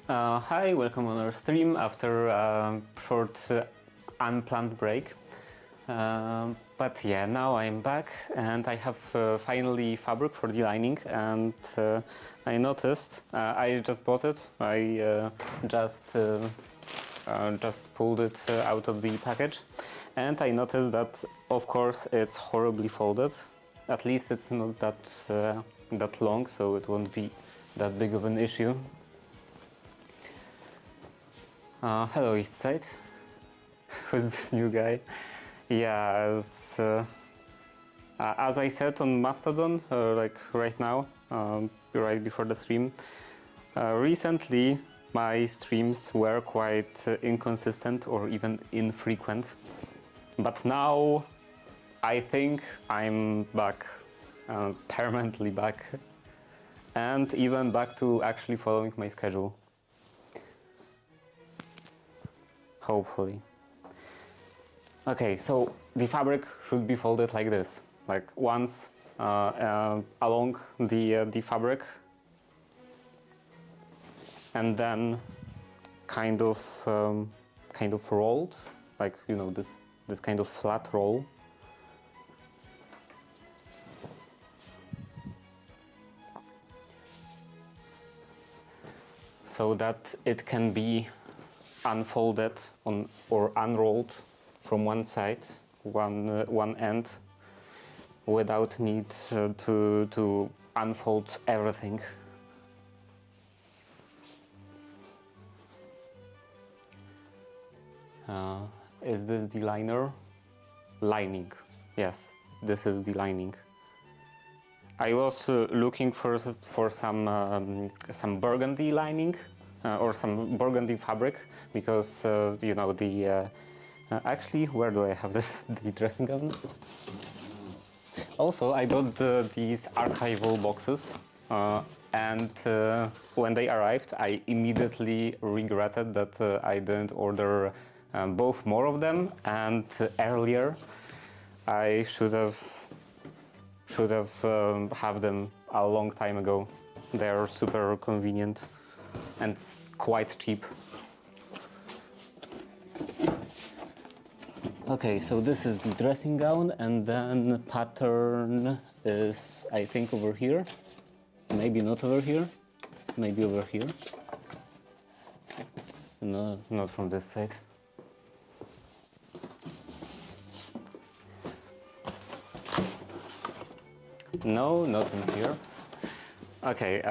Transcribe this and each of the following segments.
Hi, welcome on our stream after a short unplanned break. But yeah, now I'm back and I have finally fabric for the lining, and I noticed, I just bought it, I just pulled it out of the package, and I noticed that of course it's horribly folded. At least it's not that long, so it won't be that big of an issue. Hello Eastside. Who's this new guy? Yeah, as I said on Mastodon, like right now, right before the stream, recently my streams were quite inconsistent or even infrequent. But now I think I'm back, permanently back, and even back to actually following my schedule. Hopefully. Okay, so the fabric should be folded like this, like once along the fabric, and then kind of rolled, like, you know, this kind of flat roll. So that it can be unfolded or unrolled from one side, one end, without need to unfold everything. Is this the liner? Lining. Yes, this is the lining. I was looking for some burgundy lining or some burgundy fabric, because you know, the actually, where do I have this? The dressing gown. Also, I bought these archival boxes, and when they arrived, I immediately regretted that I didn't order both more of them, and earlier. I should have have them a long time ago. They are super convenient and quite cheap. Okay, so this is the dressing gown, and then pattern is, I think, over here. Maybe not over here. Maybe over here. No, not from this side. No, not in here. Okay,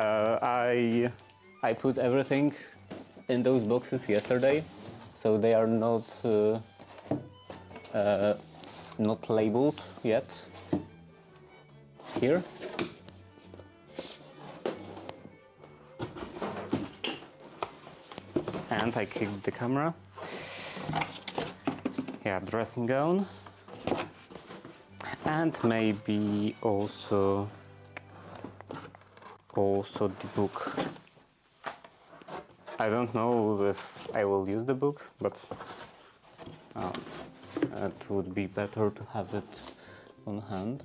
I put everything in those boxes yesterday, so they are not labeled yet. Here. And I kicked the camera. Yeah, dressing gown. And maybe also the book. I don't know if I will use the book, but it would be better to have it on hand.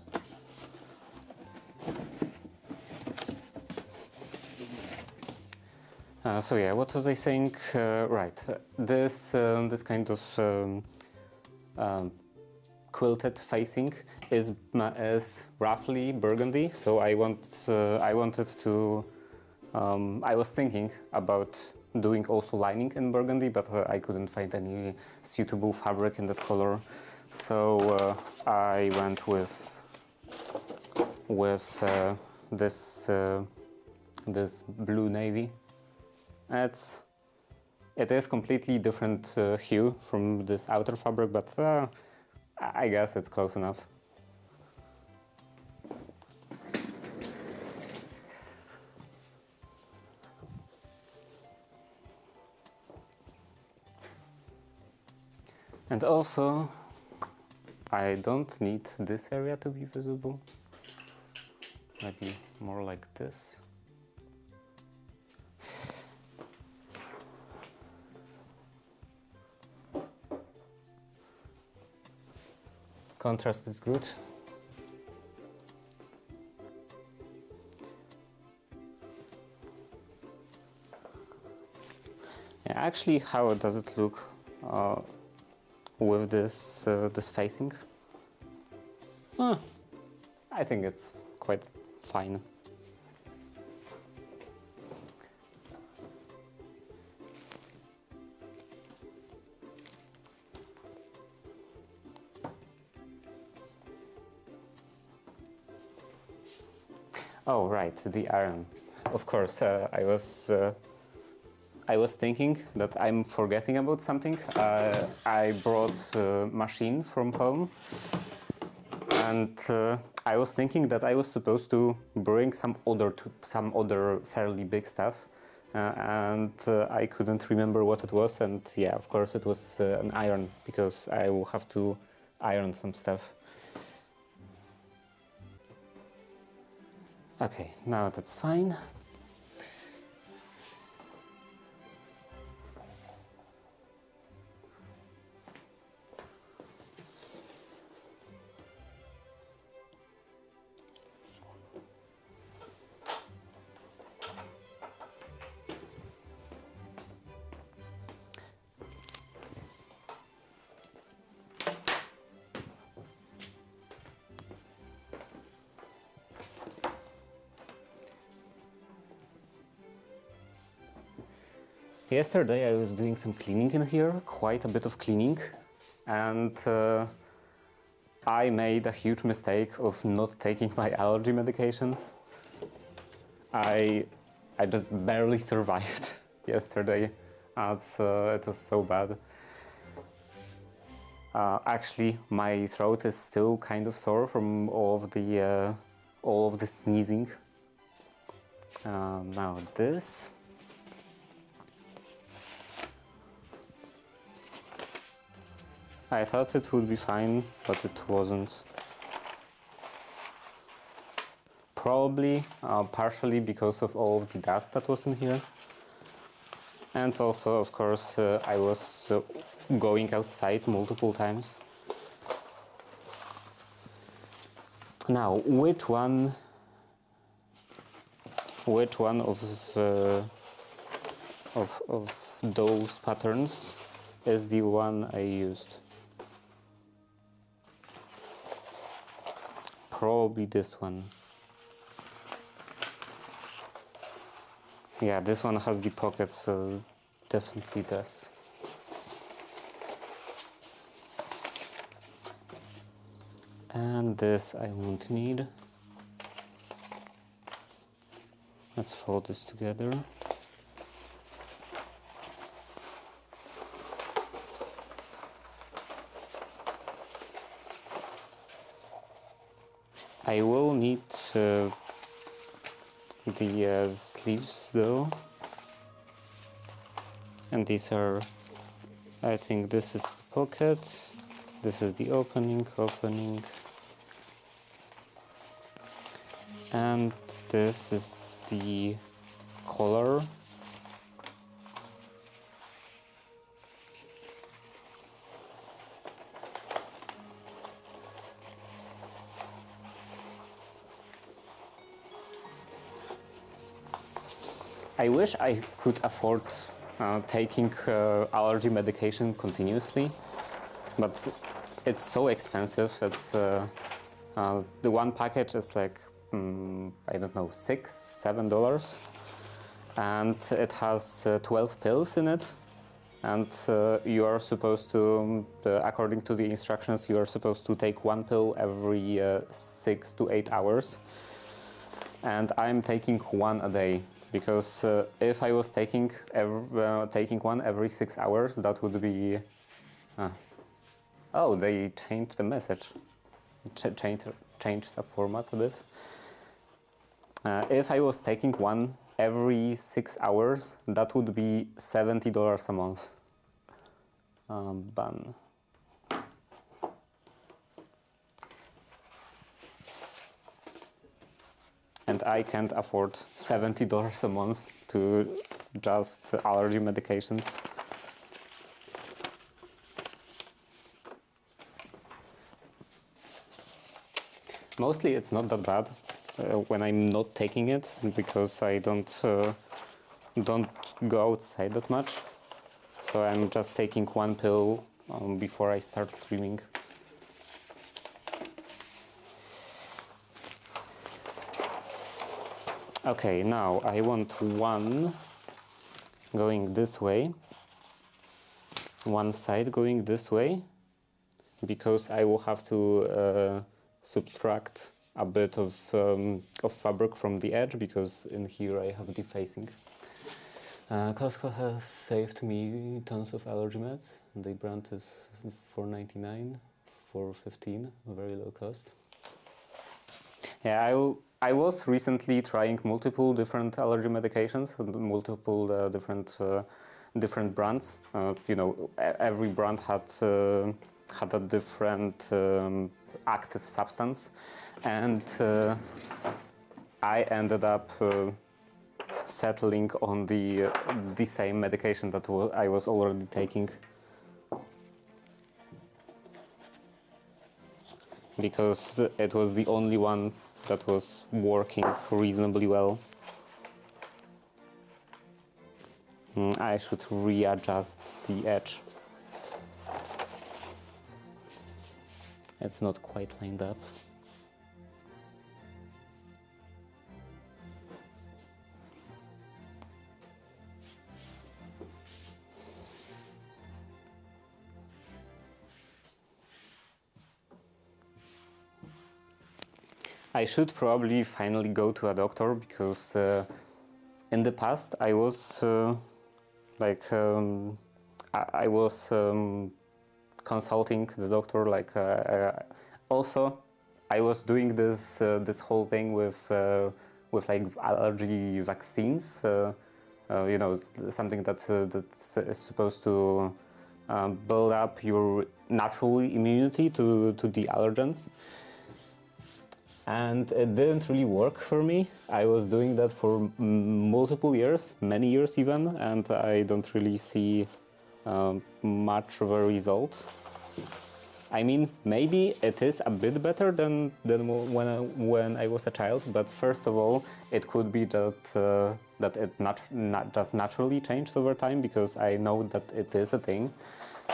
So yeah, what was I saying? Right, this kind of quilted facing is roughly burgundy, so I wanted to. I was thinking about doing also lining in burgundy, but I couldn't find any suitable fabric in that color, so I went with this blue navy. It is completely different hue from this outer fabric, but I guess it's close enough. And also, I don't need this area to be visible. Maybe more like this. Contrast is good. Yeah, actually, how does it look with this facing? I think it's quite fine. Oh, right, the iron. Of course, I was thinking that I'm forgetting about something. I brought a machine from home, and I was thinking that I was supposed to bring some other fairly big stuff, and I couldn't remember what it was. And yeah, of course, it was an iron, because I will have to iron some stuff. Okay, now that's fine. Yesterday I was doing some cleaning in here, quite a bit of cleaning, and I made a huge mistake of not taking my allergy medications. I just barely survived yesterday. It was so bad. Actually, my throat is still kind of sore from all of the sneezing. Now this. I thought it would be fine, but it wasn't. Probably partially because of all of the dust that was in here. And also, of course, I was going outside multiple times. Now, which one of those patterns is the one I used? Probably this one. Yeah, this one has the pockets, so definitely does. And this I won't need. Let's fold this together. I will need the sleeves though, and these are, I think this is the pocket, this is the opening, and this is the collar. I wish I could afford taking allergy medication continuously, but it's so expensive. It's the one package is like I don't know, $6-7, and it has 12 pills in it, and you are supposed to, according to the instructions, you are supposed to take one pill every 6 to 8 hours, and I'm taking one a day. Because if I was taking one every 6 hours, that would be. Oh, they changed the message. Changed the format a bit. If I was taking one every 6 hours, that would be $70 a month. Ban. And I can't afford $70 a month to just allergy medications. Mostly it's not that bad when I'm not taking it, because I don't go outside that much. So I'm just taking one pill before I start streaming. Okay, now I want one going this way, one side going this way, because I will have to subtract a bit of fabric from the edge, because in here I have defacing. Costco has saved me tons of allergy meds. The brand is $4.99, $4.15, very low cost. Yeah, I was recently trying multiple different allergy medications, multiple different brands. You know, every brand had a different active substance, and I ended up settling on the same medication that I was already taking, because it was the only one that was working reasonably well. I should readjust the edge. It's not quite lined up. I should probably finally go to a doctor, because in the past I was I was consulting the doctor. Also, I was doing this whole thing with like allergy vaccines. You know, something that is supposed to build up your natural immunity to the allergens. And it didn't really work for me. I was doing that for multiple years, many years even, and I don't really see much of a result. I mean, maybe it is a bit better than when I was a child, but first of all, it could be that it not just naturally changed over time, because I know that it is a thing,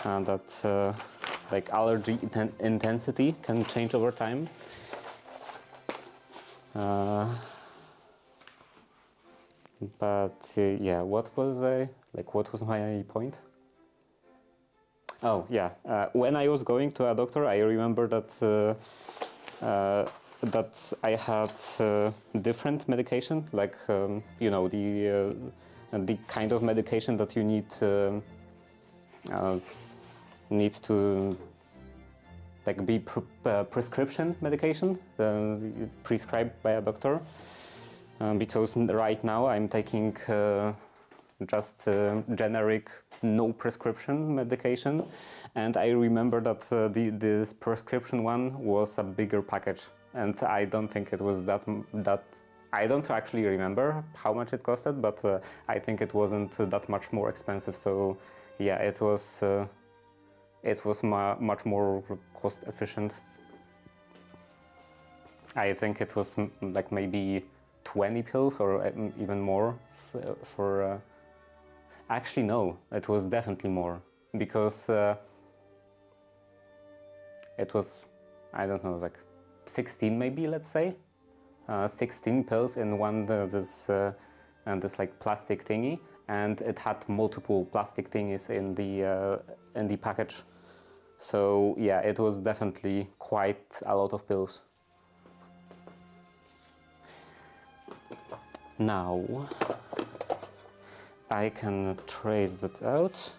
and that like allergy intensity can change over time. Yeah, what was my point? Oh yeah, when I was going to a doctor, I remember that that I had different medication, like you know, the kind of medication that you need to like be prescription medication prescribed by a doctor, because right now I'm taking just generic no prescription medication, and I remember that this prescription one was a bigger package, and I don't think it was that I don't actually remember how much it costed, but I think it wasn't that much more expensive. So yeah, it was much more cost efficient. I think it was like maybe 20 pills or even more for actually no, it was definitely more, because it was, I don't know, like 16 maybe, let's say. 16 pills in one this like plastic thingy, and it had multiple plastic thingies in the package. So yeah, it was definitely quite a lot of pills. Now I can trace that out.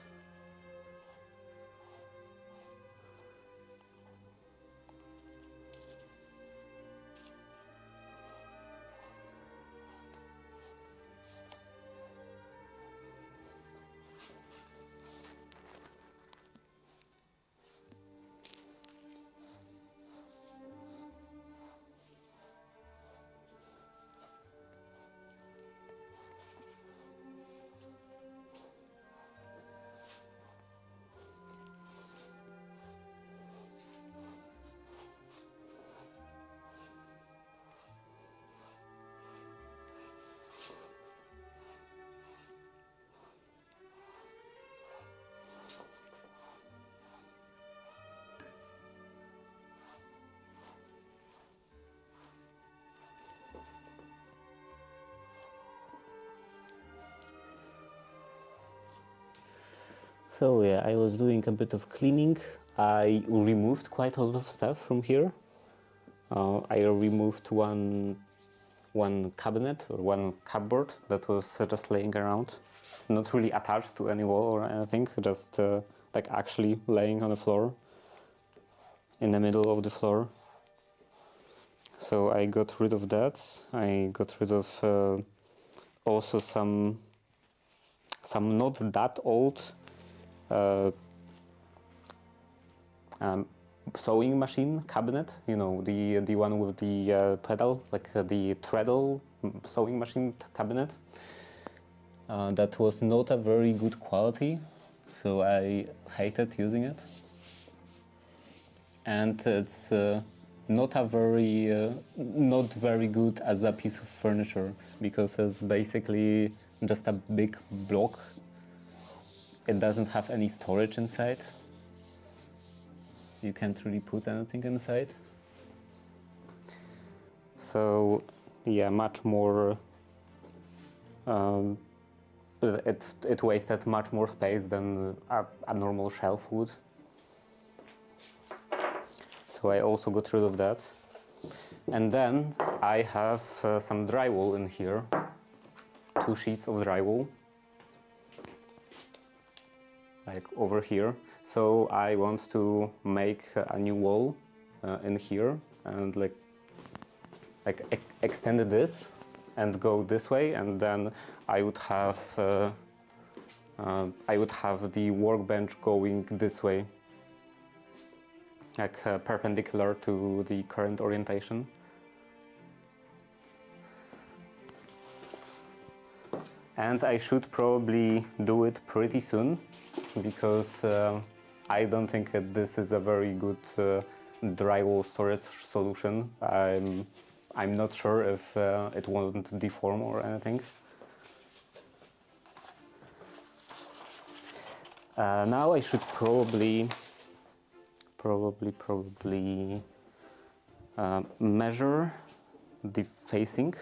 So yeah, I was doing a bit of cleaning. I removed quite a lot of stuff from here. I removed one cabinet or one cupboard that was just laying around, not really attached to any wall or anything, just like actually laying on the floor, in the middle of the floor. So I got rid of that. I got rid of also some not that old sewing machine cabinet, you know, the one with the pedal, like the treadle sewing machine cabinet. That was not a very good quality, so I hated using it. And it's not very good as a piece of furniture, because it's basically just a big block. It doesn't have any storage inside. You can't really put anything inside. So yeah, much more it wasted much more space than a normal shelf would. So I also got rid of that. And then I have some drywall in here, 2 sheets of drywall, like over here. So I want to make a new wall in here and like extend this and go this way, and then I would have the workbench going this way, like perpendicular to the current orientation. And I should probably do it pretty soon, because I don't think that this is a very good drywall storage solution. I'm not sure if it won't deform or anything. Now I should probably measure the facing.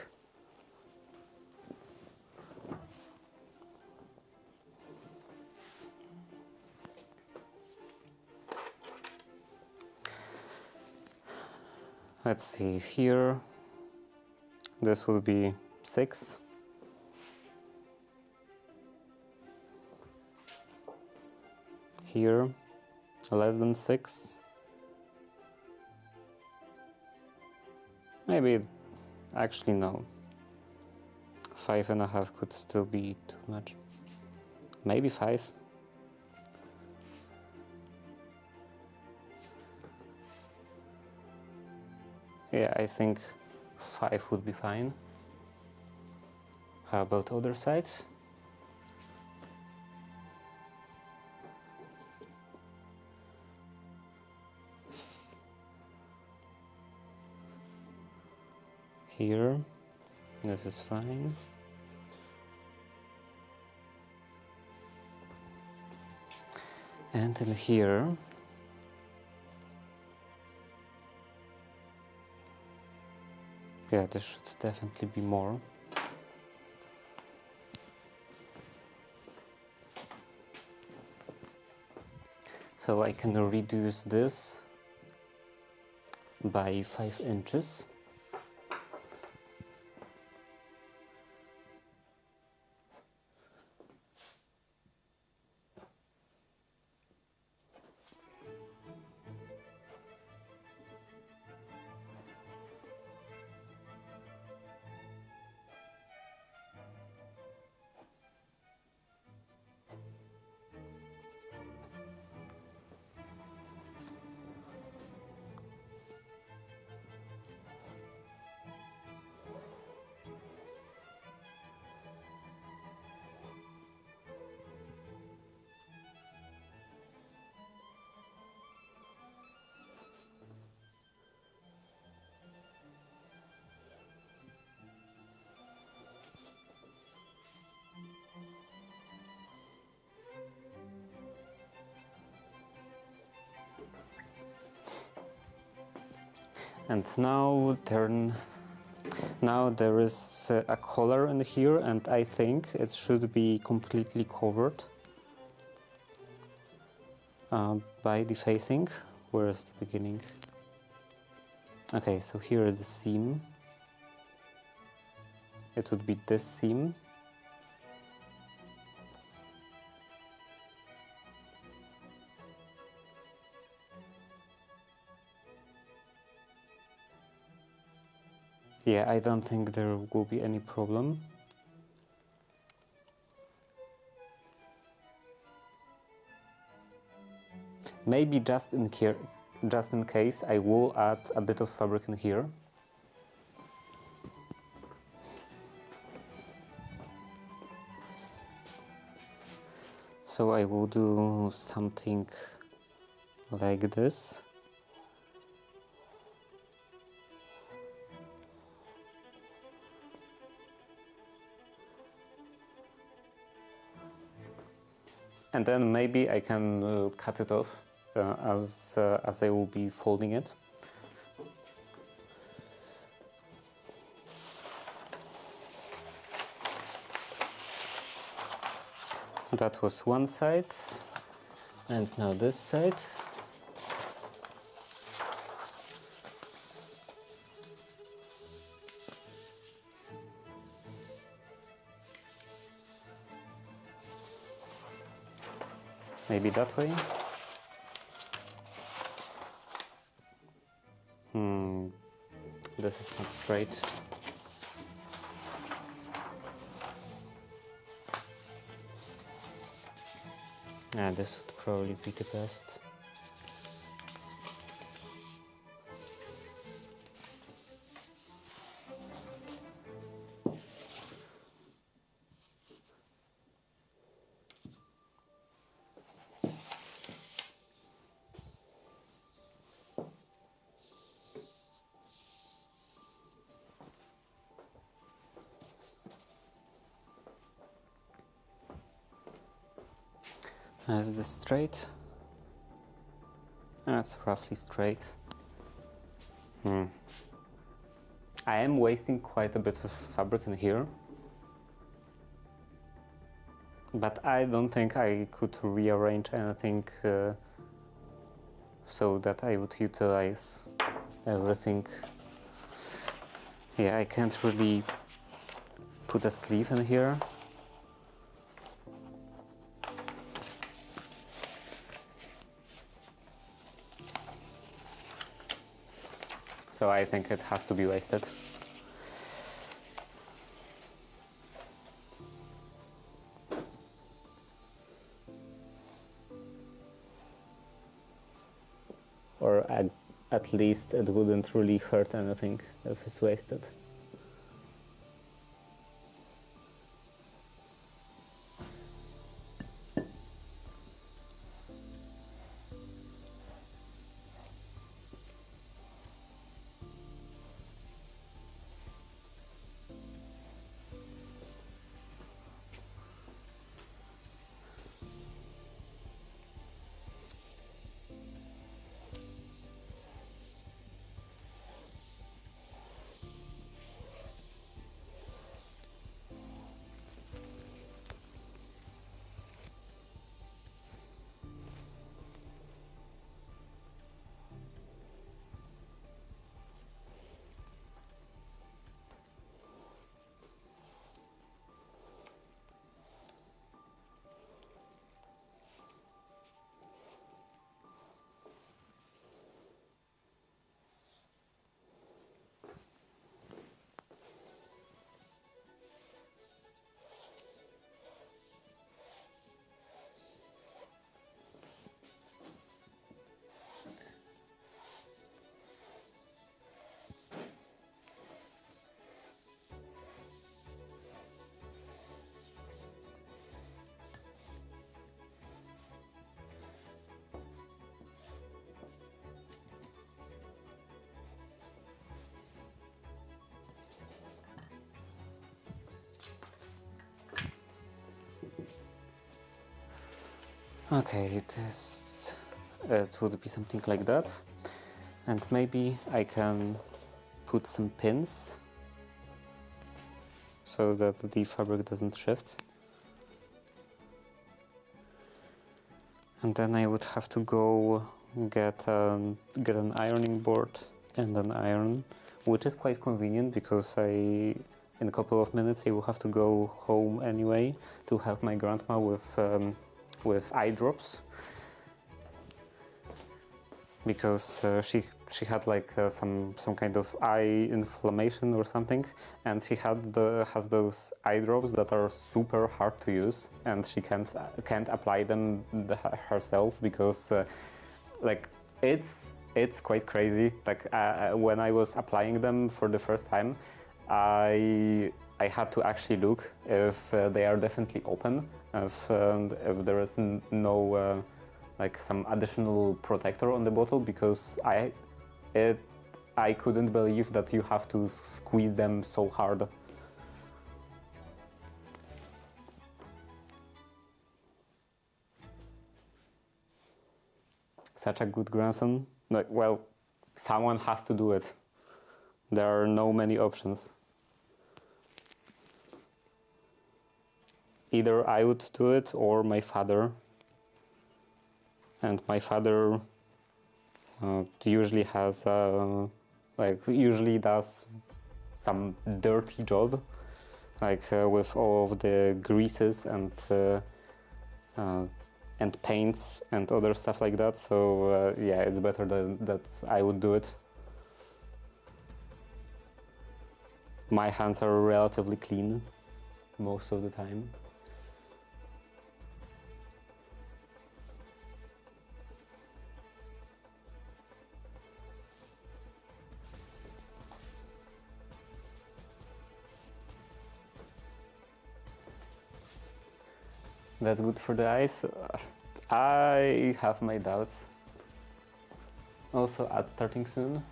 Let's see, here this will be 6. Here less than 6. Maybe, actually no, 5.5 could still be too much. Maybe 5. Yeah, I think 5 would be fine. How about other sides? Here, this is fine. And in here, yeah, this should definitely be more. So I can reduce this by 5 inches. And now there is a collar in here, and I think it should be completely covered. by defacing. Where is the beginning? Okay, so here is the seam. It would be this seam. Yeah, I don't think there will be any problem. Maybe just in case, I will add a bit of fabric in here. So I will do something like this. And then maybe I can cut it off as I will be folding it. That was one side, and now this side. Maybe that way. This is not straight. Yeah, this would probably be the best. Is this straight? That's roughly straight. I am wasting quite a bit of fabric in here, but I don't think I could rearrange anything so that I would utilize everything. Yeah, I can't really put a sleeve in here. So I think it has to be wasted. Or at least it wouldn't really hurt anything if it's wasted. Okay, it would be something like that, and maybe I can put some pins so that the fabric doesn't shift. And then I would have to go get an ironing board and an iron, which is quite convenient because in a couple of minutes I will have to go home anyway to help my grandma with eye drops, because she had like some kind of eye inflammation or something, and she has those eye drops that are super hard to use, and she can't apply them herself because like it's quite crazy. Like when I was applying them for the first time, I had to actually look if they are definitely open, if there is no like some additional protector on the bottle, because I couldn't believe that you have to squeeze them so hard. Such a good grandson. Like, well, someone has to do it. There are no many options. Either I would do it or my father. And my father usually has usually does some dirty job, like with all of the greases and paints and other stuff like that. So yeah, it's better that I would do it. My hands are relatively clean most of the time. That's good for the eyes. I have my doubts. Also, ad starting soon.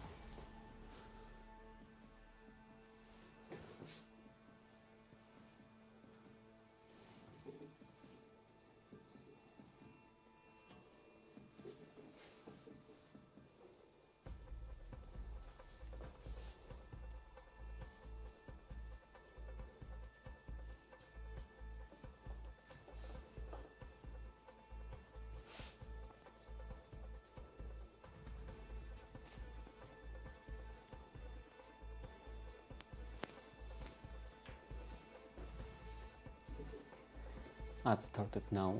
Ad started now.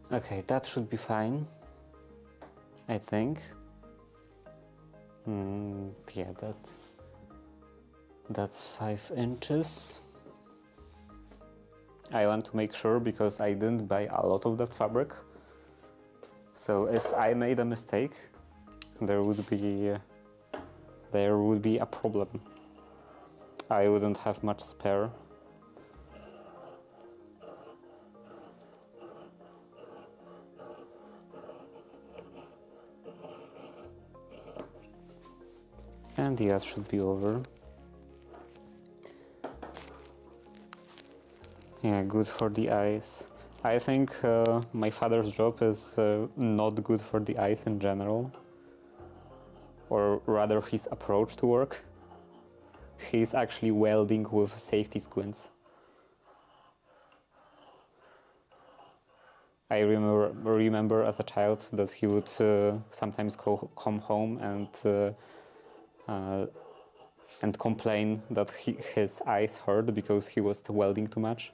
Okay, that should be fine, I think. Yeah, that's 5 inches. I want to make sure because I didn't buy a lot of that fabric. So if I made a mistake, there would be a problem. I wouldn't have much spare. And the ad should be over. Yeah, good for the eyes. I think my father's job is not good for the eyes in general, or rather his approach to work. He's actually welding with safety squints. I remember as a child that he would sometimes come home and complain that his eyes hurt because he was welding too much.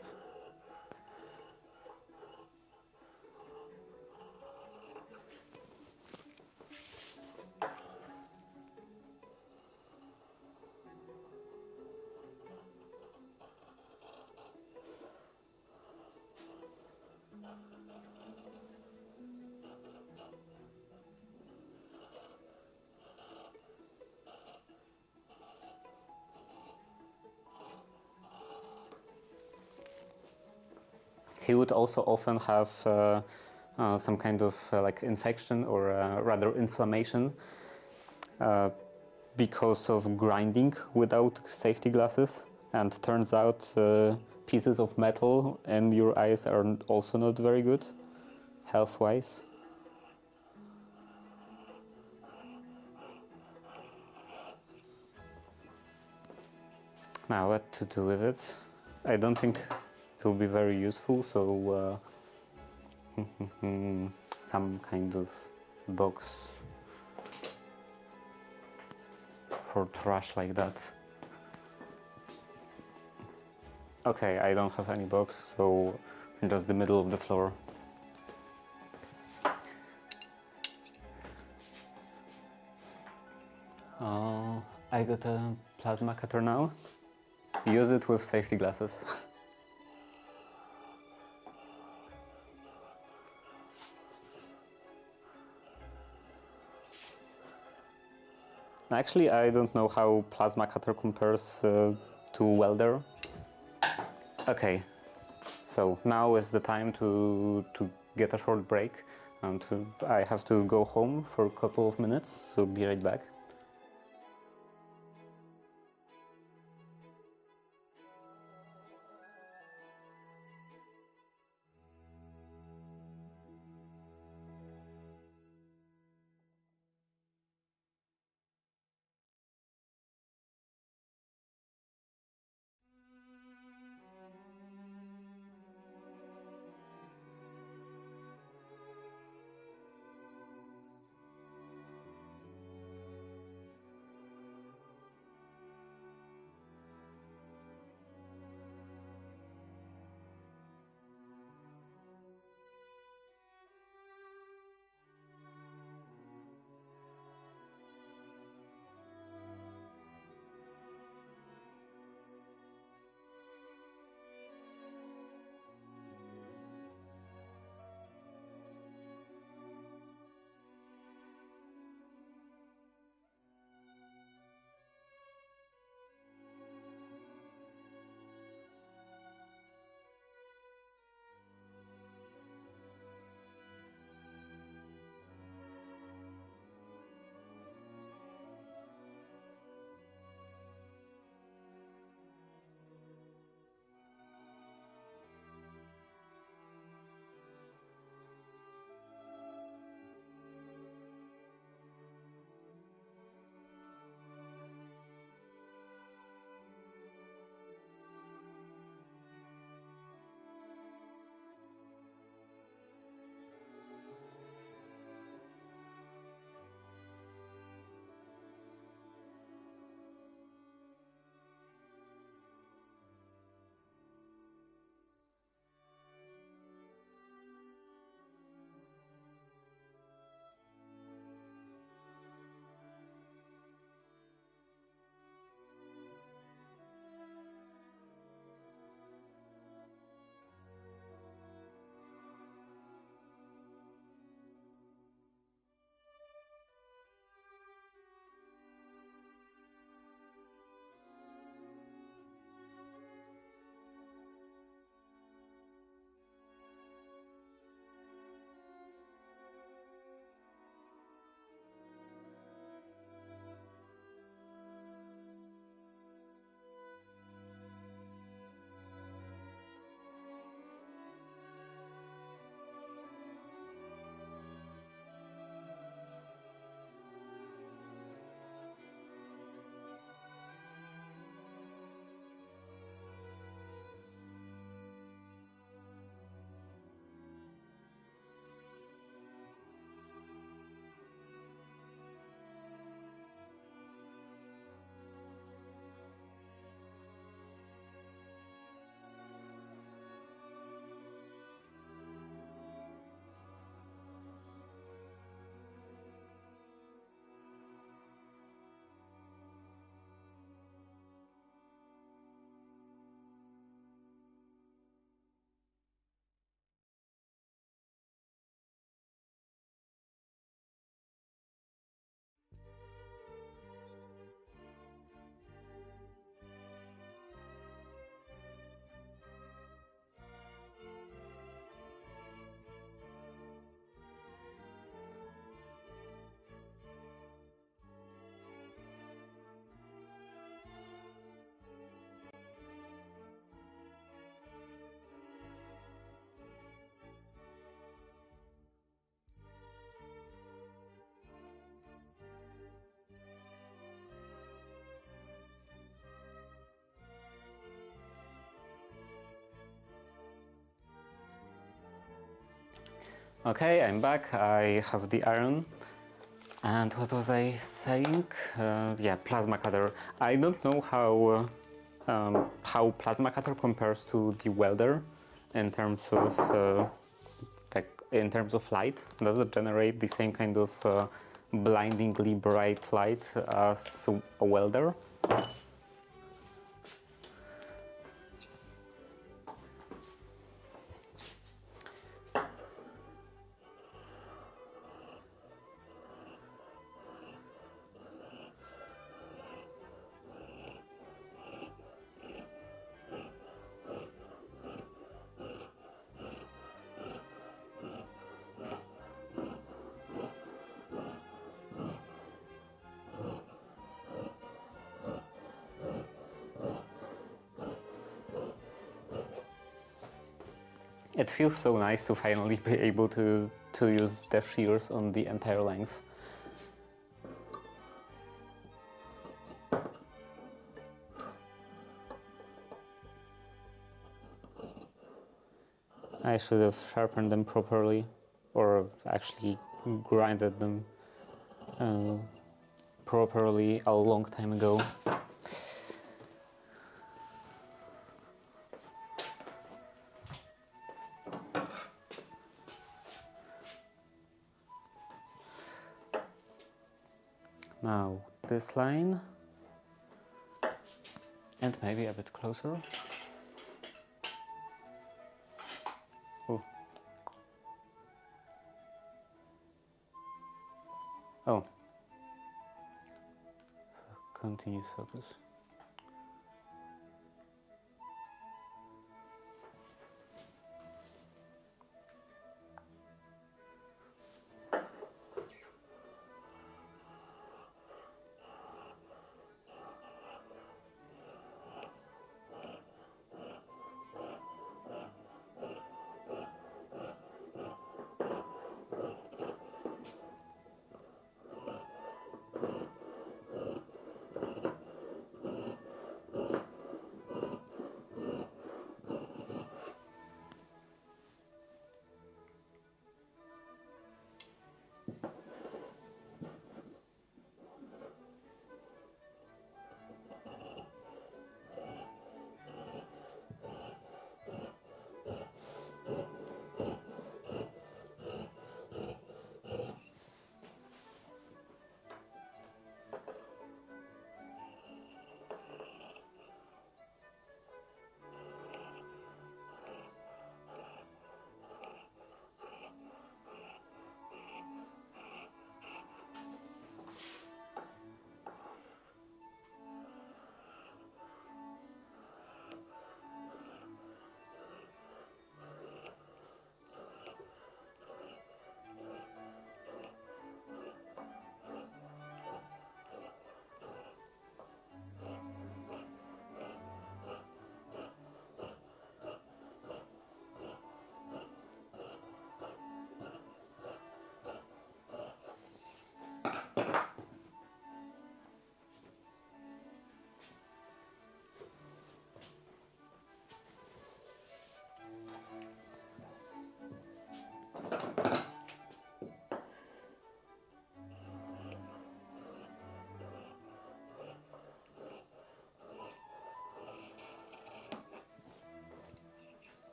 He would also often have some kind of like infection or rather inflammation because of grinding without safety glasses. And turns out pieces of metal in your eyes are also not very good health-wise. Now, what to do with it? I don't think it will be very useful, so some kind of box for trash like that. Okay, I don't have any box, so just the middle of the floor. I got a plasma cutter now. Use it with safety glasses. Actually, I don't know how plasma cutter compares to welder. Okay, so now is the time to get a short break, and I have to go home for a couple of minutes, so be right back. Okay, I'm back. I have the iron. And what was I saying? Yeah, plasma cutter. I don't know how plasma cutter compares to the welder in terms of in terms of light. Does it generate the same kind of blindingly bright light as a welder? It feels so nice to finally be able to use the shears on the entire length. I should have sharpened them properly, or actually grinded them properly a long time ago. Now this line, and maybe a bit closer. Ooh. Oh, continuous focus.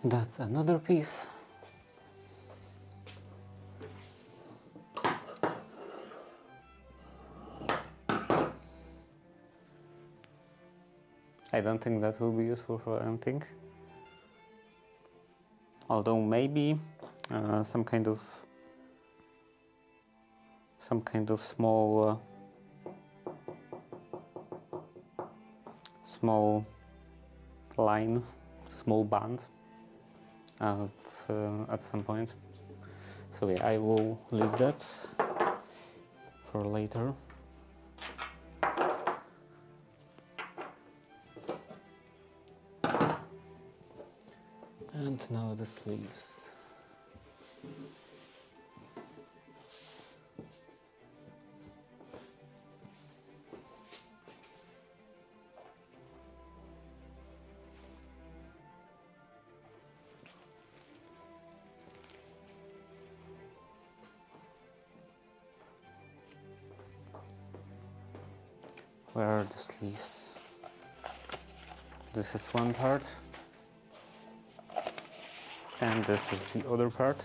That's another piece. I don't think that will be useful for anything. Although maybe some kind of small line, small band at some point. So yeah, I will leave that for later. And now the sleeves. Where are the sleeves? This is one part, and this is the other part.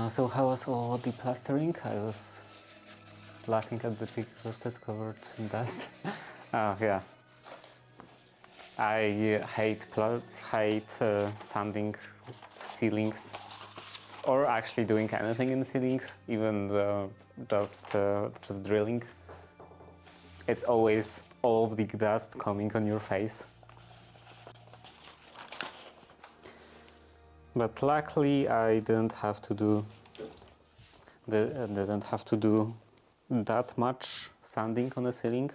So how was all the plastering? I was laughing at the pictures that covered in dust. Yeah. I hate sanding ceilings, or actually doing anything in ceilings, even just drilling. It's always all of the dust coming on your face. But luckily, I didn't have to do that much sanding on the ceiling,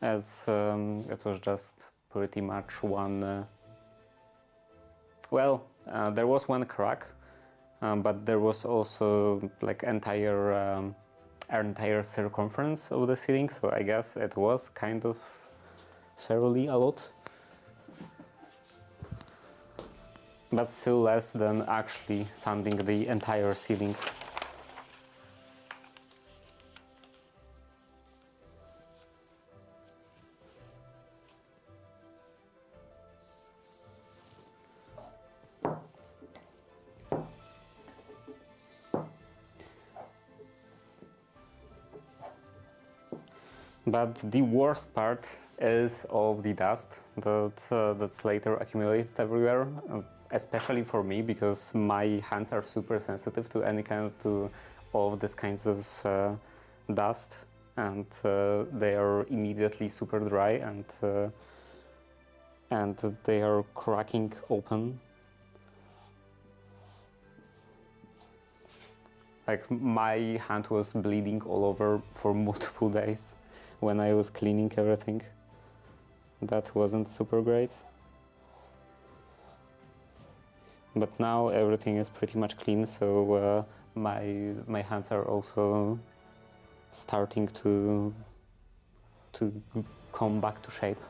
as it was just pretty much one. There was one crack, but there was also like entire circumference of the ceiling, so I guess it was kind of fairly a lot. But still less than actually sanding the entire ceiling. But the worst part is all the dust that's later accumulated everywhere, especially for me, because my hands are super sensitive to any kind of these kinds of dust, and they are immediately super dry, and they are cracking open. Like, my hand was bleeding all over for multiple days when I was cleaning everything. that wasn't super great. But now everything is pretty much clean, so my hands are also starting to come back to shape.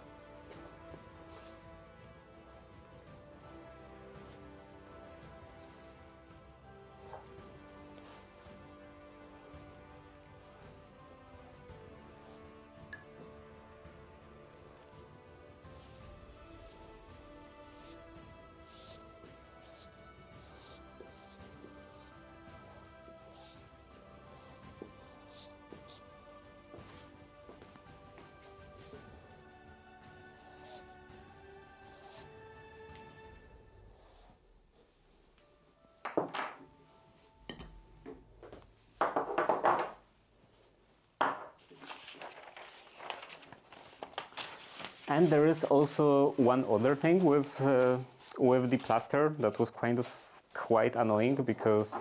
And there is also one other thing with the plaster that was quite annoying, because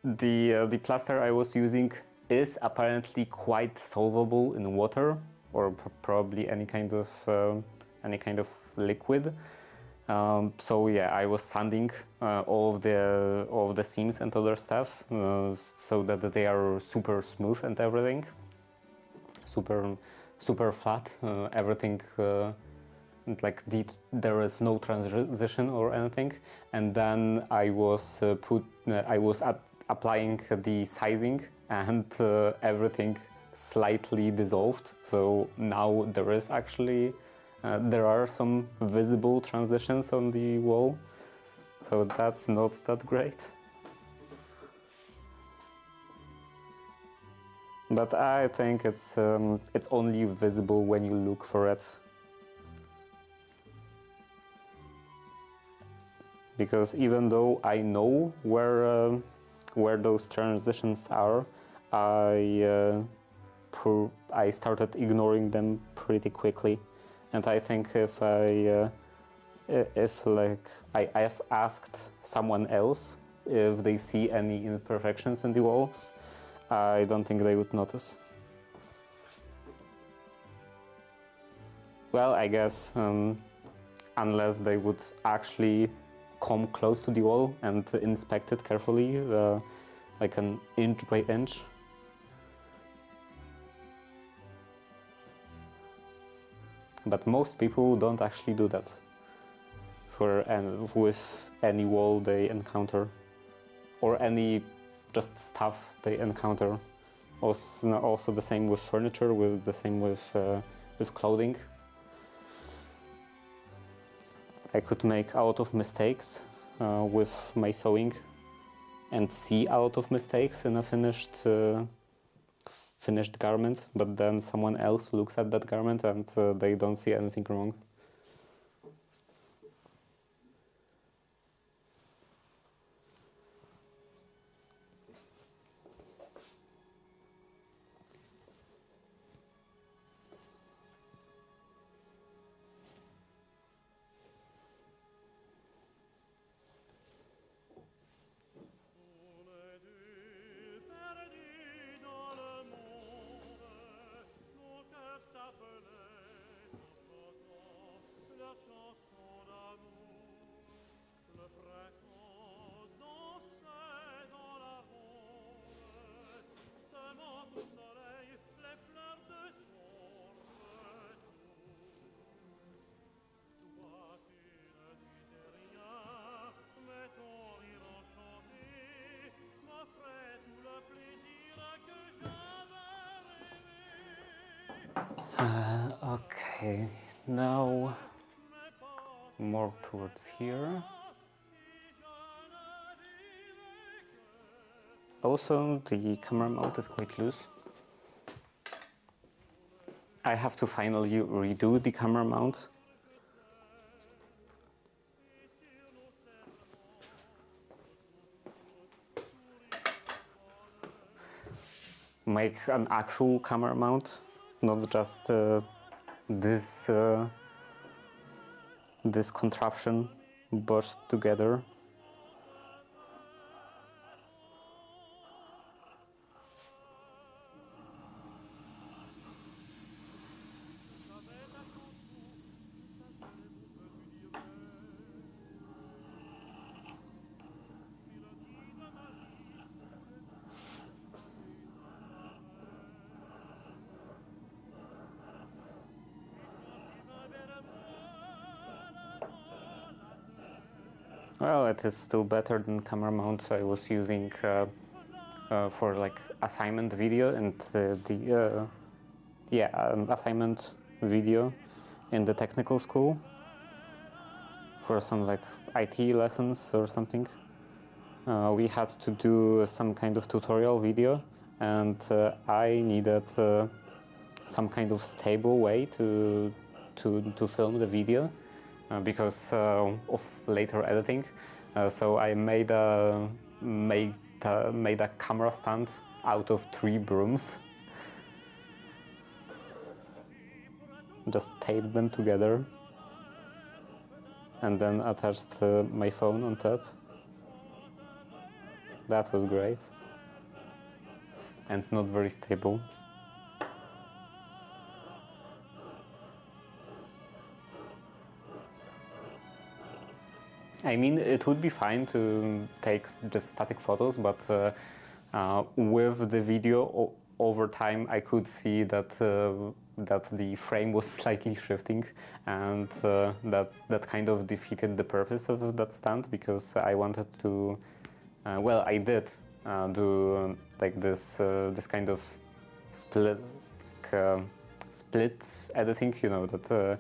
the plaster I was using is apparently quite solvable in water, or probably any kind of liquid. So yeah, I was sanding all of the seams and other stuff so that they are super smooth and everything, super flat, everything, like there is no transition or anything. And then I was applying the sizing, and everything slightly dissolved. So now there is actually there are some visible transitions on the wall. So that's not that great. But I think it's only visible when you look for it. Because even though I know where those transitions are, I started ignoring them pretty quickly. And I think if I asked someone else if they see any imperfections in the walls, I don't think they would notice. Well, I guess unless they would actually come close to the wall and inspect it carefully, like an inch by inch. But most people don't actually do that with any wall they encounter, or any just stuff they encounter. Also the same with furniture, the same with clothing. I could make a lot of mistakes with my sewing, and see a lot of mistakes in a finished garment, but then someone else looks at that garment and they don't see anything wrong. Okay, now more towards here. Also, the camera mount is quite loose. I have to finally redo the camera mount. Make an actual camera mount, not just this contraption bushed together. Well, it is still better than camera mount I was using for like assignment video and assignment video in the technical school for some like IT lessons or something. We had to do some kind of tutorial video, and I needed some kind of stable way to film the video because of later editing. So I made a camera stand out of 3 brooms. Just taped them together and then attached my phone on top. That was great and not very stable. I mean, it would be fine to take just static photos, but with the video over time, I could see that that the frame was slightly shifting, and that kind of defeated the purpose of that stand, because I wanted to, well, I did do like this kind of split editing, you know, that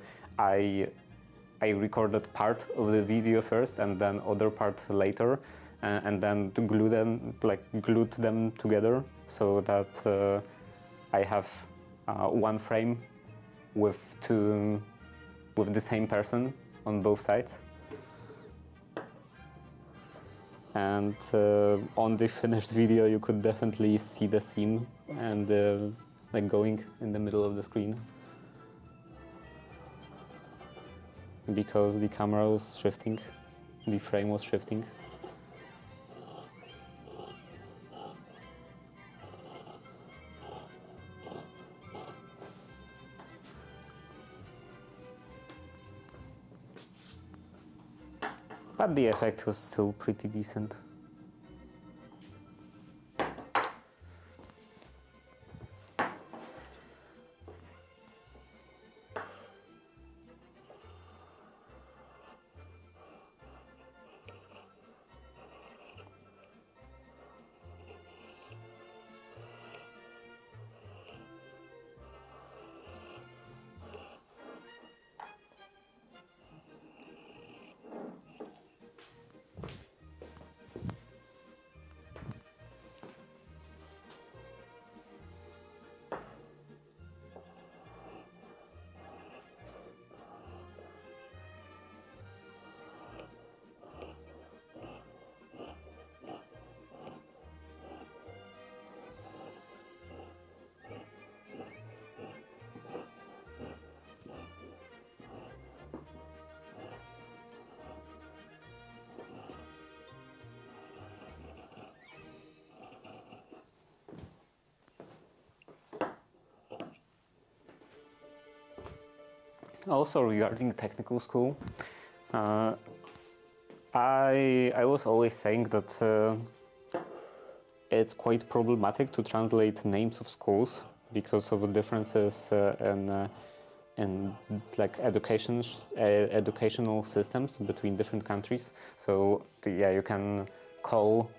I recorded part of the video first and then other part later, and then to glued them together so that I have one frame with the same person on both sides. And on the finished video, you could definitely see the seam and like going in the middle of the screen, because the camera was shifting, the frame was shifting. But the effect was still pretty decent. Also, regarding technical school, I was always saying that it's quite problematic to translate names of schools because of the differences in like educational systems between different countries. So yeah, you can call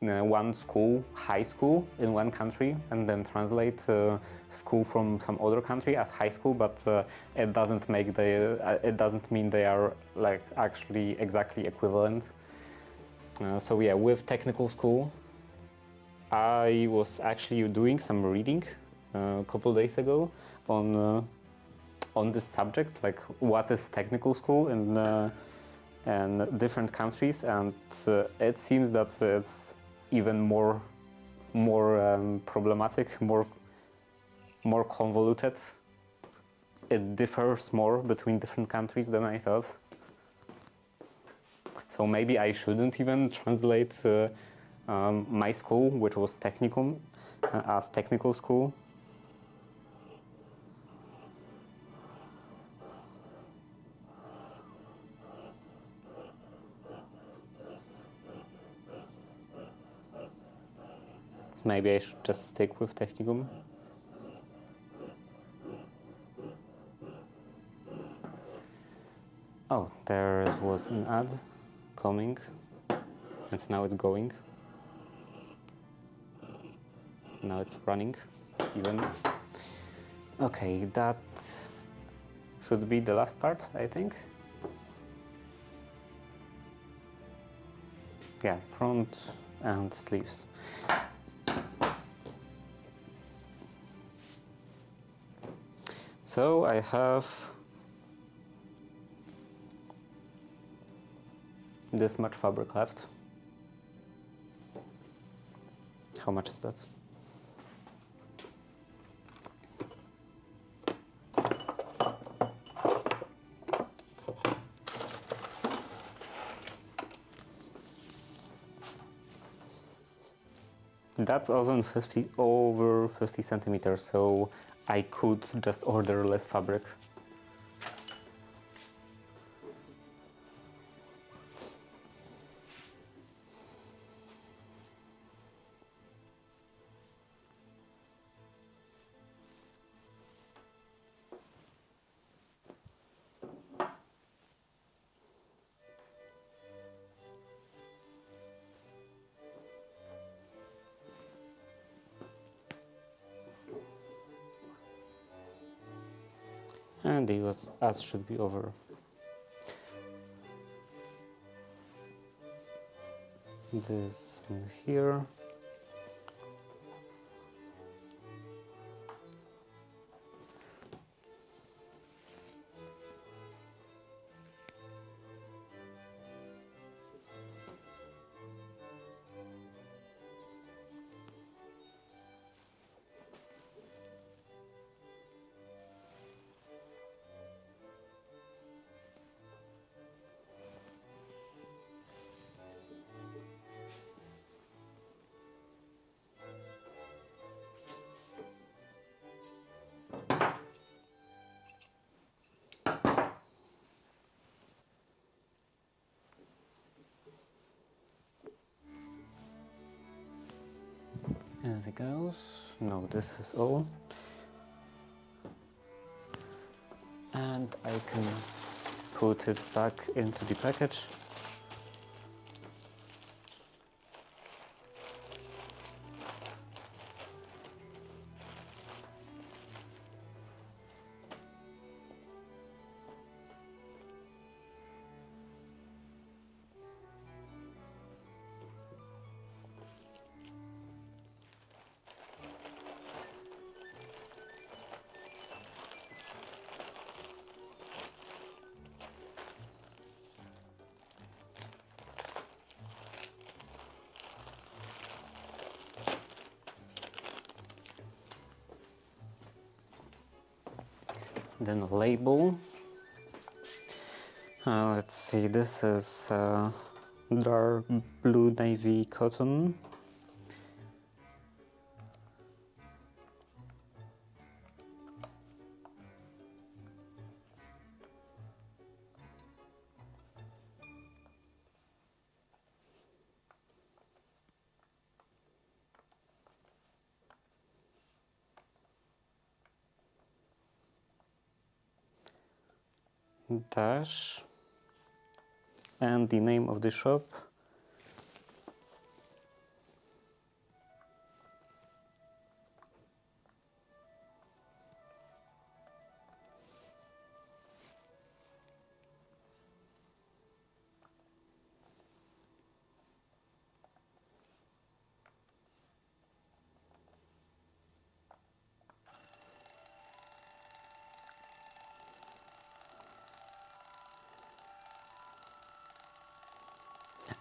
one school high school in one country and then translate school from some other country as high school, but it doesn't mean they are like actually exactly equivalent. So yeah, with technical school, I was actually doing some reading a couple days ago on this subject, like what is technical school in different countries, and it seems that it's even more problematic, more convoluted. It differs more between different countries than I thought. So maybe I shouldn't even translate my school, which was technicum, as technical school. Maybe I should just stick with technicum. Oh, there was an ad coming, and now it's going. Now it's running, even. Okay, that should be the last part, I think. Yeah, front and sleeves. So I have this much fabric left. How much is that? That's over 50 centimeters, so I could just order less fabric. And the US should be over. This in here. Anything else? No, this is all. And I can put it back into the package. Then a label. Let's see, this is dark blue navy cotton. Dash. And the name of the shop.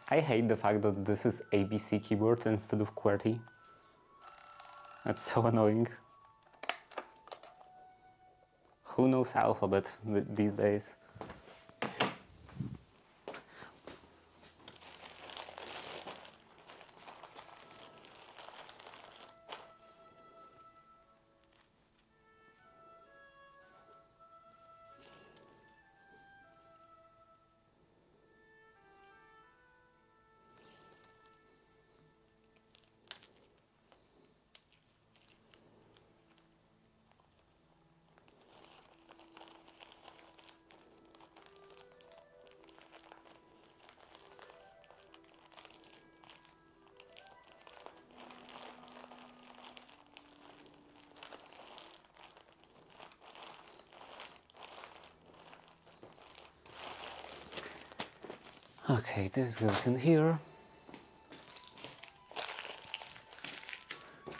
I hate the fact that this is ABC keyboard instead of QWERTY. That's so annoying. Who knows alphabet these days? Okay, this goes in here.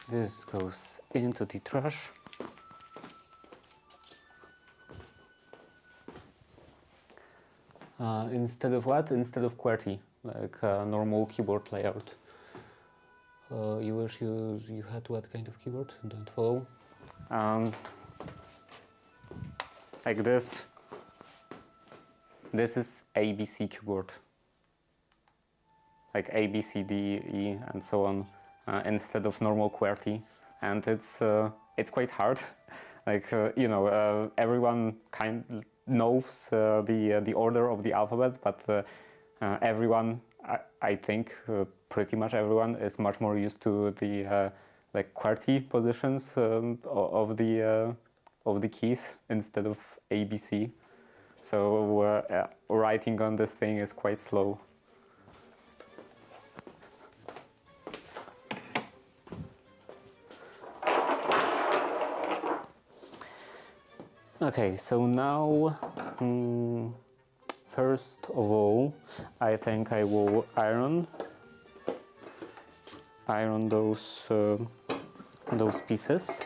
This goes into the trash. Instead of what? Instead of QWERTY, like a normal keyboard layout. You wish you had what kind of keyboard? Don't follow. Like this. This is ABC keyboard. Like A, B, C, D, E, and so on, instead of normal QWERTY, and it's quite hard. Like you know, everyone knows the order of the alphabet, but everyone, I think, pretty much everyone is much more used to the like QWERTY positions of the keys instead of A, B, C. So writing on this thing is quite slow. Okay, so now, first of all, I think I will iron those pieces.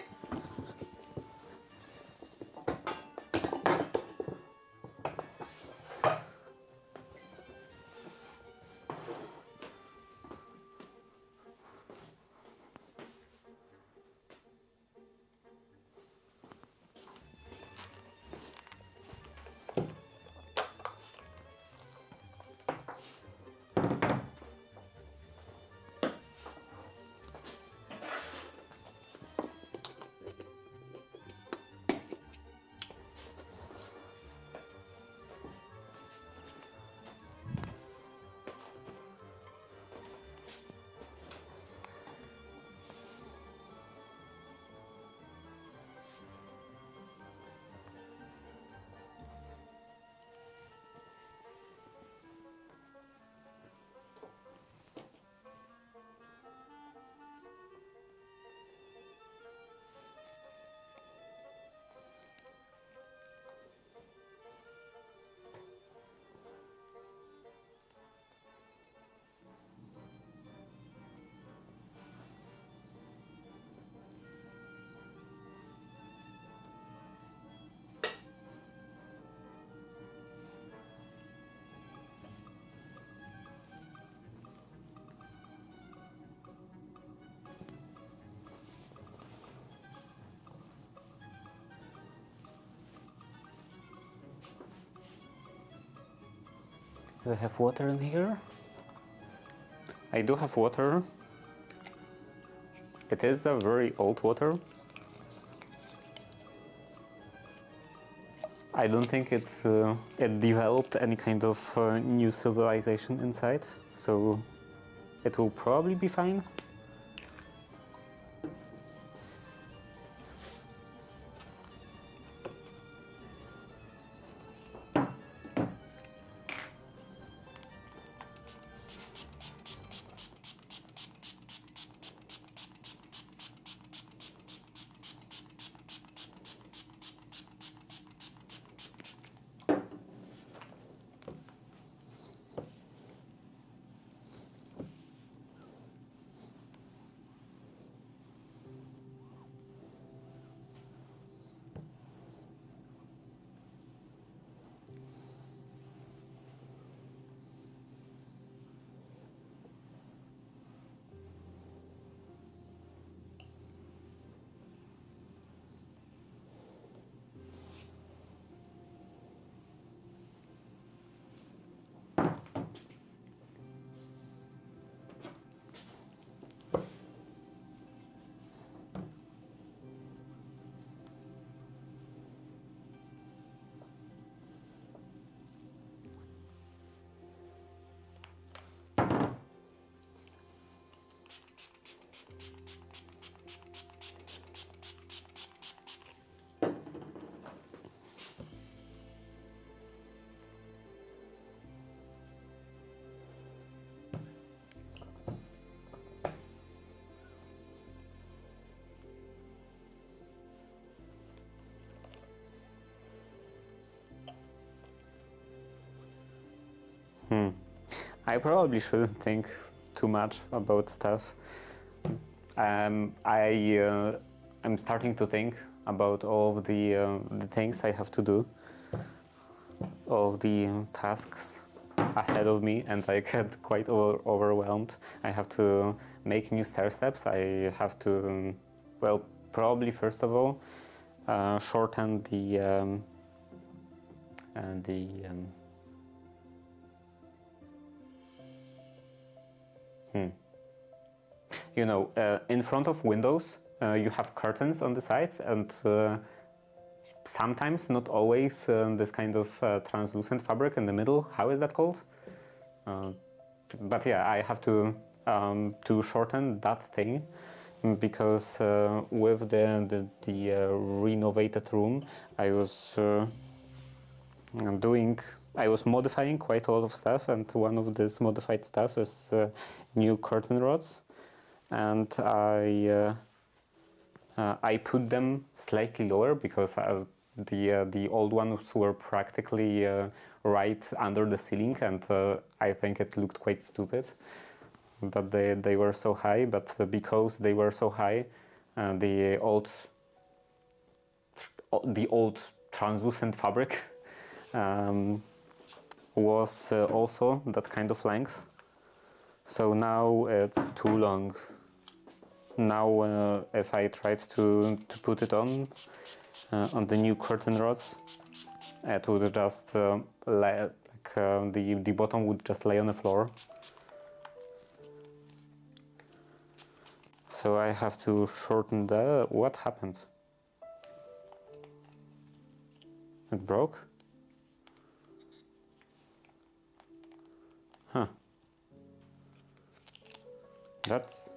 Do I have water in here? I do have water. It is a very old water. I don't think it developed any kind of new civilization inside, so it will probably be fine. I probably shouldn't think too much about stuff. I'm starting to think about all of the things I have to do, all of the tasks ahead of me, and I get quite overwhelmed. I have to make new stair steps. I have to, well, probably first of all, shorten you know, in front of windows, you have curtains on the sides, and sometimes, not always, this kind of translucent fabric in the middle. How is that called? But yeah, I have to shorten that thing because with the renovated room, I was modifying quite a lot of stuff, and one of this modified stuff is new curtain rods, and I put them slightly lower because the old ones were practically right under the ceiling, and I think it looked quite stupid that they were so high. But because they were so high, the old translucent fabric was also that kind of length. So now it's too long. Now if I tried to put it on the new curtain rods, it would just the bottom would just lay on the floor. So I have to shorten the... What happened? It broke? Huh. That's...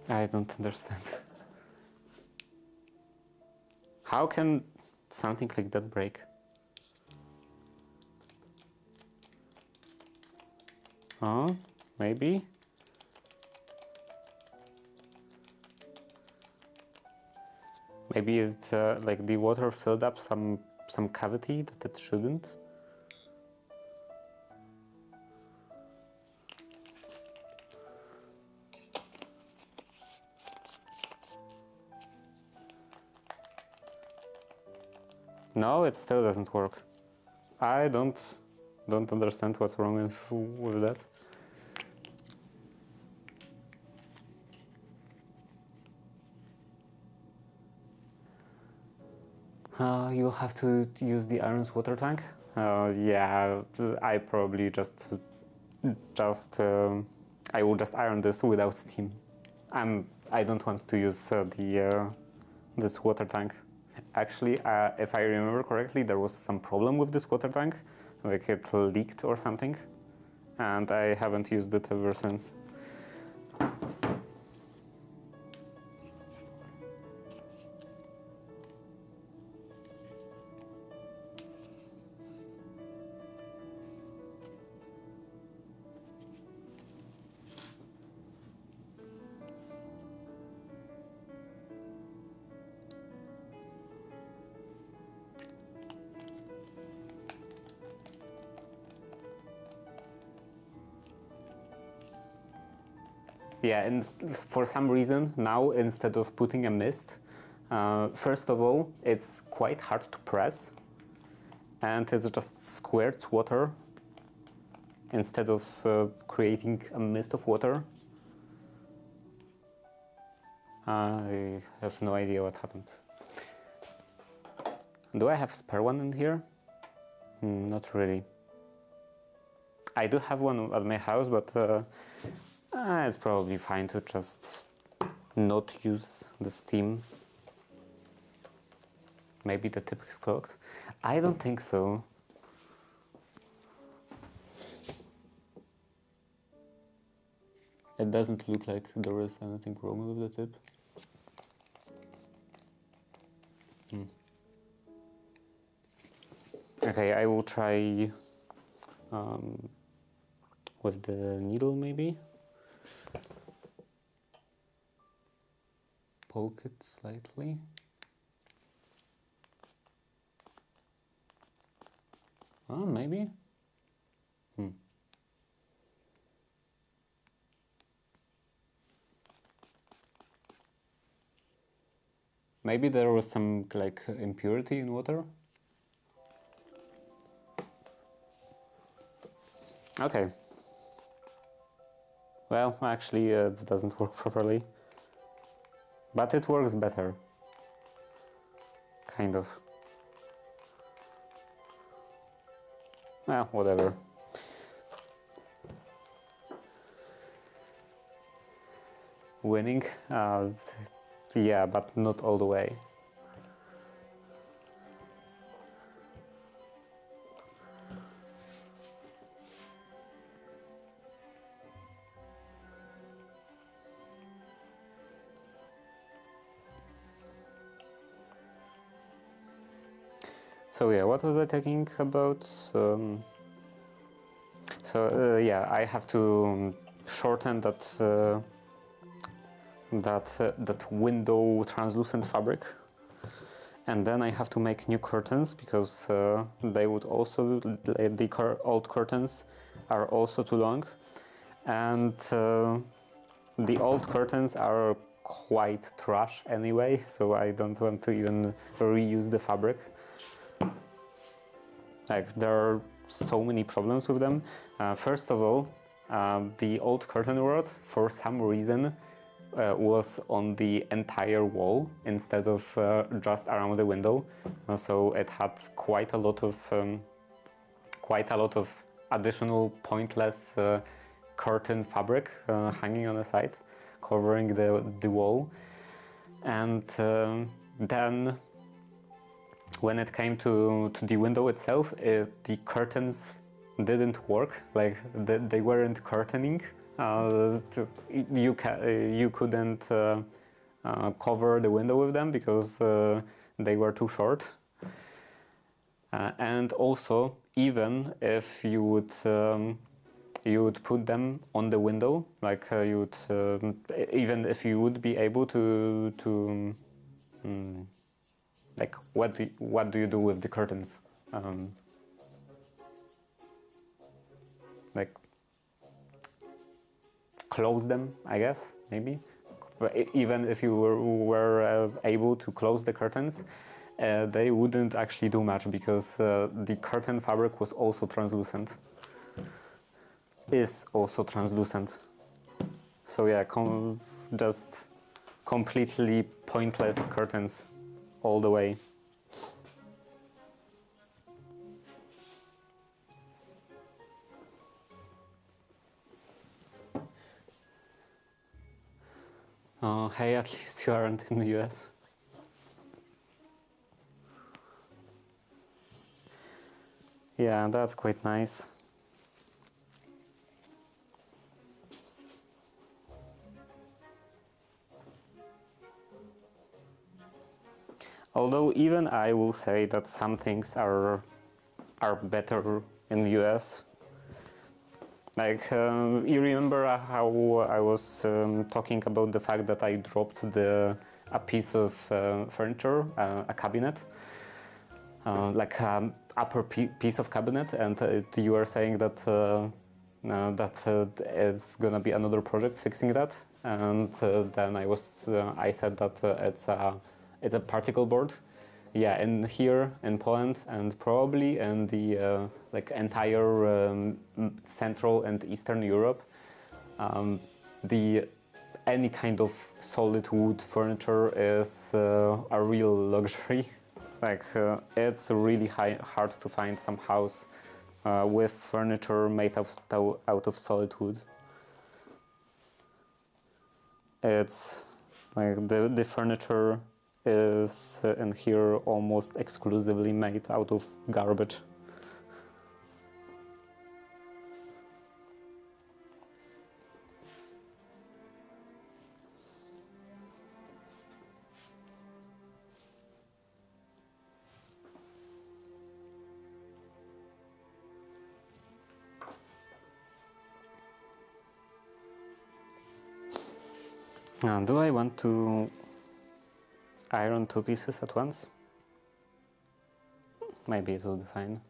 I don't understand. How can something like that break? Oh, maybe? Maybe it like the water filled up some cavity that it shouldn't. No, it still doesn't work. I don't understand what's wrong with that. You'll have to use the iron's water tank. Yeah, I probably just I will just iron this without steam. I don't want to use this water tank. Actually, if I remember correctly, there was some problem with this water tank, like it leaked or something, and I haven't used it ever since. Yeah, and for some reason now, instead of putting a mist, first of all, it's quite hard to press, and it's just squirt water instead of creating a mist of water. I have no idea what happened. Do I have spare one in here? Not really. I do have one at my house, but it's probably fine to just not use the steam. Maybe the tip is clogged? I don't think so. It doesn't look like there is anything wrong with the tip. Okay, I will try with the needle maybe. Poke it slightly. Oh, maybe. Maybe there was some like impurity in water. Okay. Well, actually, it doesn't work properly. But it works better. Kind of. Well, whatever. Winning? Yeah, but not all the way. So yeah, what was I talking about? Yeah, I have to shorten that window translucent fabric, and then I have to make new curtains because they would also the old curtains are also too long, and the old curtains are quite trash anyway, so I don't want to even reuse the fabric. Like, there are so many problems with them. First of all, the old curtain rod, for some reason, was on the entire wall instead of just around the window. So it had quite a lot of additional pointless curtain fabric hanging on the side, covering the wall. And then when it came to the window itself, the curtains didn't work. Like, they weren't curtaining. You couldn't cover the window with them because they were too short. And also, even if you would put them on the window, like even if you would be able to like, what do you do with the curtains? Like, close them, I guess, maybe. But even if you were able to close the curtains, they wouldn't actually do much because the curtain fabric was also translucent. Is also translucent. So yeah, just completely pointless curtains all the way. Oh, hey, at least you aren't in the US. Yeah, that's quite nice. Although even I will say that some things are better in the US. Like, you remember how I was talking about the fact that I dropped a piece of furniture, a cabinet, like upper piece of cabinet, and you were saying that it's gonna be another project fixing that, and then I said that it's a particle board. Yeah, and here in Poland, and probably in the like entire Central and Eastern Europe, any kind of solid wood furniture is a real luxury. Like, it's really hard to find some house with furniture made out of solid wood. It's like the furniture is in here almost exclusively made out of garbage. Do I want to iron 2 pieces at once? Maybe it will be fine.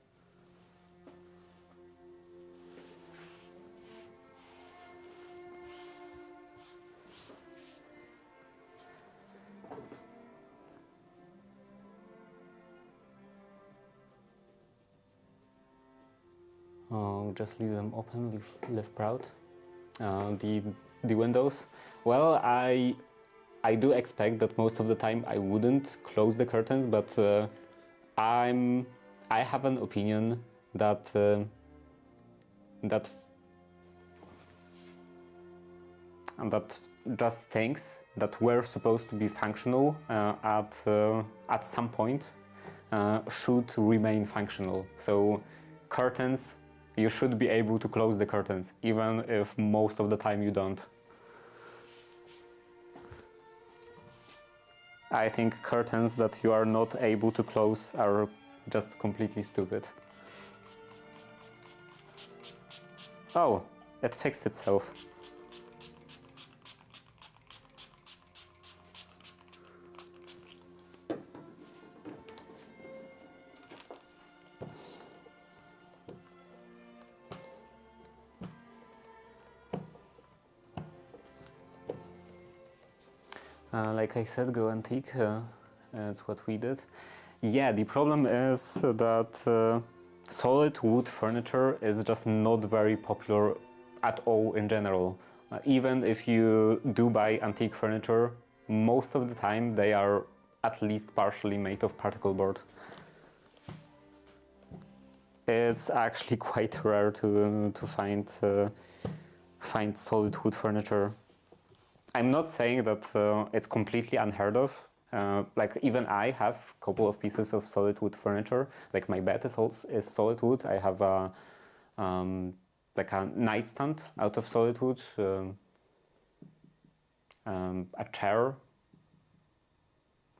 Just leave them open, live proud. The windows, well, I do expect that most of the time I wouldn't close the curtains, but I have an opinion that that just things that were supposed to be functional at some point should remain functional. So curtains, you should be able to close the curtains, even if most of the time you don't. I think curtains that you are not able to close are just completely stupid. Oh, it fixed itself. Like I said, go antique, that's what we did. Yeah, the problem is that solid wood furniture is just not very popular at all in general. Even if you do buy antique furniture, most of the time they are at least partially made of particle board. It's actually quite rare to find solid wood furniture. I'm not saying that it's completely unheard of. Like even I have a couple of pieces of solid wood furniture. Like my bed is solid wood. I have like a nightstand out of solid wood, a chair.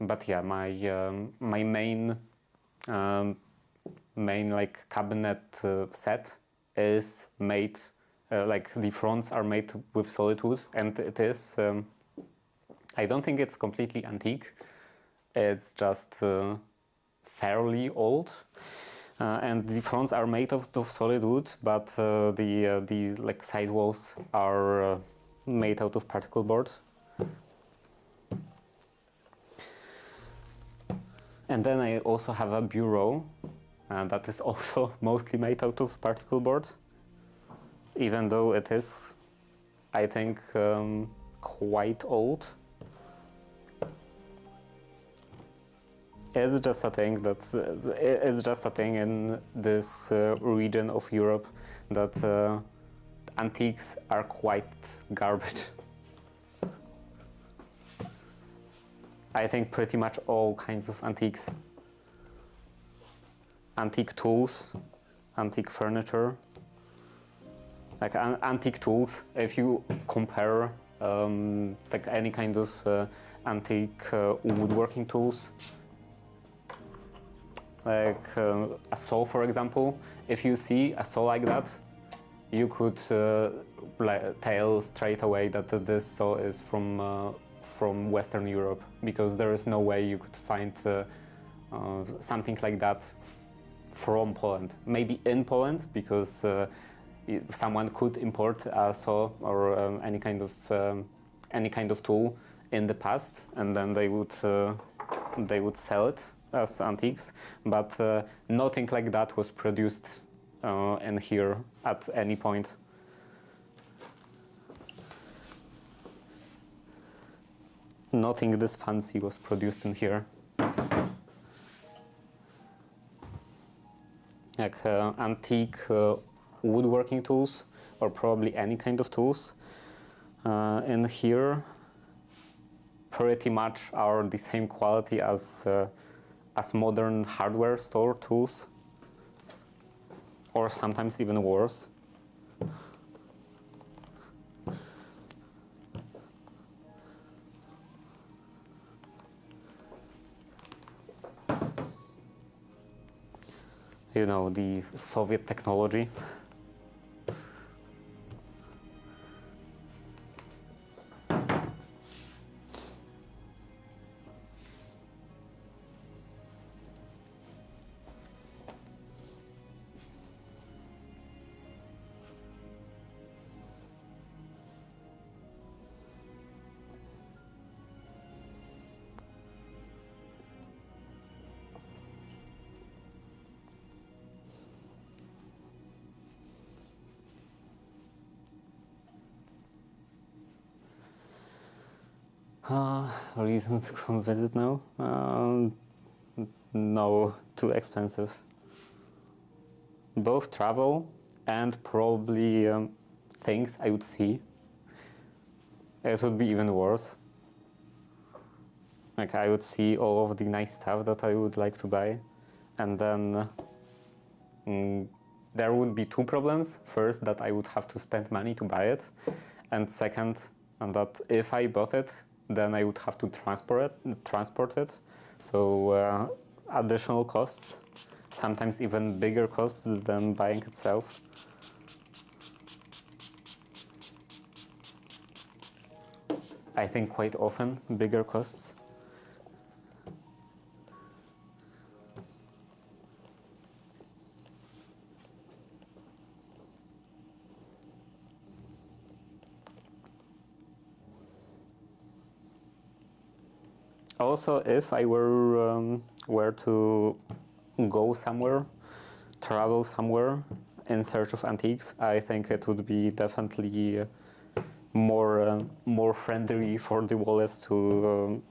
But yeah, my main like cabinet set is made. Like the fronts are made with solid wood, and it is. I don't think it's completely antique. It's just fairly old, and the fronts are made of solid wood, but the like side walls are made out of particle board. And then I also have a bureau that is also mostly made out of particle board. Even though it is, I think, quite old. It's just a thing in this region of Europe that antiques are quite garbage. I think pretty much all kinds of antiques. Antique tools, antique furniture. Like antique tools, if you compare like any kind of antique woodworking tools, like a saw, for example, if you see a saw like that, you could tell straight away that this saw is from Western Europe, because there is no way you could find something like that from Poland. Maybe in Poland, because someone could import a saw or any kind of tool in the past, and then they would sell it as antiques. But nothing like that was produced in here at any point. Nothing this fancy was produced in here. Like antique woodworking tools, or probably any kind of tools in here pretty much are the same quality as modern hardware store tools, or sometimes even worse. You know, the Soviet technology. Reason to come visit now? No, too expensive. Both travel and probably things I would see. It would be even worse. Like I would see all of the nice stuff that I would like to buy, and then there would be two problems. First, that I would have to spend money to buy it, and second, that if I bought it, then I would have to transport it. So additional costs, sometimes even bigger costs than buying itself. I think quite often bigger costs. Also, if I were to go somewhere, travel somewhere in search of antiques, I think it would be definitely more friendly for the wallet to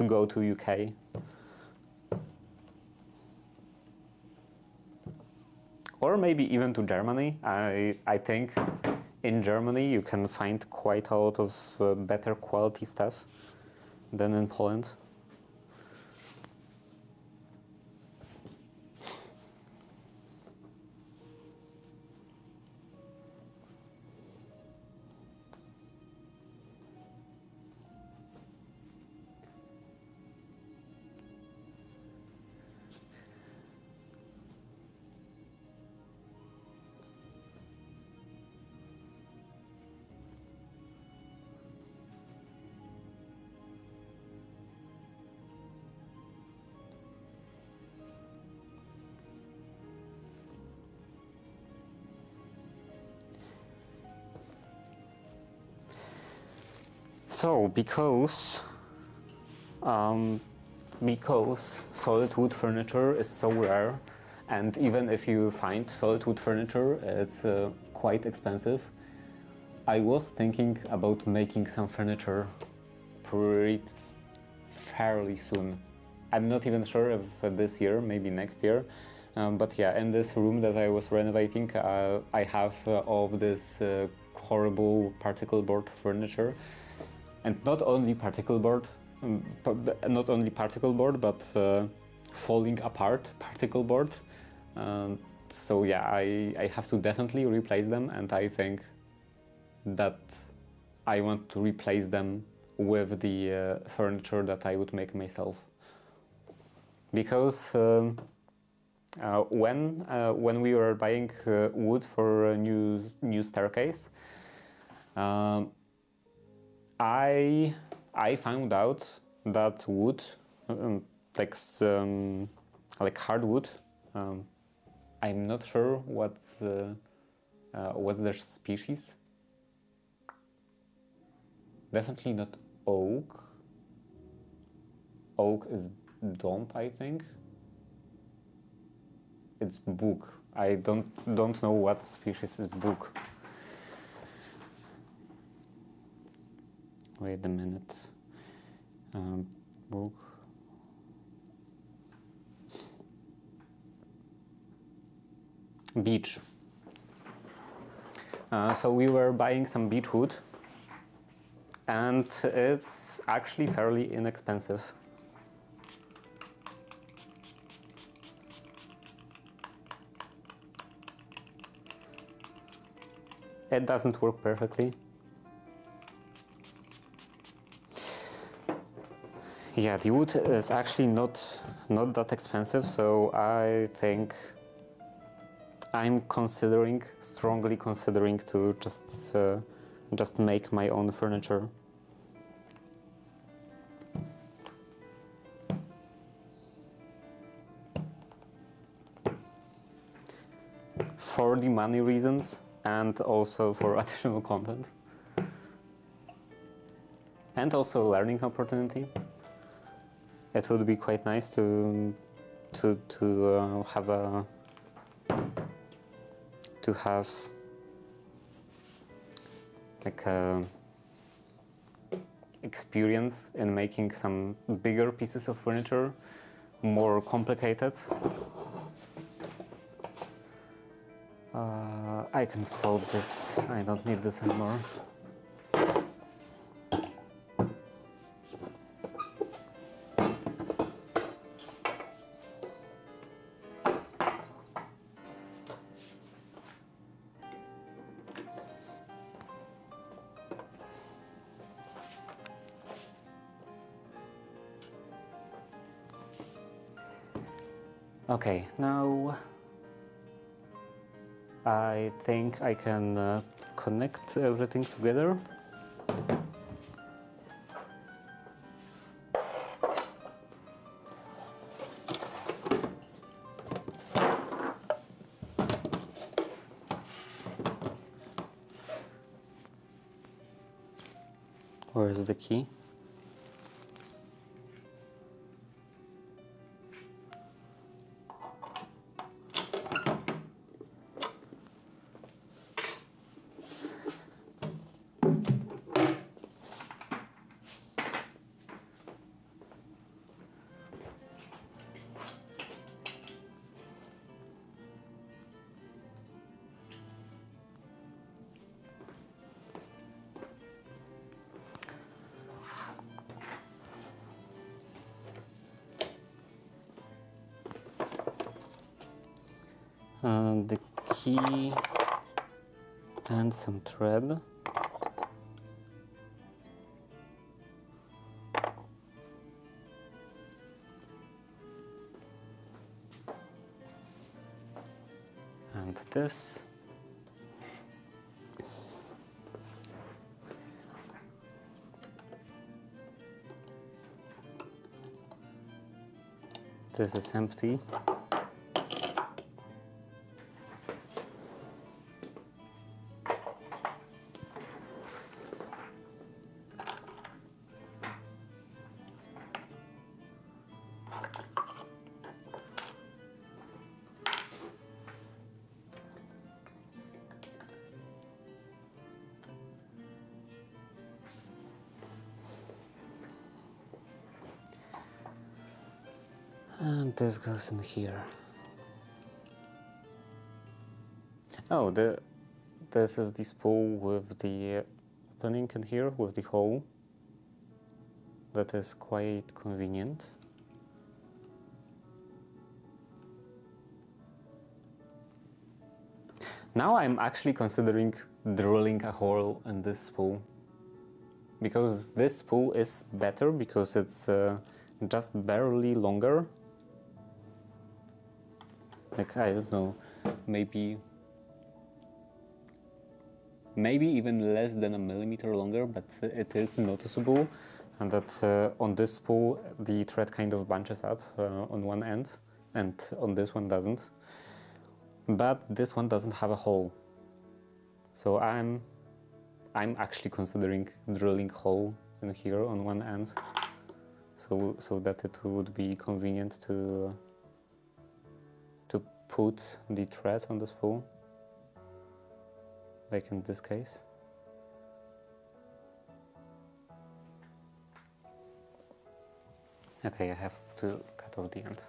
go to UK. Or maybe even to Germany. I think in Germany you can find quite a lot of better quality stuff than in Poland. So, because solid wood furniture is so rare, and even if you find solid wood furniture, it's quite expensive, I was thinking about making some furniture fairly soon. I'm not even sure if this year, maybe next year, but yeah, in this room that I was renovating, I have all of this horrible particle board furniture. And not only particle board, but falling apart particle board. So yeah, I have to definitely replace them, and I think that I want to replace them with the furniture that I would make myself. Because when we were buying wood for a new staircase, I found out that wood, like hardwood, I'm not sure what's their species. Definitely not oak. Oak is domp, I think. It's book. I don't know what species is book. Wait a minute. Book. Beech. So we were buying some beech wood, and it's actually fairly inexpensive. It doesn't work perfectly. Yeah, the wood is actually not that expensive, so I think I'm strongly considering to just make my own furniture. For the money reasons and also for additional content. And also learning opportunity. It would be quite nice to have like experience in making some bigger pieces of furniture, more complicated. I can fold this, I don't need this anymore. Okay, now I think I can connect everything together. Where is the key? The key and some thread. And this. This is empty. And this goes in here. Oh, this is the spool with the opening in here, with the hole. That is quite convenient. Now I'm actually considering drilling a hole in this spool. Because this spool is better, because it's just barely longer. Like, I don't know, maybe even less than a millimeter longer, but it is noticeable. And that on this spool the thread kind of bunches up on one end, and on this one doesn't. But this one doesn't have a hole. So I'm actually considering drilling hole in here on one end, so that it would be convenient to put the thread on the spool, like in this case. Okay, I have to cut off the end.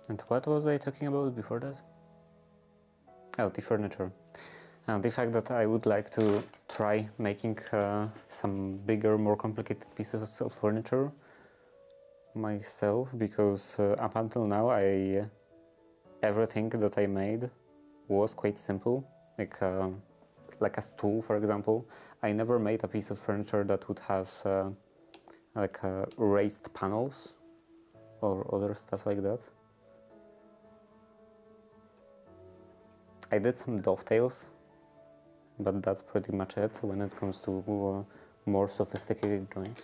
And what was I talking about before that? Oh, the furniture. And the fact that I would like to try making some bigger, more complicated pieces of furniture myself, because up until now everything that I made was quite simple, like a stool, for example. I never made a piece of furniture that would have raised panels or other stuff like that. I did some dovetails, but that's pretty much it when it comes to more sophisticated joints.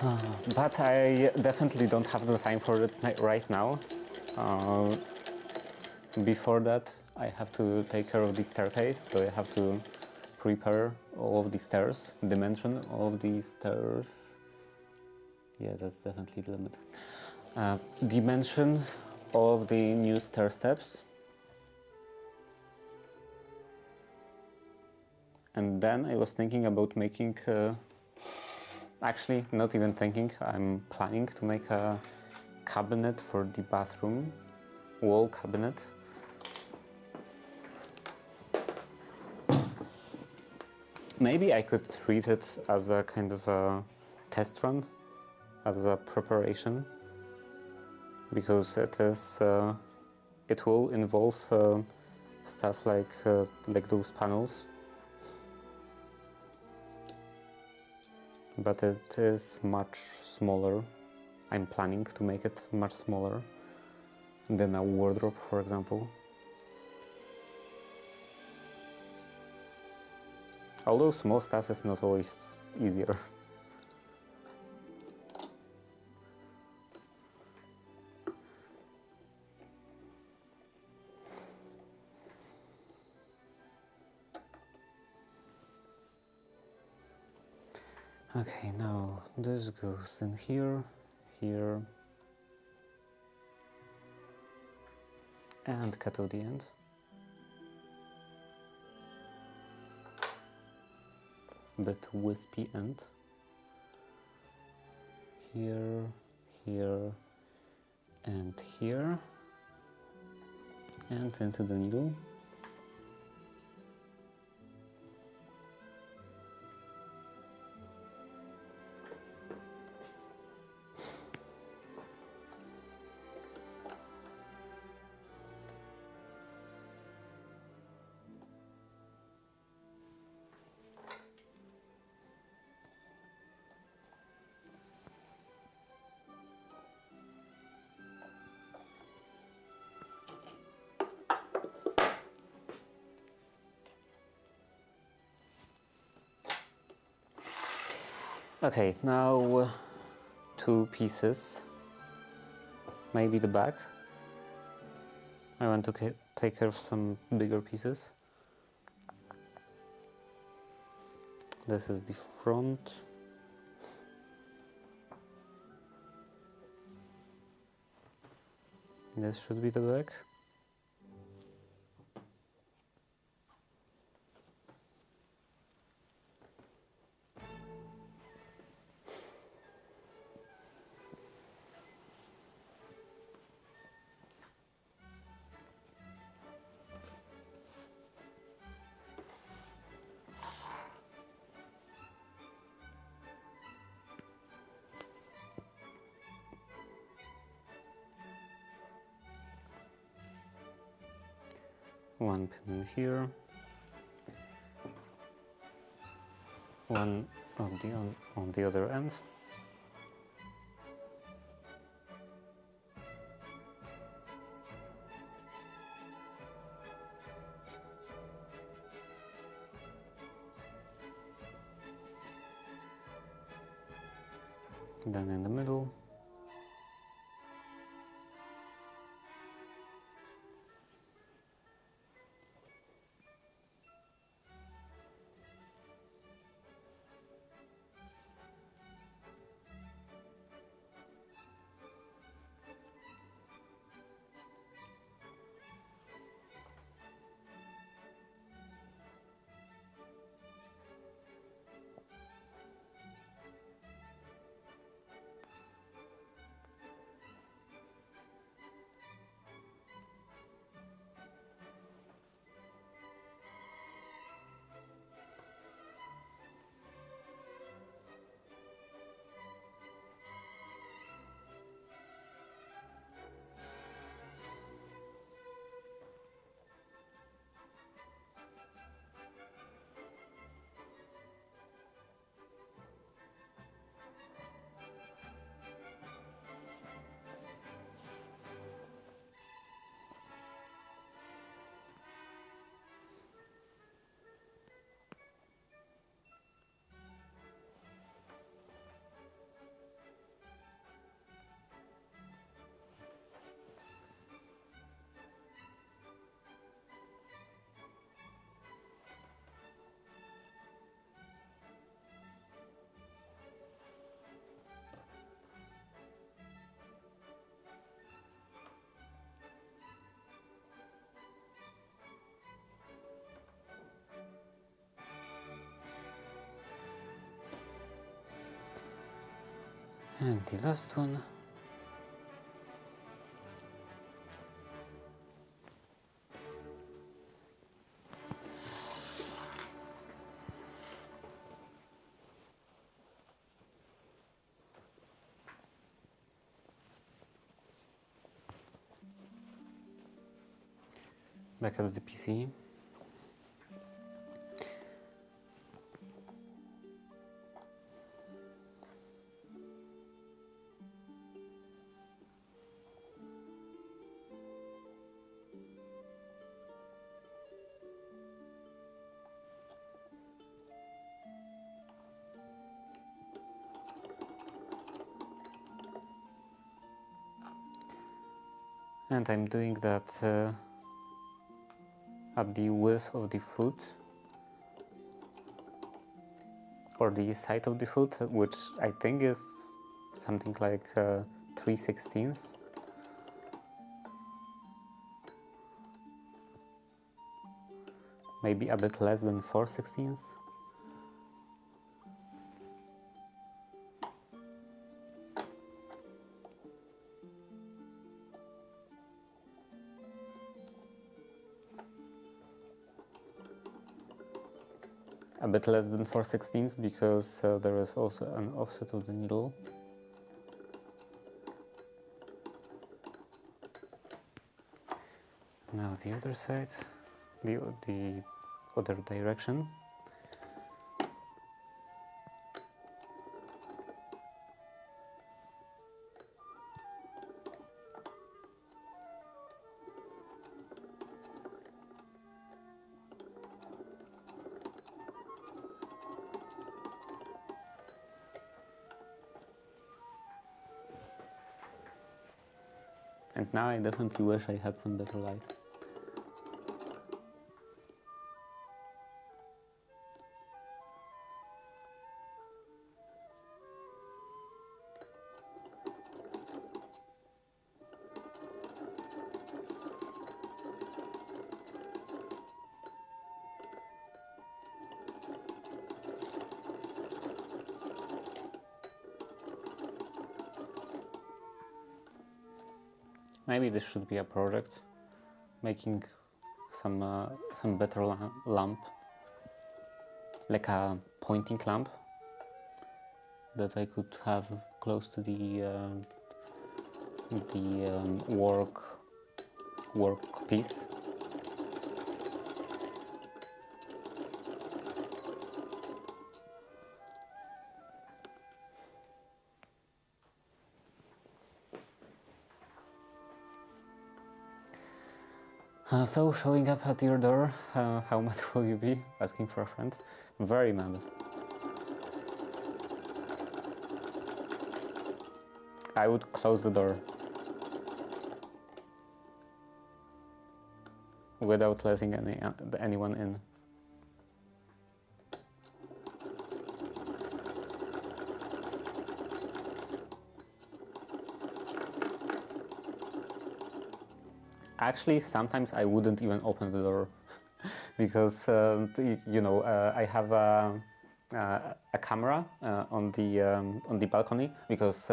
But I definitely don't have the time for it right now. Before that, I have to take care of the staircase, so I have to prepare all of the stairs, dimension of the stairs. Yeah, that's definitely the limit. Dimension of the new stair steps. And then I was thinking about making, actually not even thinking, I'm planning to make a cabinet for the bathroom, wall cabinet. Maybe I could treat it as a kind of a test run, as a preparation, because it will involve stuff like those panels. But it is much smaller. I'm planning to make it much smaller than a wardrobe, for example. Although small stuff is not always easier. Okay, now this goes in here, here, and cut off the end. Bit wispy end. Here, here, and here, and into the needle. Okay, now two pieces, maybe the back. I want to take care of some bigger pieces. This is the front. This should be the back. One pin here, one on the other end. Then in the middle. And the last one. Back at the PC. And I'm doing that at the width of the foot, or the side of the foot, which I think is something like 3/16. Maybe a bit less than 4/16. A bit less than 4/16 because there is also an offset of the needle. Now the other side, the other direction. And now I definitely wish I had some better light. Maybe this should be a project, making some better lamp, like a pointing lamp that I could have close to the work piece. So, showing up at your door, how mad will you be? Asking for a friend? Very mad. I would close the door without letting anyone in. Actually, sometimes I wouldn't even open the door because I have a camera on the balcony because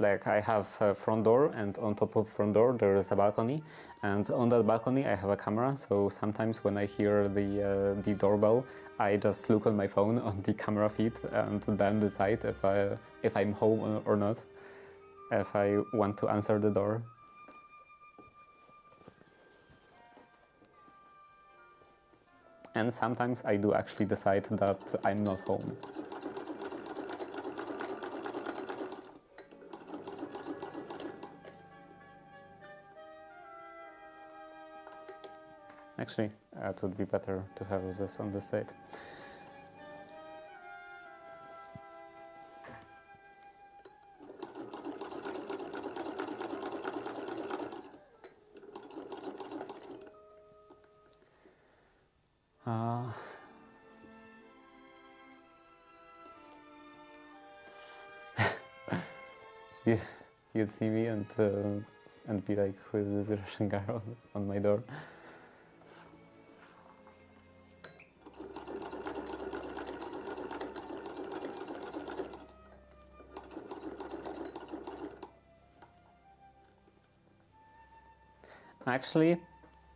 like I have a front door, and on top of front door there is a balcony, and on that balcony I have a camera. So sometimes when I hear the doorbell, I just look on my phone on the camera feed and then decide if I'm home or not, if I want to answer the door. And sometimes I do actually decide that I'm not home. Actually, it would be better to have this on this side. You'd see me and be like, who is this Russian guy on my door? Actually,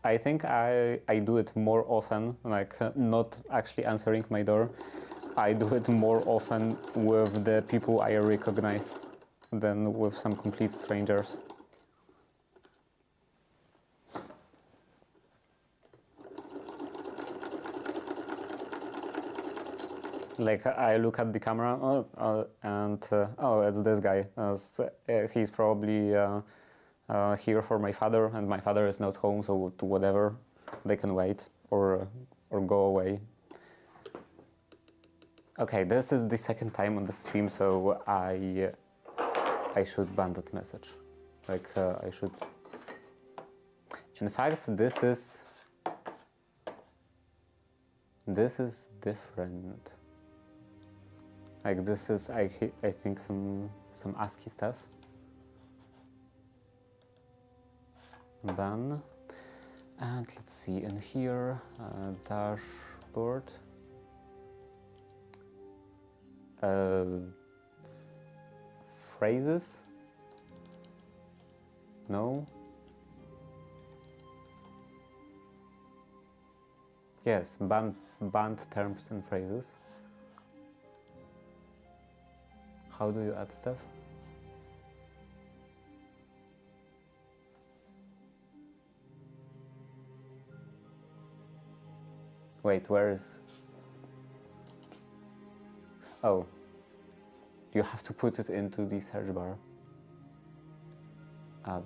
I think I do it more often, like not actually answering my door. I do it more often with the people I recognize than with some complete strangers. Like I look at the camera and oh, it's this guy. He's probably here for my father, and my father is not home, so to whatever, they can wait or go away. Okay, this is the second time on the stream, so I should ban that message. Like I should. In fact, this is different. Like this is I think some ASCII stuff. Ban. And let's see in here dashboard. Phrases. No. Yes, banned terms and phrases. How do you add stuff? Wait, where is... Oh. You have to put it into the search bar. Add.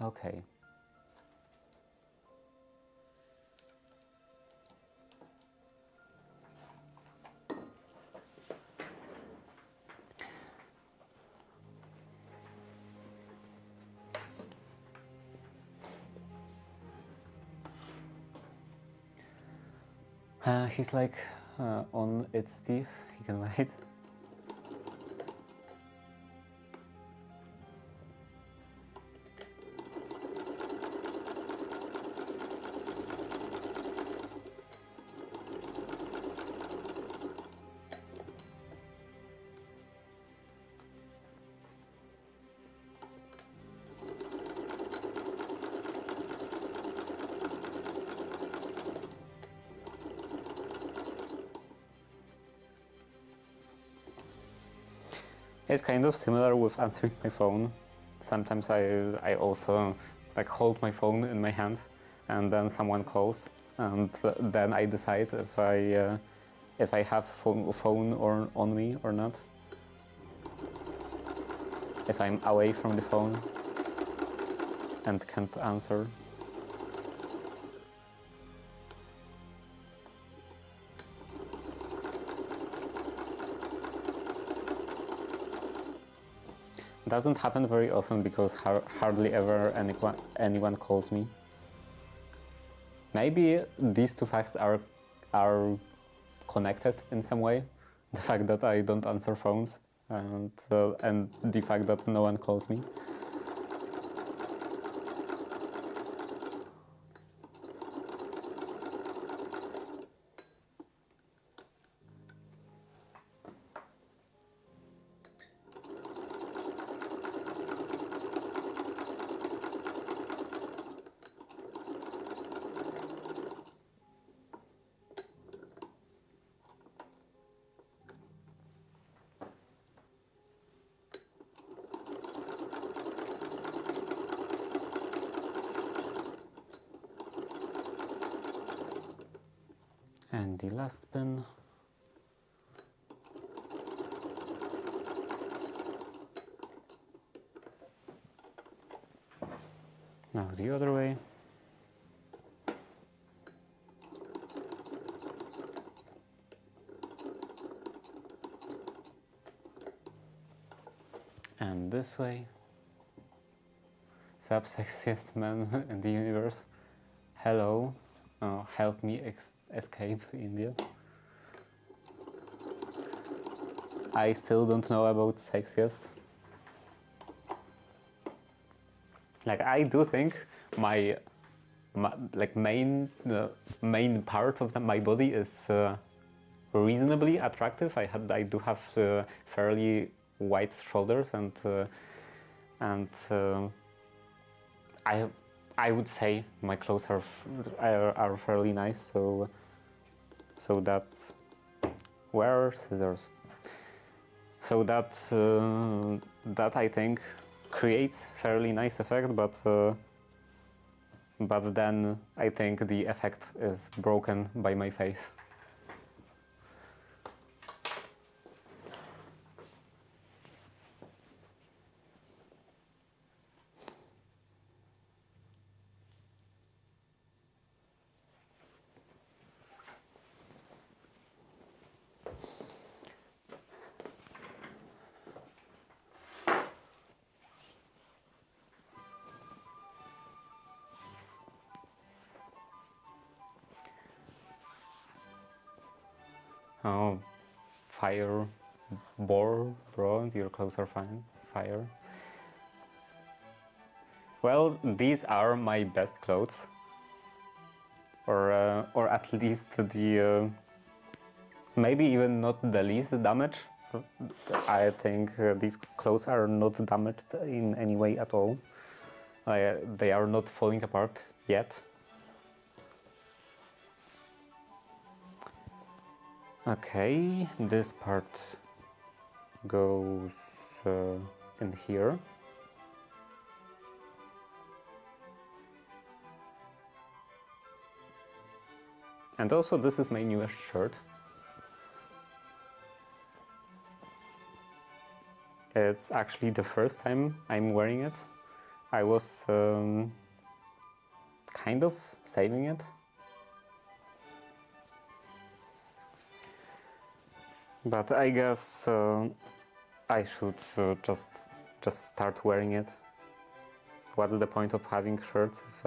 Okay. He's like on its teeth. He can wait. It's kind of similar with answering my phone. Sometimes I also like hold my phone in my hand, and then someone calls, and then I decide if I have phone or on me or not. If I'm away from the phone and can't answer. Doesn't happen very often because hardly ever anyone calls me. Maybe these two facts are connected in some way. The fact that I don't answer phones and the fact that no one calls me. And the last pin. Now the other way. And this way. Sub-sexiest man in the universe. Hello. Help me escape India. I still don't know about sexiest. Like I do think my like main part of my body is reasonably attractive. I do have fairly wide shoulders, and I would say my clothes are fairly nice. So that where are scissors? So that I think creates fairly nice effect, but then I think the effect is broken by my face. Oh, fire, bro, your clothes are fine. Fire. Well, these are my best clothes, or at least the maybe even not the least damage. I think these clothes are not damaged in any way at all. They are not falling apart yet. Okay, this part goes in here. And also this is my newest shirt. It's actually the first time I'm wearing it. I was kind of saving it. But I guess I should just start wearing it. What's the point of having shirts if,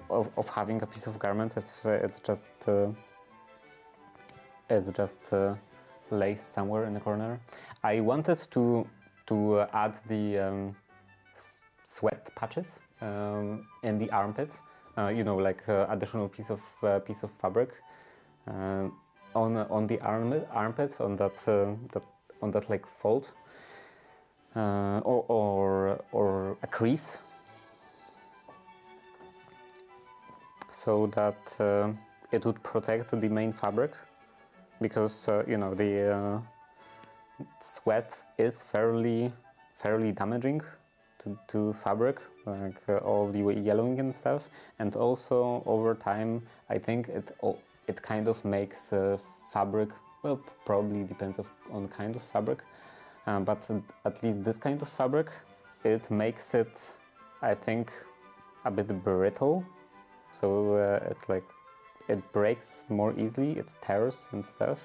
of having a piece of garment if it's just laced somewhere in the corner? I wanted to add the sweat patches in the armpits. You know, like additional piece of fabric. On the armpit, on that like fold, or a crease, so that it would protect the main fabric, because you know, the sweat is fairly damaging to fabric, like all the yellowing and stuff, and also over time I think it kind of makes fabric, well, probably depends on kind of fabric, but at least this kind of fabric, it makes it, I think, a bit brittle, so it breaks more easily, it tears and stuff.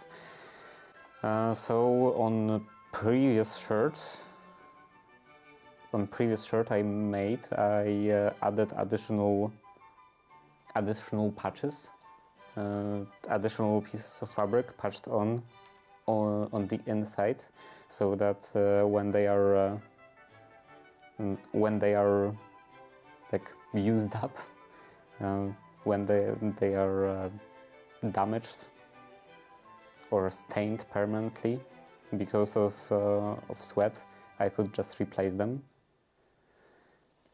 So on previous shirt I made, I added additional patches. Additional pieces of fabric patched on the inside, so that when they are like used up, when they are damaged or stained permanently because of sweat, I could just replace them.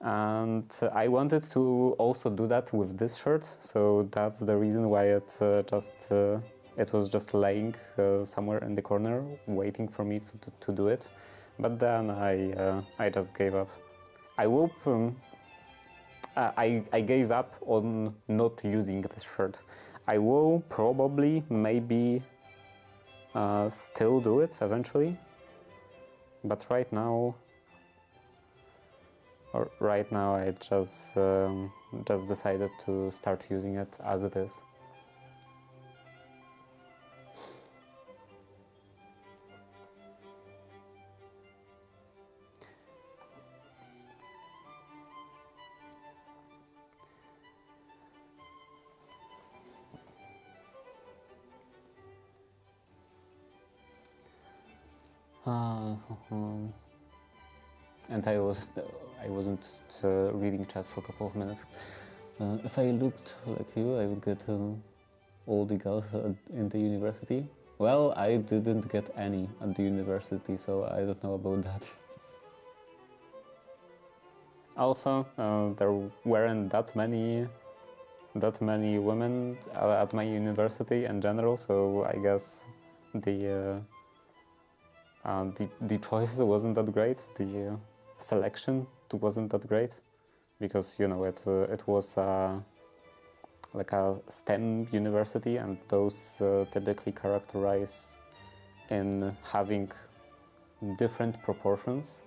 And I wanted to also do that with this shirt, so that's the reason why it was just laying somewhere in the corner, waiting for me to do it. But then I just gave up. I hope I gave up on not using this shirt. I will probably maybe still do it eventually, but right now I just decided to start using it as it is. And I wasn't reading chat for a couple of minutes. If I looked like you, I would get all the girls in the university. Well, I didn't get any at the university, so I don't know about that. Also, there weren't that many women at my university in general, so I guess the choice wasn't that great. The selection wasn't that great, because you know it was like a STEM university, and those typically characterize in having different proportions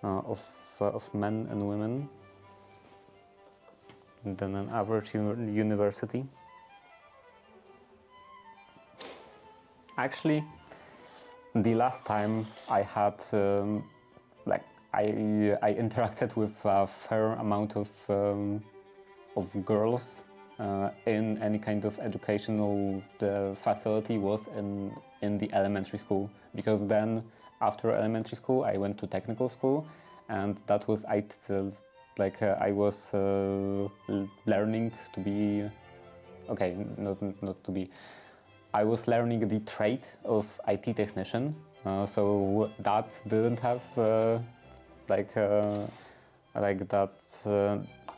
of men and women than an average university. Actually, the last time I had like I interacted with a fair amount of girls in any kind of educational facility was in the elementary school, because then after elementary school I went to technical school, and that was I was learning to be not to be. I was learning the trade of IT technician, so that didn't have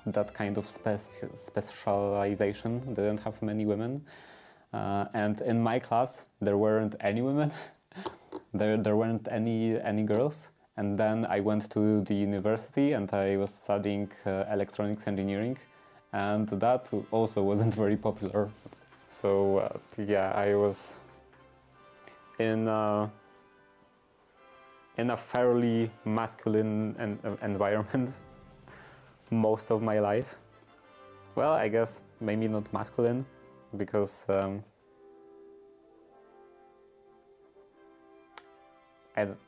that kind of specialization. Didn't have many women, and in my class there weren't any women. there weren't any girls. And then I went to the university and I was studying electronics engineering, and that also wasn't very popular. So yeah, I was in a fairly masculine environment most of my life. Well, I guess maybe not masculine, because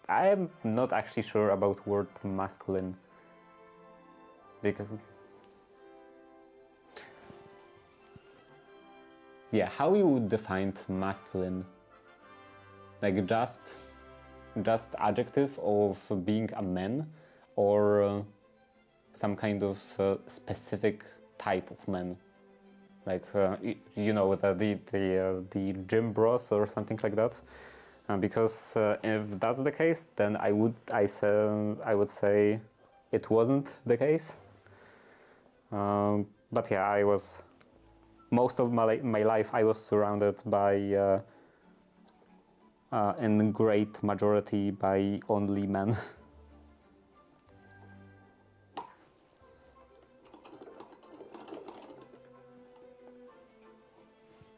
I'm not actually sure about word masculine, because yeah, how you would define masculine? Like just adjective of being a man, or some kind of specific type of man, like you know, the gym bros or something like that. Because if that's the case, then I would say it wasn't the case. But yeah, I was most of my life I was surrounded by in great majority by only men.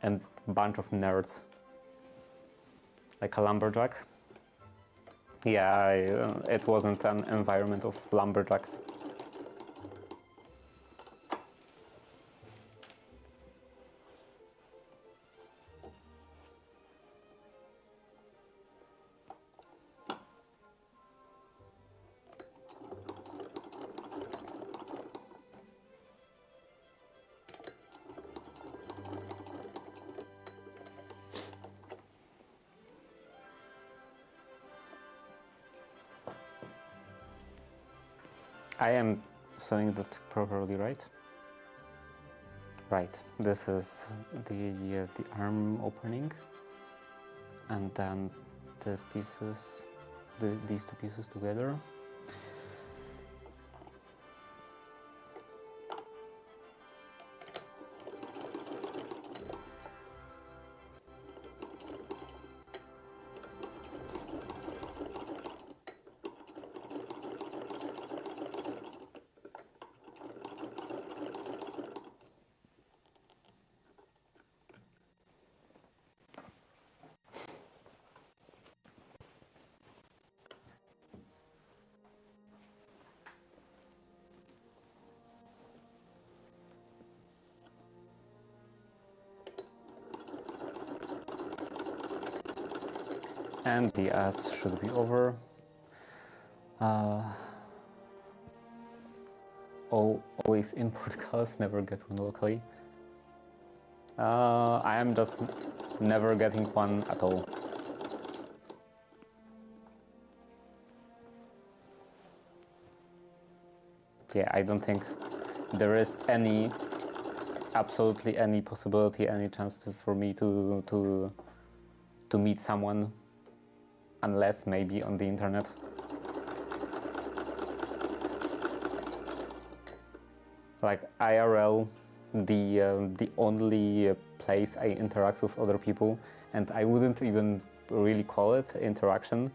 And bunch of nerds, like a lumberjack. Yeah, it wasn't an environment of lumberjacks. I am sewing that properly, right? Right. This is the arm opening, and then these two pieces together. And the ads should be over. Always import costs, never get one locally. I am just never getting one at all. Yeah, I don't think there is any absolutely any possibility, any chance for me to meet someone, unless maybe on the internet. Like IRL, the only place I interact with other people, and I wouldn't even really call it interaction,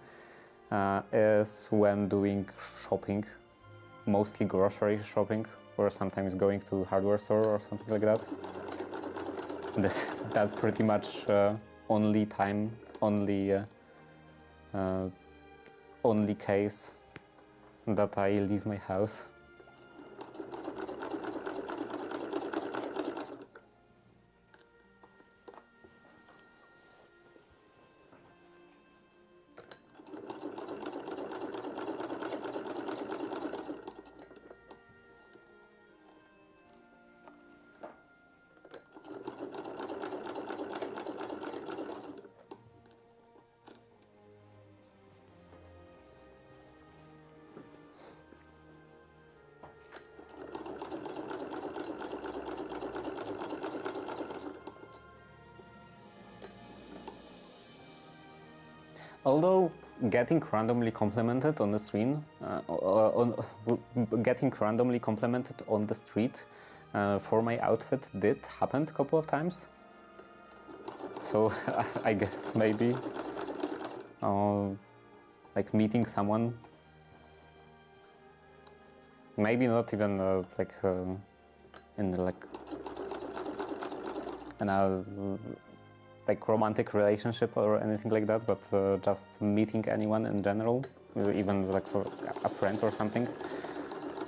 is when doing shopping, mostly grocery shopping, or sometimes going to hardware store or something like that. That's pretty much only time, only case that I leave my house. Although getting randomly complimented on the street, for my outfit did happen a couple of times. So I guess maybe like meeting someone, maybe not even in a like romantic relationship or anything like that, but just meeting anyone in general, even like for a friend or something,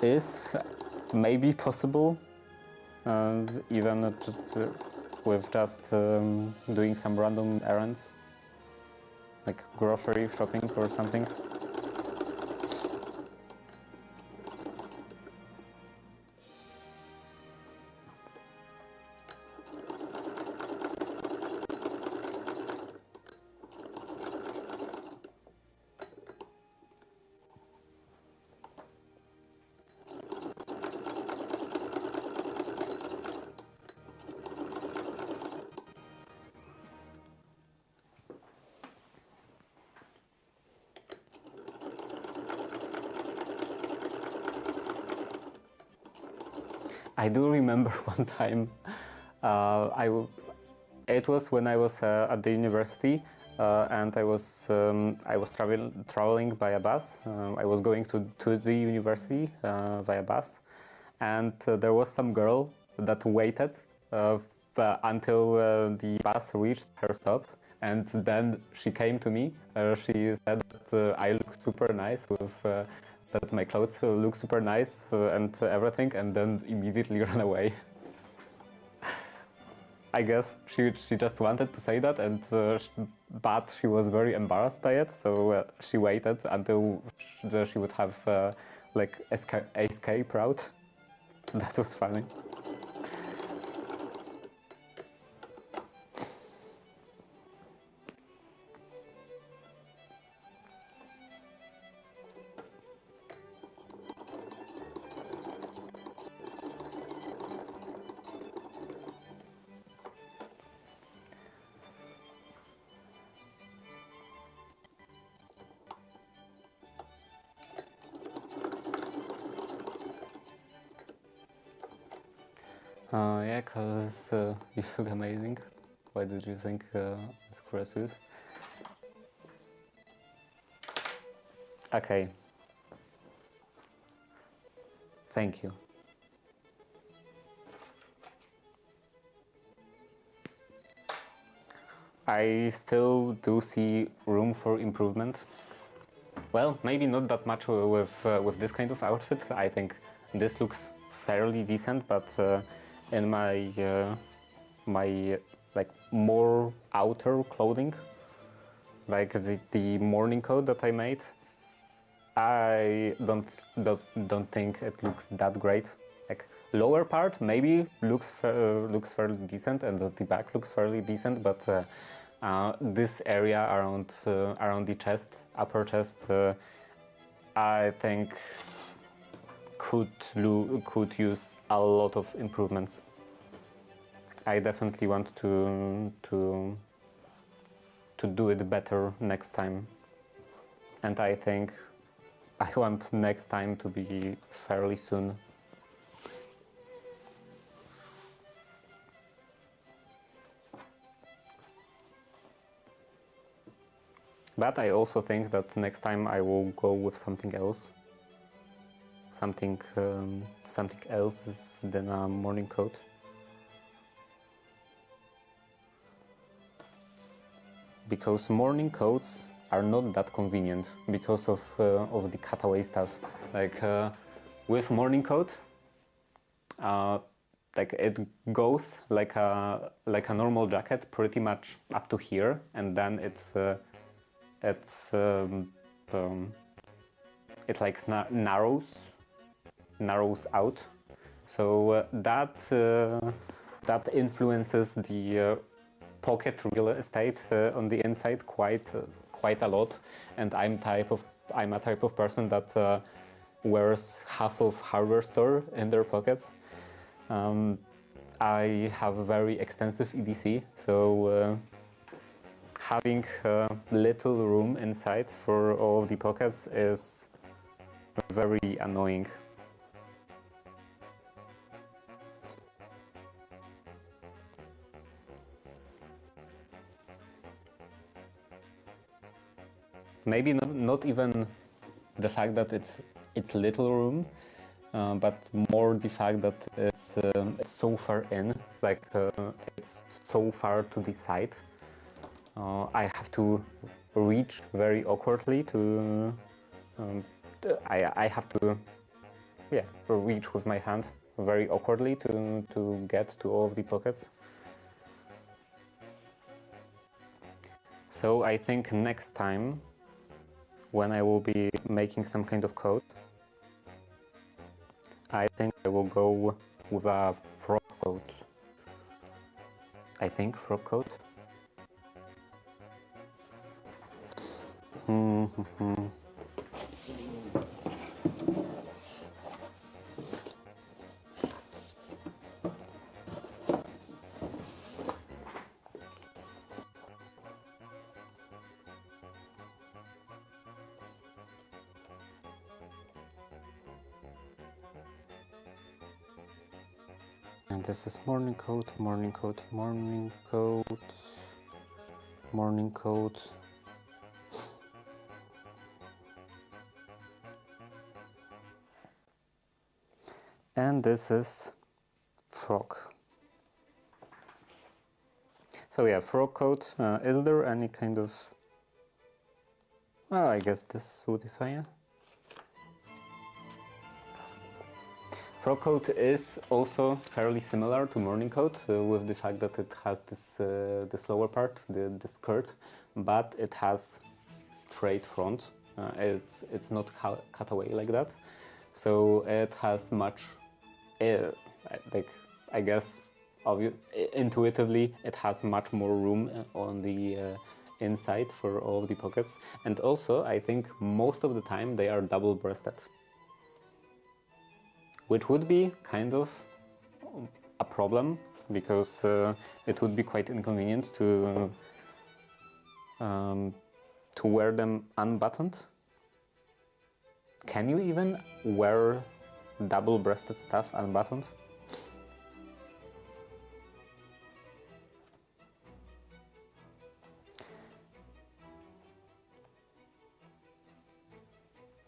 is maybe possible, even with just doing some random errands, like grocery shopping or something. I do remember one time, it was when I was at the university, and I was traveling by a bus. I was going to the university via bus, and there was some girl that waited until the bus reached her stop, and then she came to me. She said that I look super nice with. That my clothes look super nice and everything, and then immediately ran away. I guess she just wanted to say that, and but she was very embarrassed by it, so she waited until she would have like escape route. That was funny. Yeah, because you look amazing. Why did you think it's aggressive? Okay. Thank you. I still do see room for improvement. Well, maybe not that much with this kind of outfit. I think this looks fairly decent, but in my like more outer clothing, like the morning coat that I made, I don't think it looks that great. Like lower part maybe looks fairly decent, and the back looks fairly decent, but this area around the chest, upper chest, I think could use a lot of improvements. I definitely want to do it better next time, and I think I want next time to be fairly soon. But I also think that next time I will go with something else. Something else than a morning coat. Because morning coats are not that convenient because of the cutaway stuff. Like with morning coat, like it goes like a normal jacket, pretty much up to here, and then it like narrows out. So that influences the pocket real estate on the inside quite a lot, and I'm a type of person that wears half of hardware store in their pockets. I have a very extensive EDC, so having little room inside for all of the pockets is very annoying. Maybe not even the fact that it's little room, but more the fact that it's so far in, like it's so far to the side. I have to reach very awkwardly to. I have to, yeah, reach with my hand very awkwardly to get to all of the pockets. So I think next time, when I will be making some kind of coat, I think I will go with a frock coat. I think frock coat. And this is morning coat, morning coat, morning coat, morning coat. And this is frock. So yeah, frock coat. Is there any kind of... Well, I guess this would be fine. Frock coat is also fairly similar to morning coat, with the fact that it has this lower part, the skirt, but it has straight front. It's not cut away like that, so it has much, like I guess, intuitively, it has much more room on the inside for all of the pockets, and also I think most of the time they are double-breasted. Which would be kind of a problem, because it would be quite inconvenient to wear them unbuttoned. Can you even wear double-breasted stuff unbuttoned?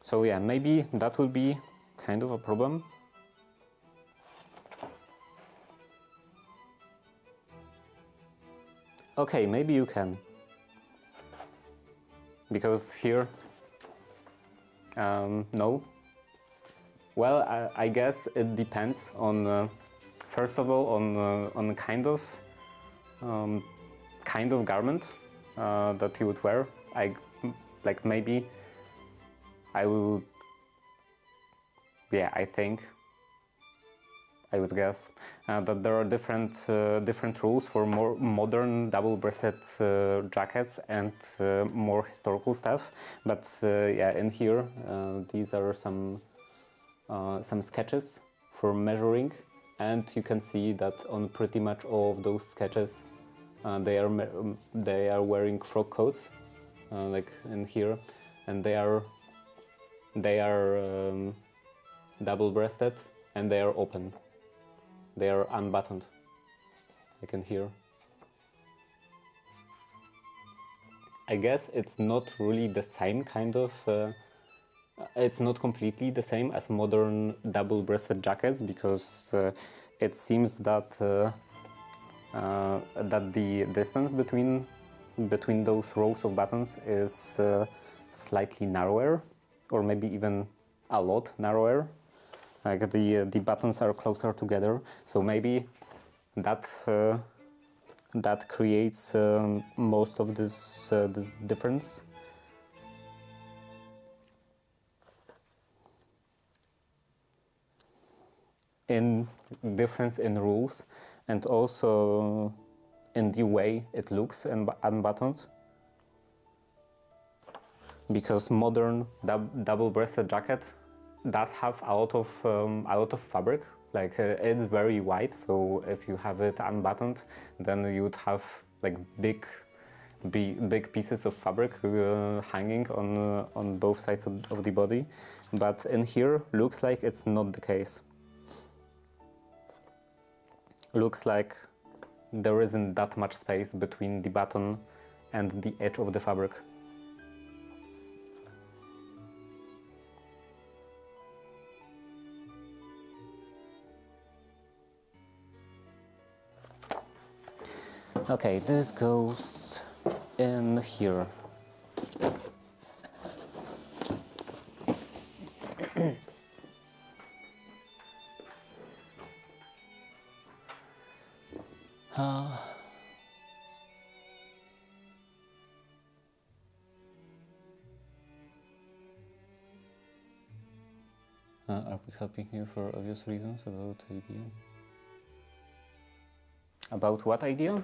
So yeah, maybe that would be kind of a problem. Okay, maybe you can, because here, no. Well, I guess it depends on, first of all, on kind of garment that you would wear. Like maybe I would, yeah, I think I would guess that there are different rules for more modern double-breasted jackets and more historical stuff. But yeah, in here these are some sketches for measuring and you can see that on pretty much all of those sketches they are wearing frock coats, like in here, and they are double-breasted and they are open. They are unbuttoned, like in here. I guess it's not really the same kind of. It's not completely the same as modern double-breasted jackets, because it seems that that the distance between those rows of buttons is slightly narrower, or maybe even a lot narrower. Like the buttons are closer together, so maybe that that creates most of this difference. In difference in rules, and also in the way it looks unbuttoned, because modern double-breasted jacket does have a lot of fabric. Like it's very wide, so if you have it unbuttoned, then you would have like big pieces of fabric hanging on both sides of the body. But in here, looks like it's not the case. Looks like there isn't that much space between the button and the edge of the fabric. Okay, this goes in here. Are we helping here for obvious reasons about idea? About what idea?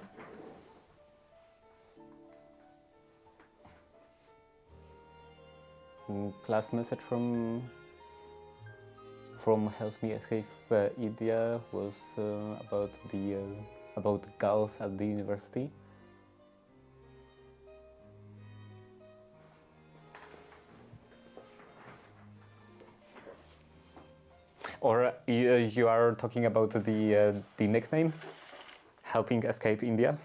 Class message from Help Me Escape India was about girls at the university. Or you are talking about the nickname, Helping Escape India?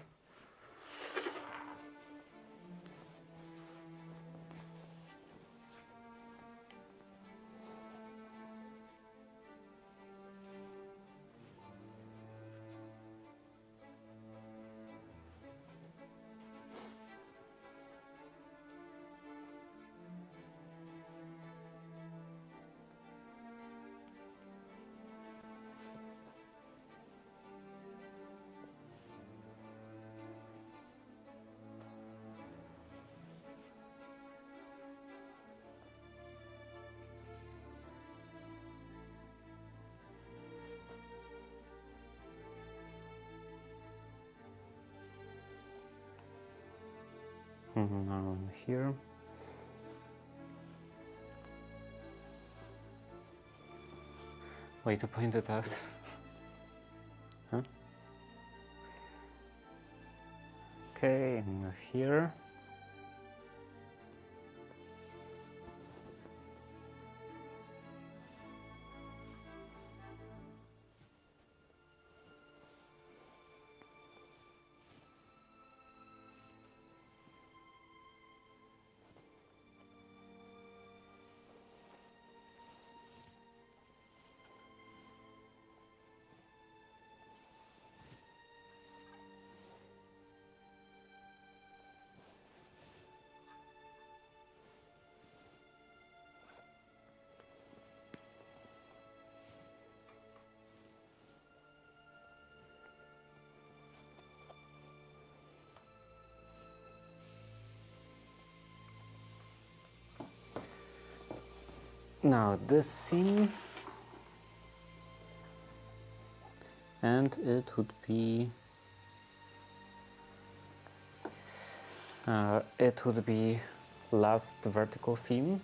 Now here. Way to point it out. Huh? Okay, and here. Now this seam, and it would be last vertical seam.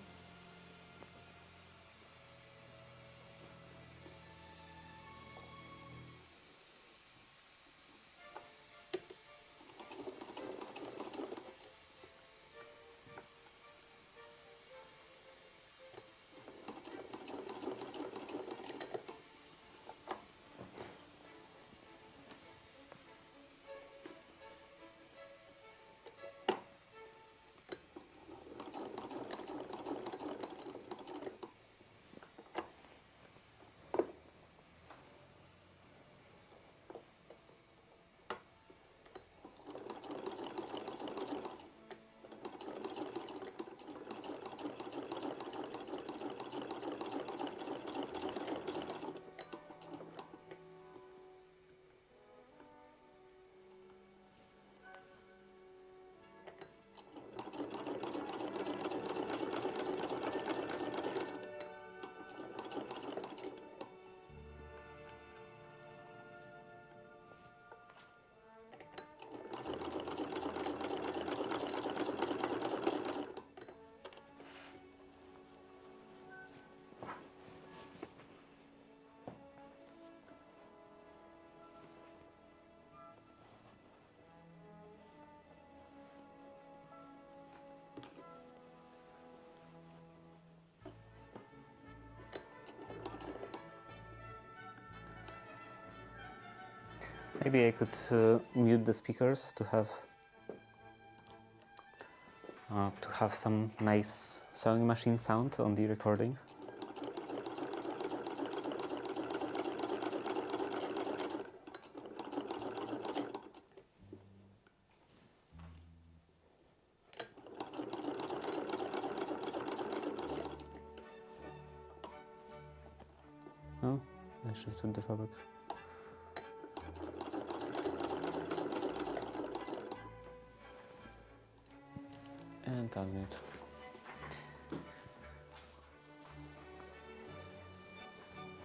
Maybe I could mute the speakers to have some nice sewing machine sound on the recording. Oh, I shifted the fabric. And unmute.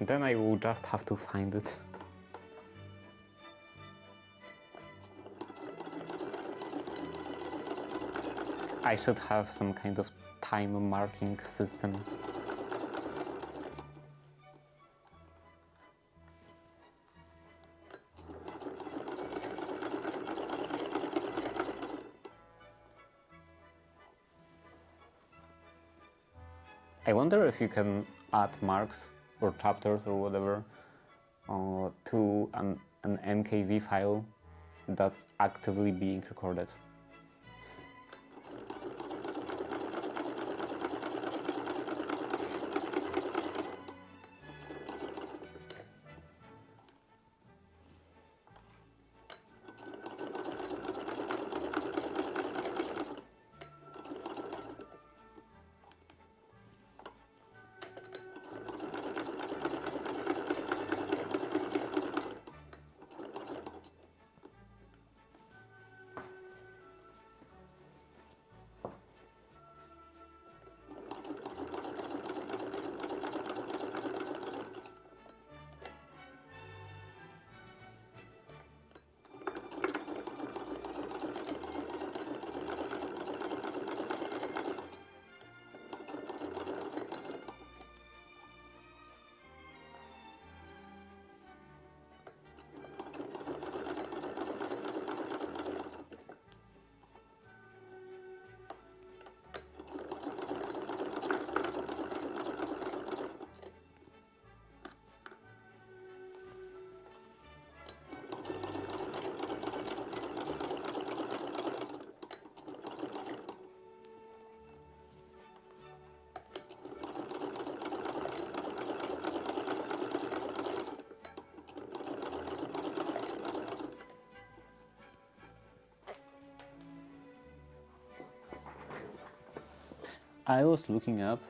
Then I will just have to find it. I should have some kind of time marking system. I wonder if you can add marks or chapters or whatever to an MKV file that's actively being recorded. I was looking up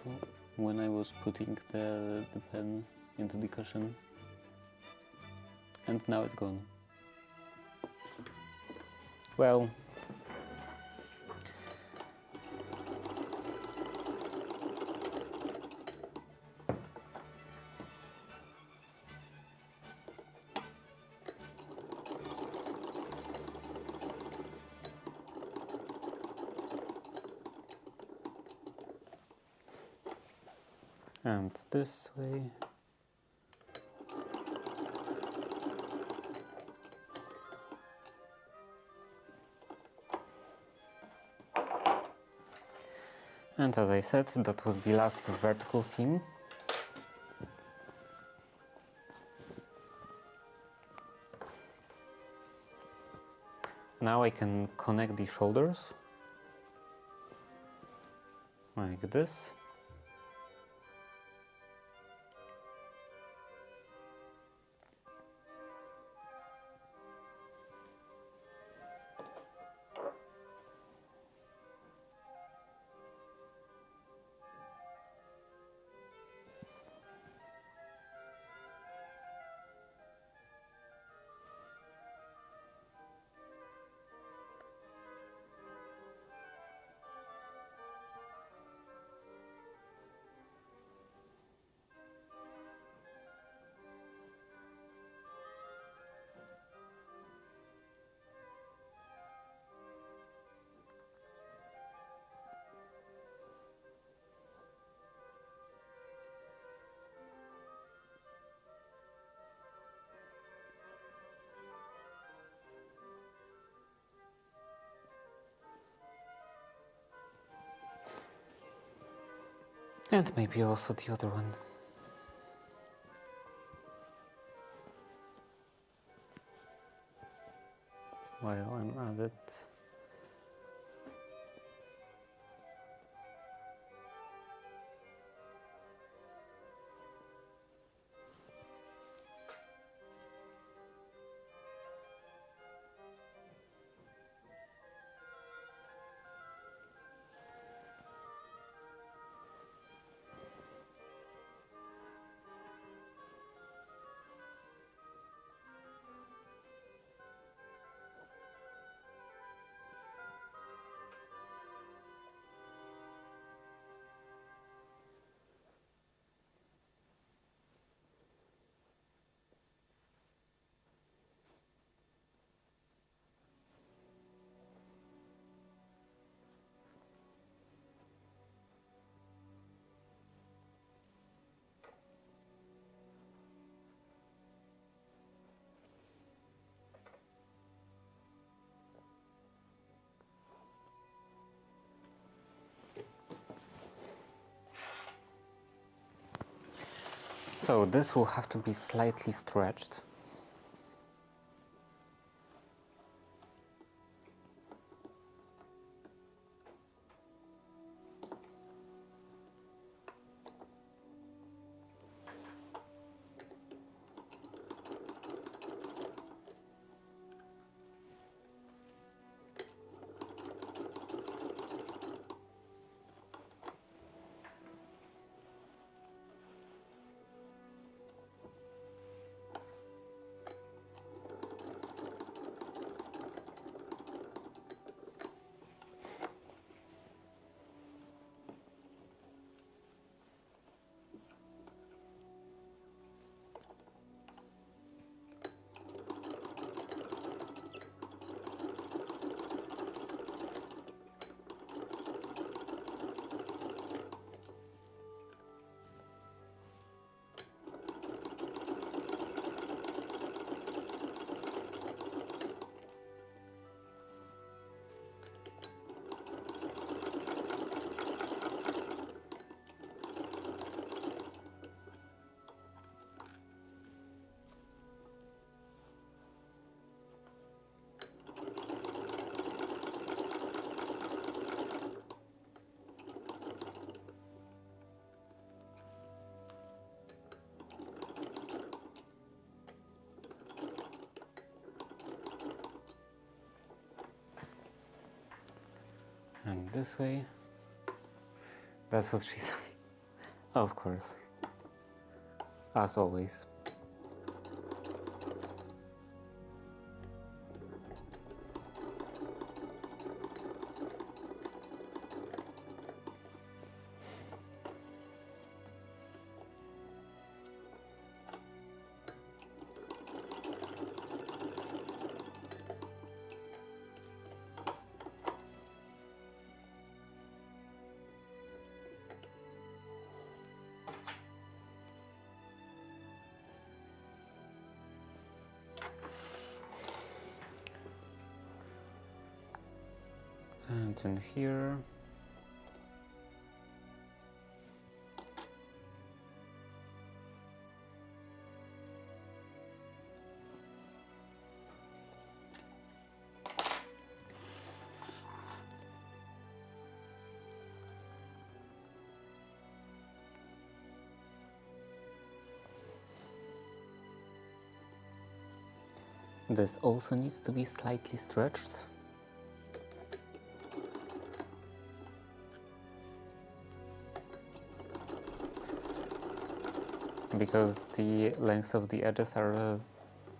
when I was putting the pen into the cushion, and now it's gone. Well, and this way. And as I said, that was the last vertical seam. Now I can connect the shoulders like this. And maybe also the other one. while I'm at it. So this will have to be slightly stretched. And this way. That's what she said. Of course. As always. And in here. This also needs to be slightly stretched. Because the lengths of the edges are a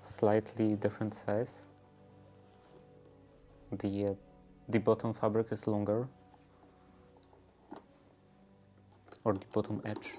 slightly different size. The bottom fabric is longer, or the bottom edge.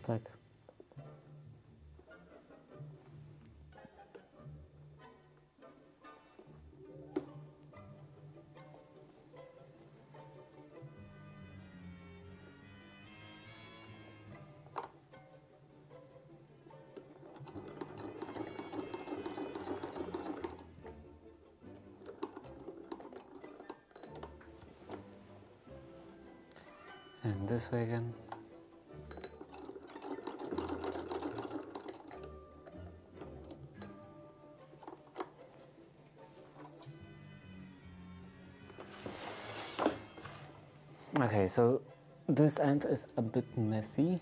like. And this way again. Okay, so this end is a bit messy.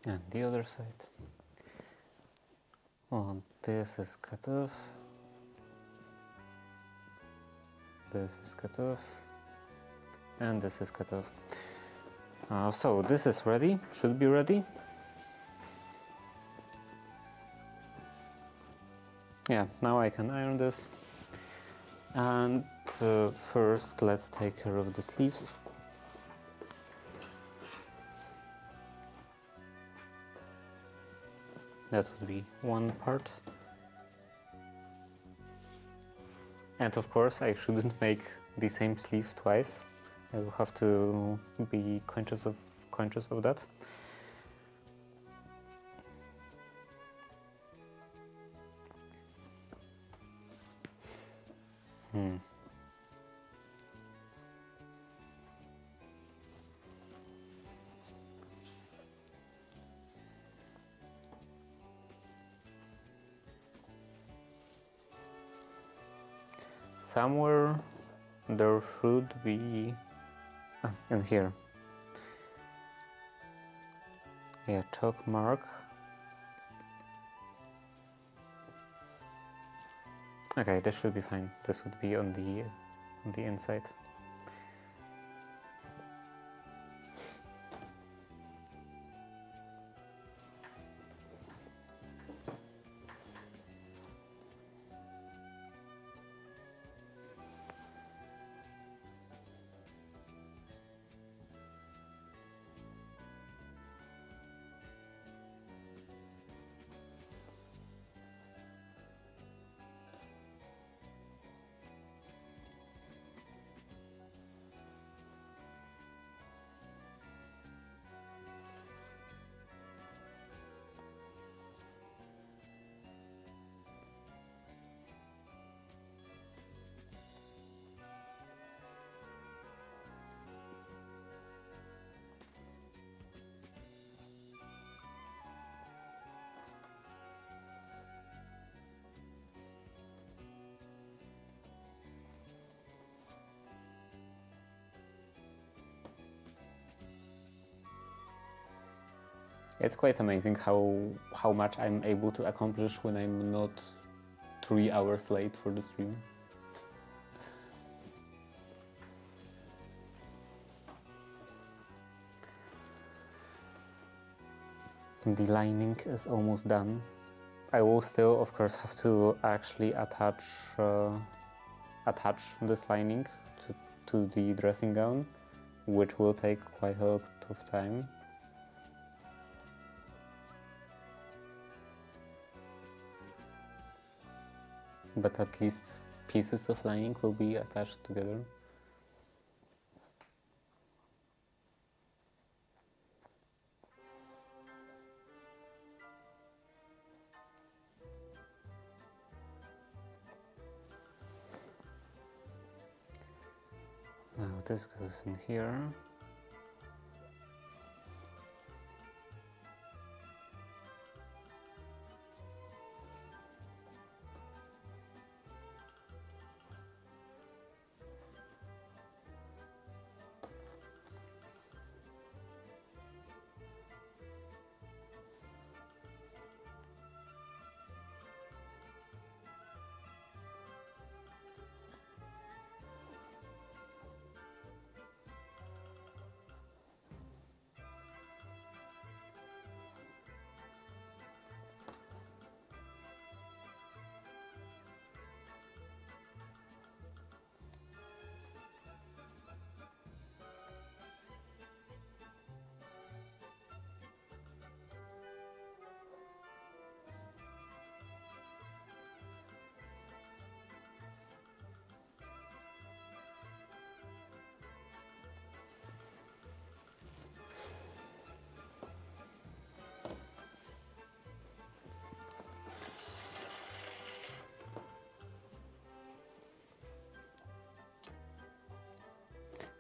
And the other side. Well, this is cut off. This is cut off. And this is cut off. So this is ready, should be ready. Yeah, now I can iron this. And first let's take care of the sleeves. That would be one part. And of course I shouldn't make the same sleeve twice. I will have to be conscious of that. Somewhere there should be in here. Yeah, chalk mark. Okay, this should be fine. This would be on the inside. It's quite amazing how much I'm able to accomplish when I'm not 3 hours late for the stream. The lining is almost done. I will still, of course, have to actually attach this lining to the dressing gown, which will take quite a lot of time. But at least pieces of lining will be attached together. this goes in here.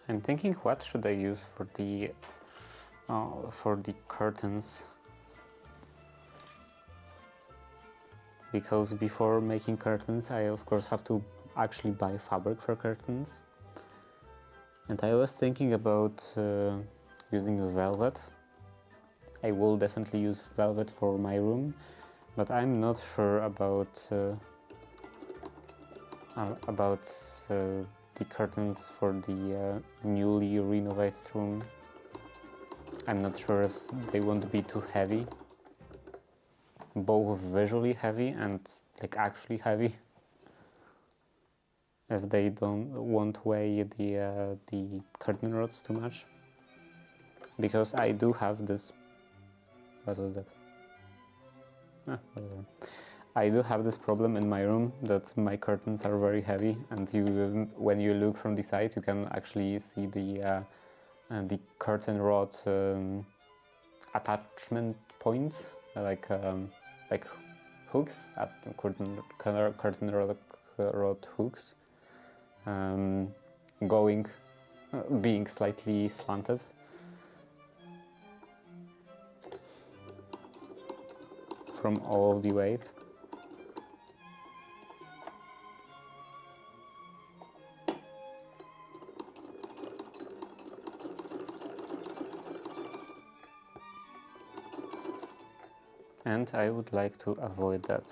I'm thinking, what should I use for the curtains? Because before making curtains, I of course have to actually buy fabric for curtains. And I was thinking about using velvet. I will definitely use velvet for my room, but I'm not sure about the curtains for the newly renovated room. I'm not sure if they won't be too heavy, both visually heavy and like actually heavy. If they won't weigh the curtain rods too much, because I do have this. What was that? Whatever. I do have this problem in my room that my curtains are very heavy, and when you look from the side, you can actually see the curtain rod attachment points, like hooks at the curtain rod hooks, being slightly slanted. From all the weight. And I would like to avoid that.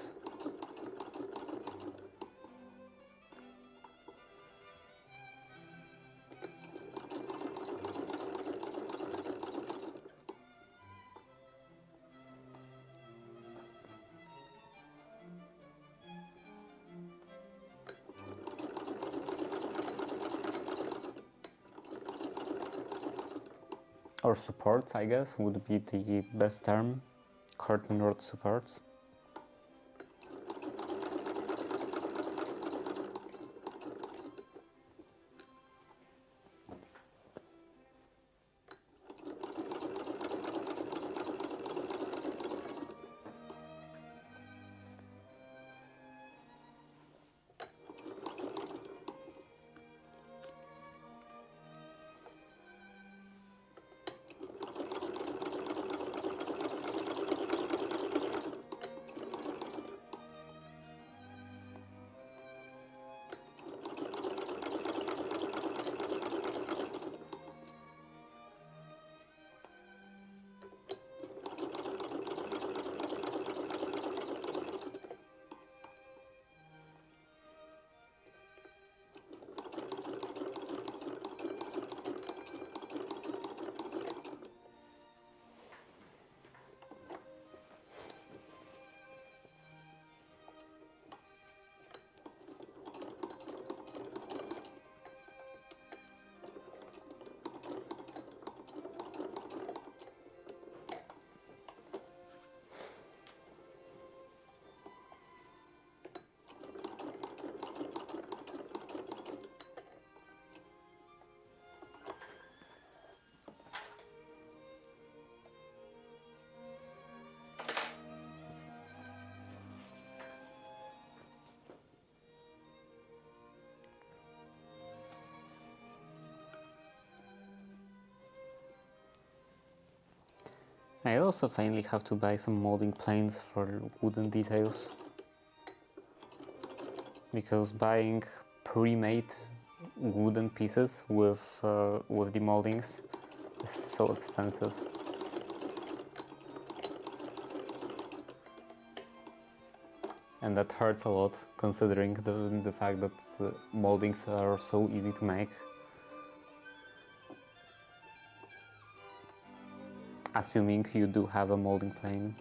Or supports, I guess, would be the best term. Curtain rod supports. I also finally have to buy some molding planes for wooden details, because buying pre-made wooden pieces with the moldings is so expensive. And that hurts a lot, considering the fact that moldings are so easy to make. Assuming you do have a molding plane.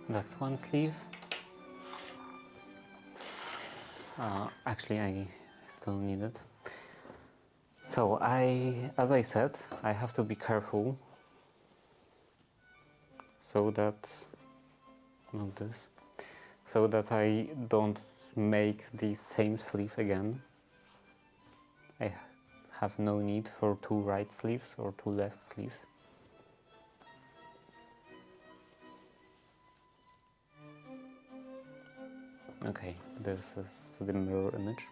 That's one sleeve. Actually, I still need it. So as I said, I have to be careful so that, not this, so that I don't make the same sleeve again. I have no need for two right sleeves or two left sleeves. Okay, this is the mirror image.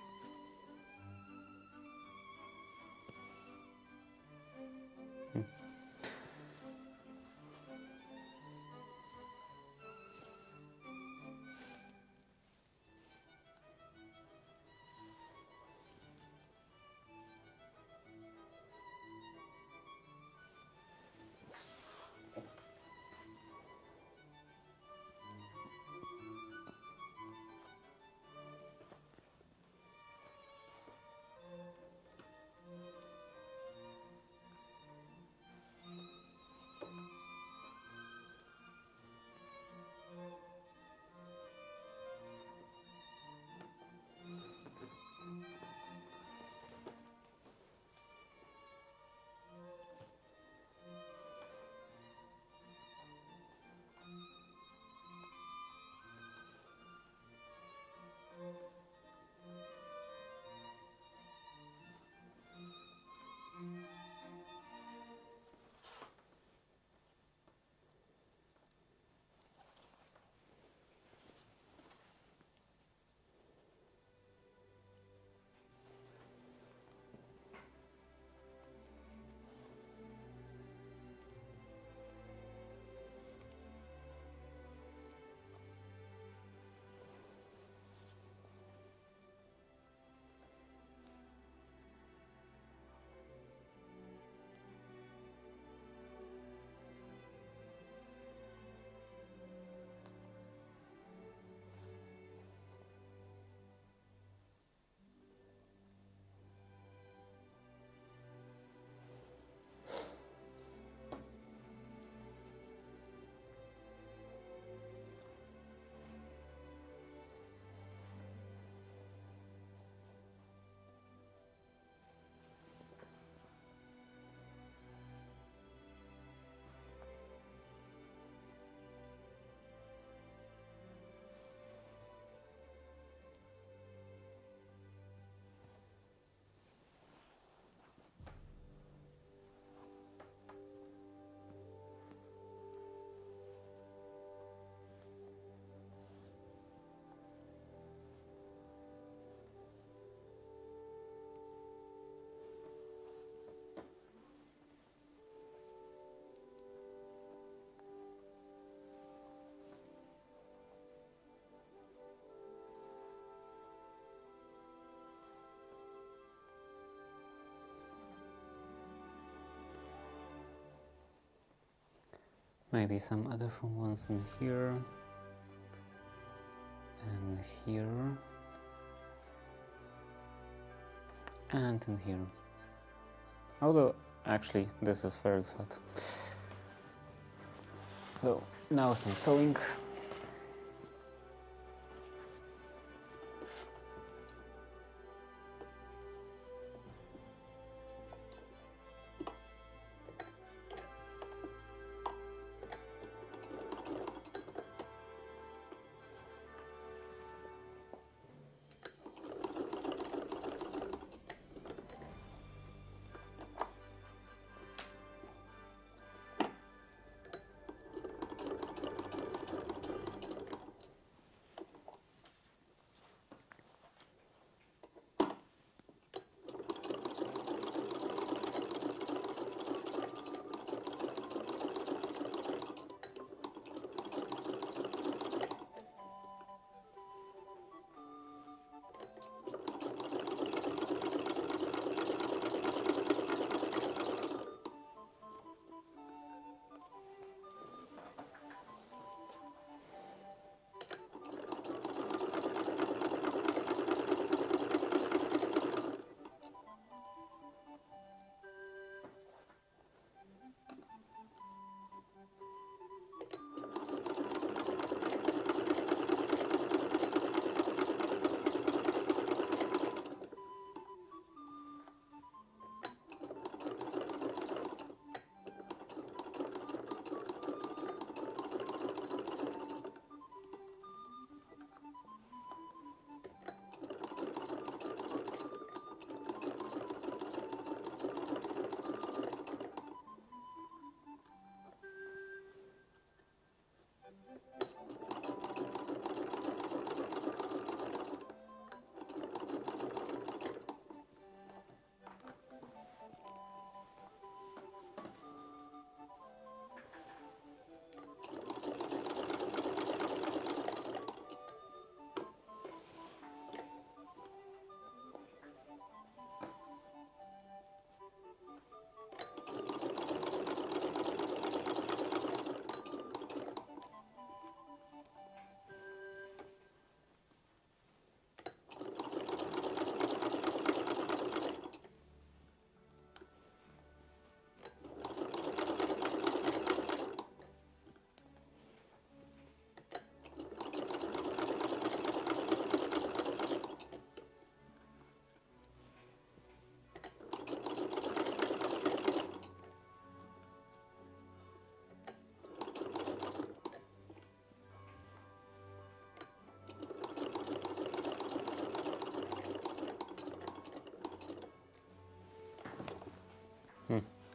Maybe some additional ones in here and here and in here. Although actually this is very flat. So now some sewing.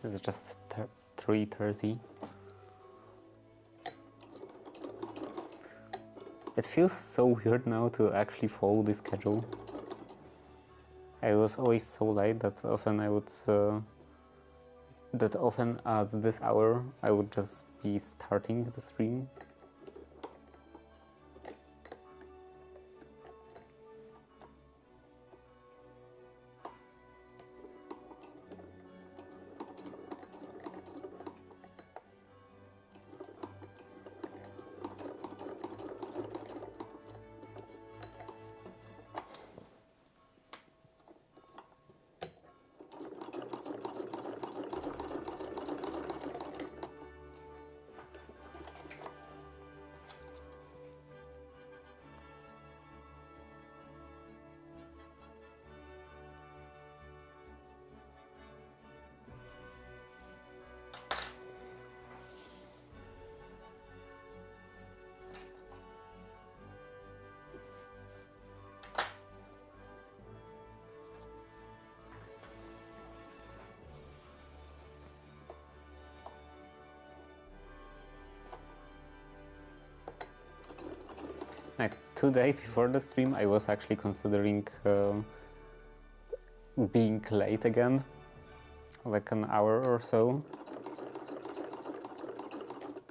It's just 3:30. It feels so weird now to actually follow the schedule. I was always so late that often I would at this hour I would just be starting the stream. Like 2 days before the stream, I was actually considering being late again, like an hour or so,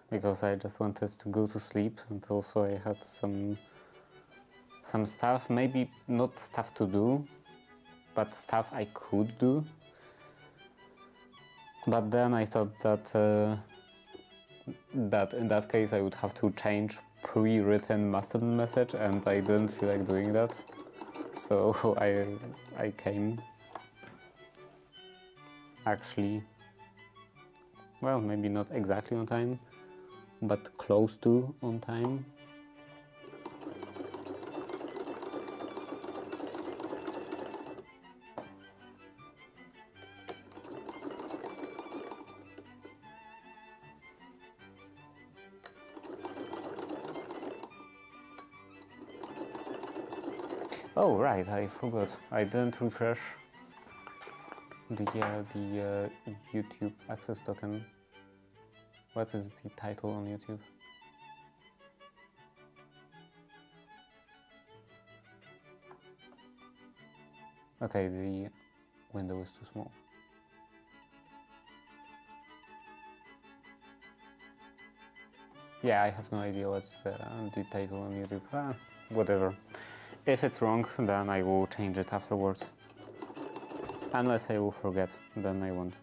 because I just wanted to go to sleep, and also I had some stuff, maybe not stuff to do, but stuff I could do. But then I thought that that in that case I would have to change pre-written Mastodon message, and I didn't feel like doing that, so I came actually, well, maybe not exactly on time, but close to on time. Oh right, I forgot. I didn't refresh the YouTube access token. What is the title on YouTube? Okay, the window is too small. Yeah, I have no idea what's the title on YouTube. Whatever. If it's wrong, then I will change it afterwards. Unless I will forget, then I won't.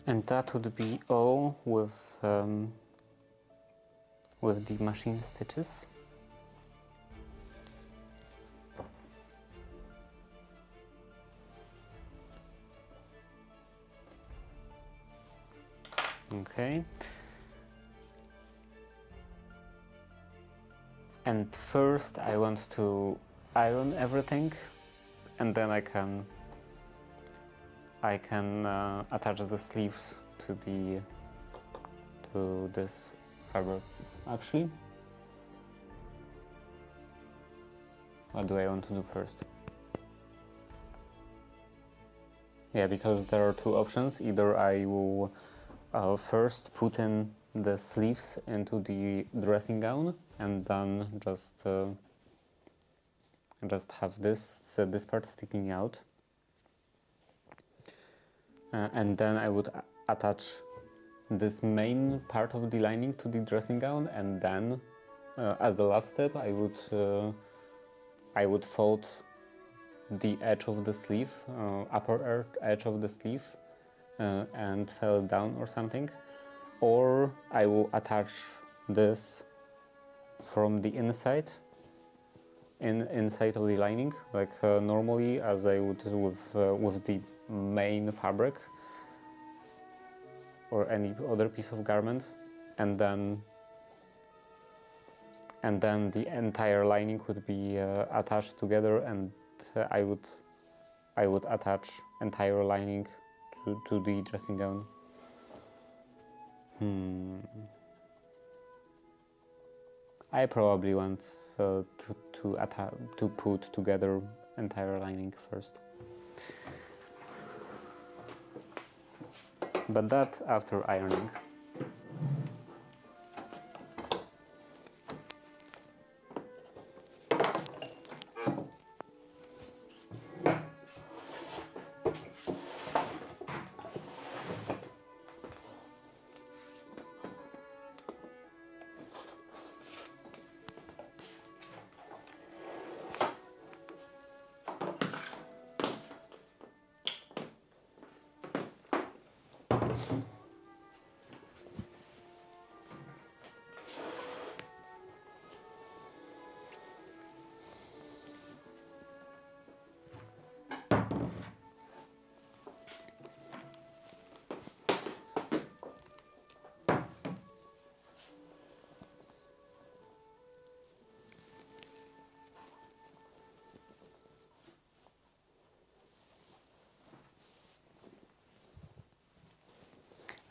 And that would be all with the machine stitches. Okay. And first I want to iron everything, and then I can attach the sleeves to this fabric. Actually, what do I want to do first? Yeah, because there are two options. Either I will first put in the sleeves into the dressing gown and then just have this part sticking out, and then I would attach this main part of the lining to the dressing gown, and then as the last step I would fold the edge of the sleeve, upper edge of the sleeve, and fell down or something, or I will attach this from the inside of the lining, like normally as I would with the main fabric or any other piece of garment, and then the entire lining would be attached together, and I would attach entire lining to the dressing gown. I probably want to put together entire lining first, but that after ironing.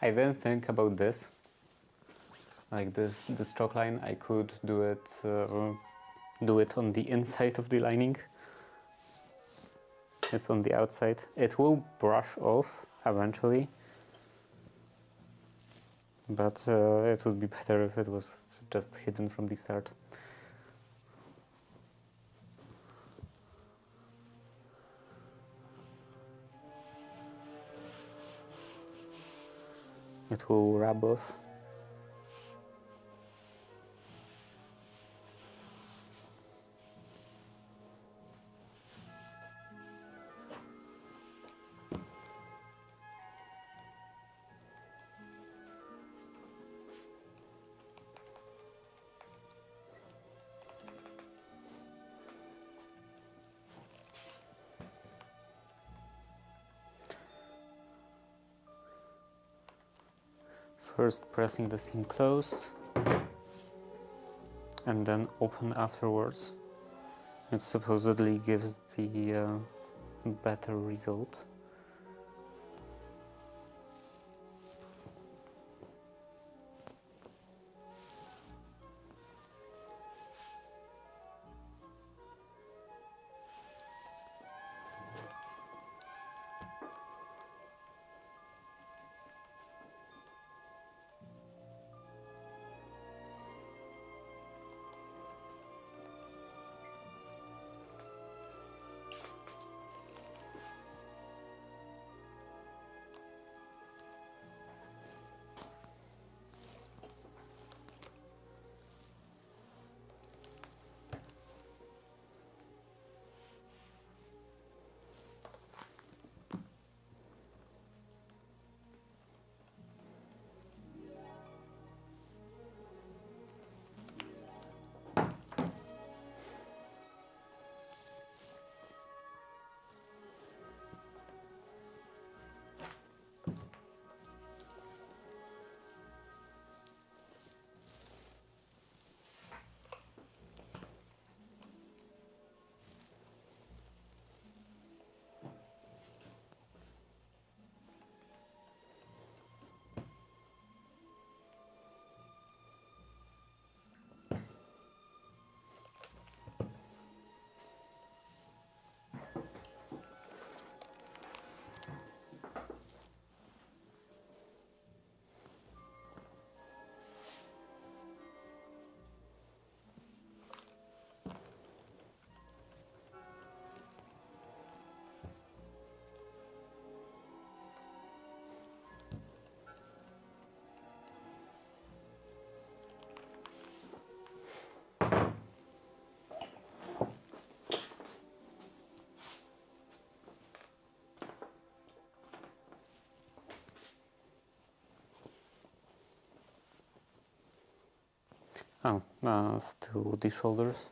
I didn't think about this. Like the stroke line, I could do it on the inside of the lining. It's on the outside. It will brush off eventually, but it would be better if it was just hidden from the start. It will rub off. First pressing the seam closed and then open afterwards. It supposedly gives the better result. Oh, still the shoulders.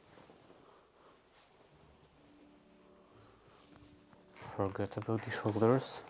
Forget about the shoulders.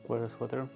Where is water?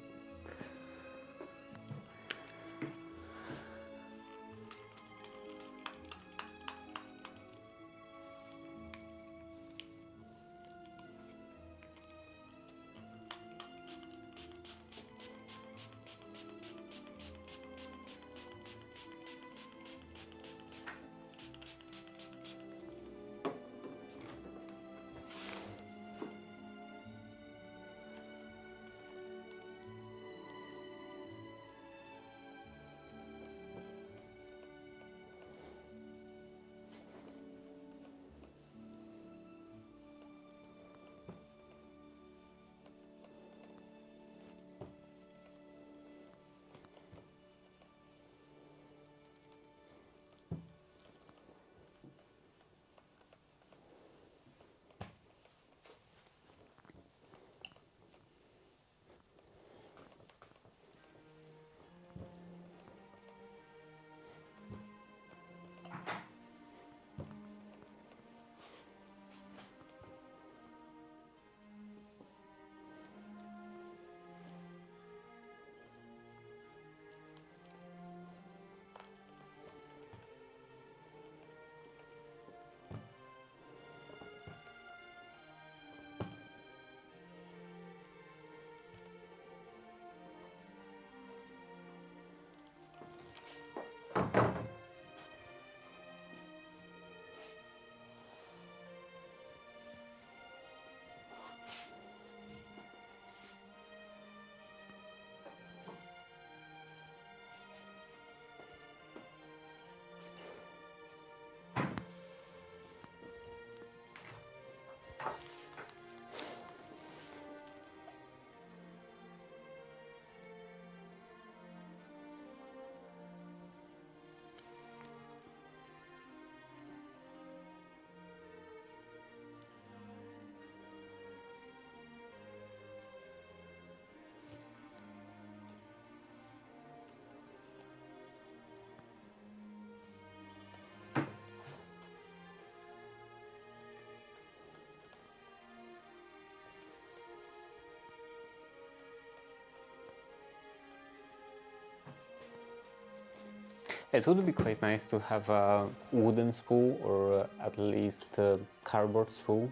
It would be quite nice to have a wooden spool or at least a cardboard spool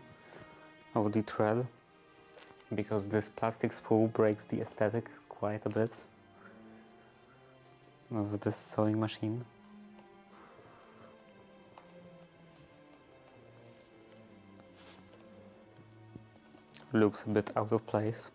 of the thread, because this plastic spool breaks the aesthetic quite a bit of this sewing machine. Looks a bit out of place.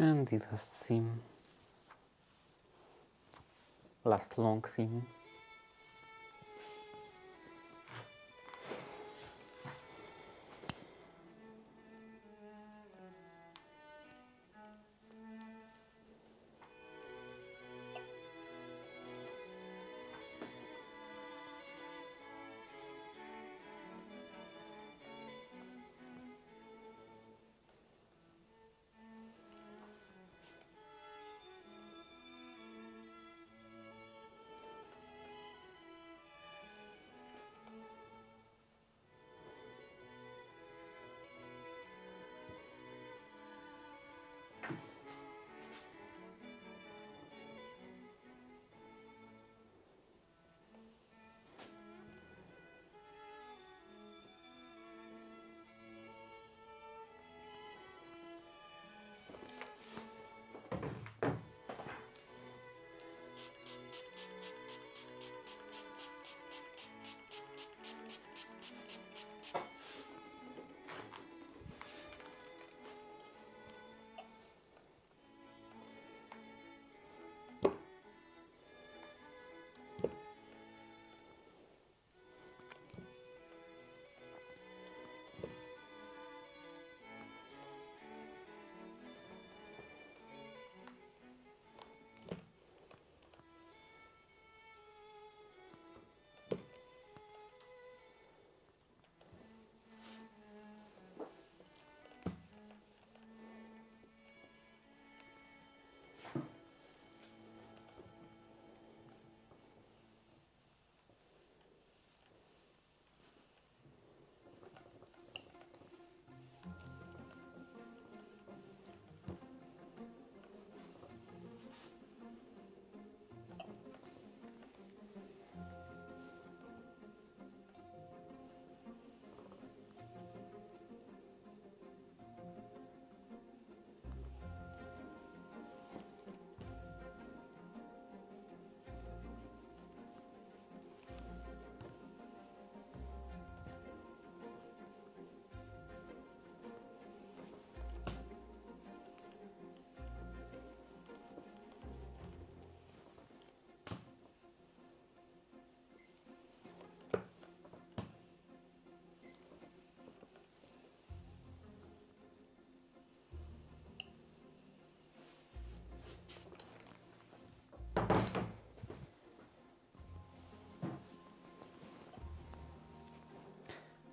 And the last seam, last long seam.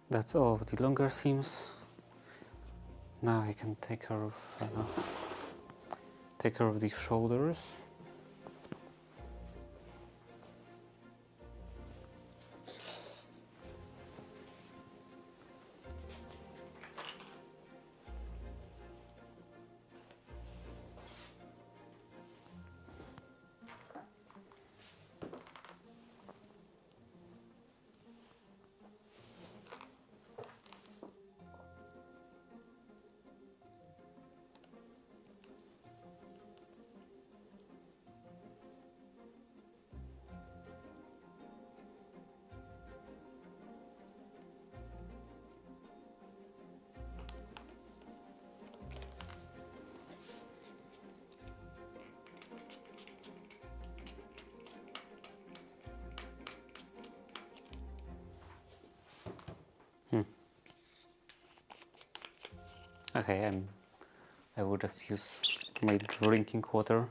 That's all of the longer seams. Now I can take care of the shoulders. Okay, I will just use my drinking water.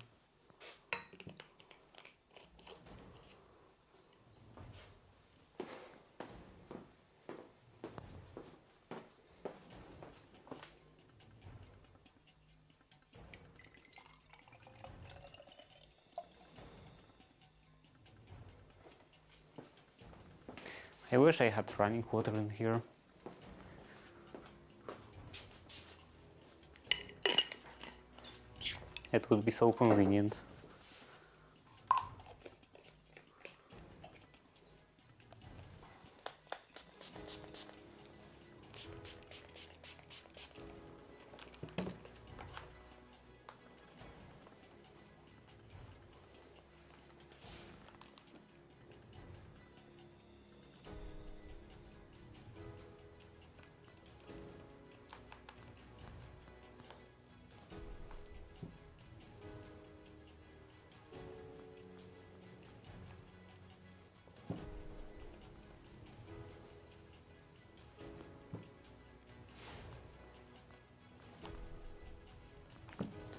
I wish I had running water in here. It would be so convenient.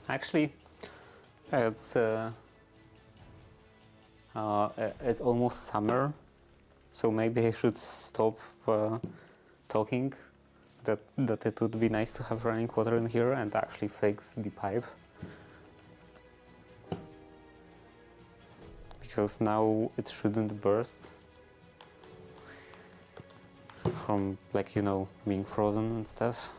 Actually, it's it's almost summer, so maybe I should stop talking. That it would be nice to have running water in here and actually fix the pipe. Because now it shouldn't burst from, like, you know, being frozen and stuff.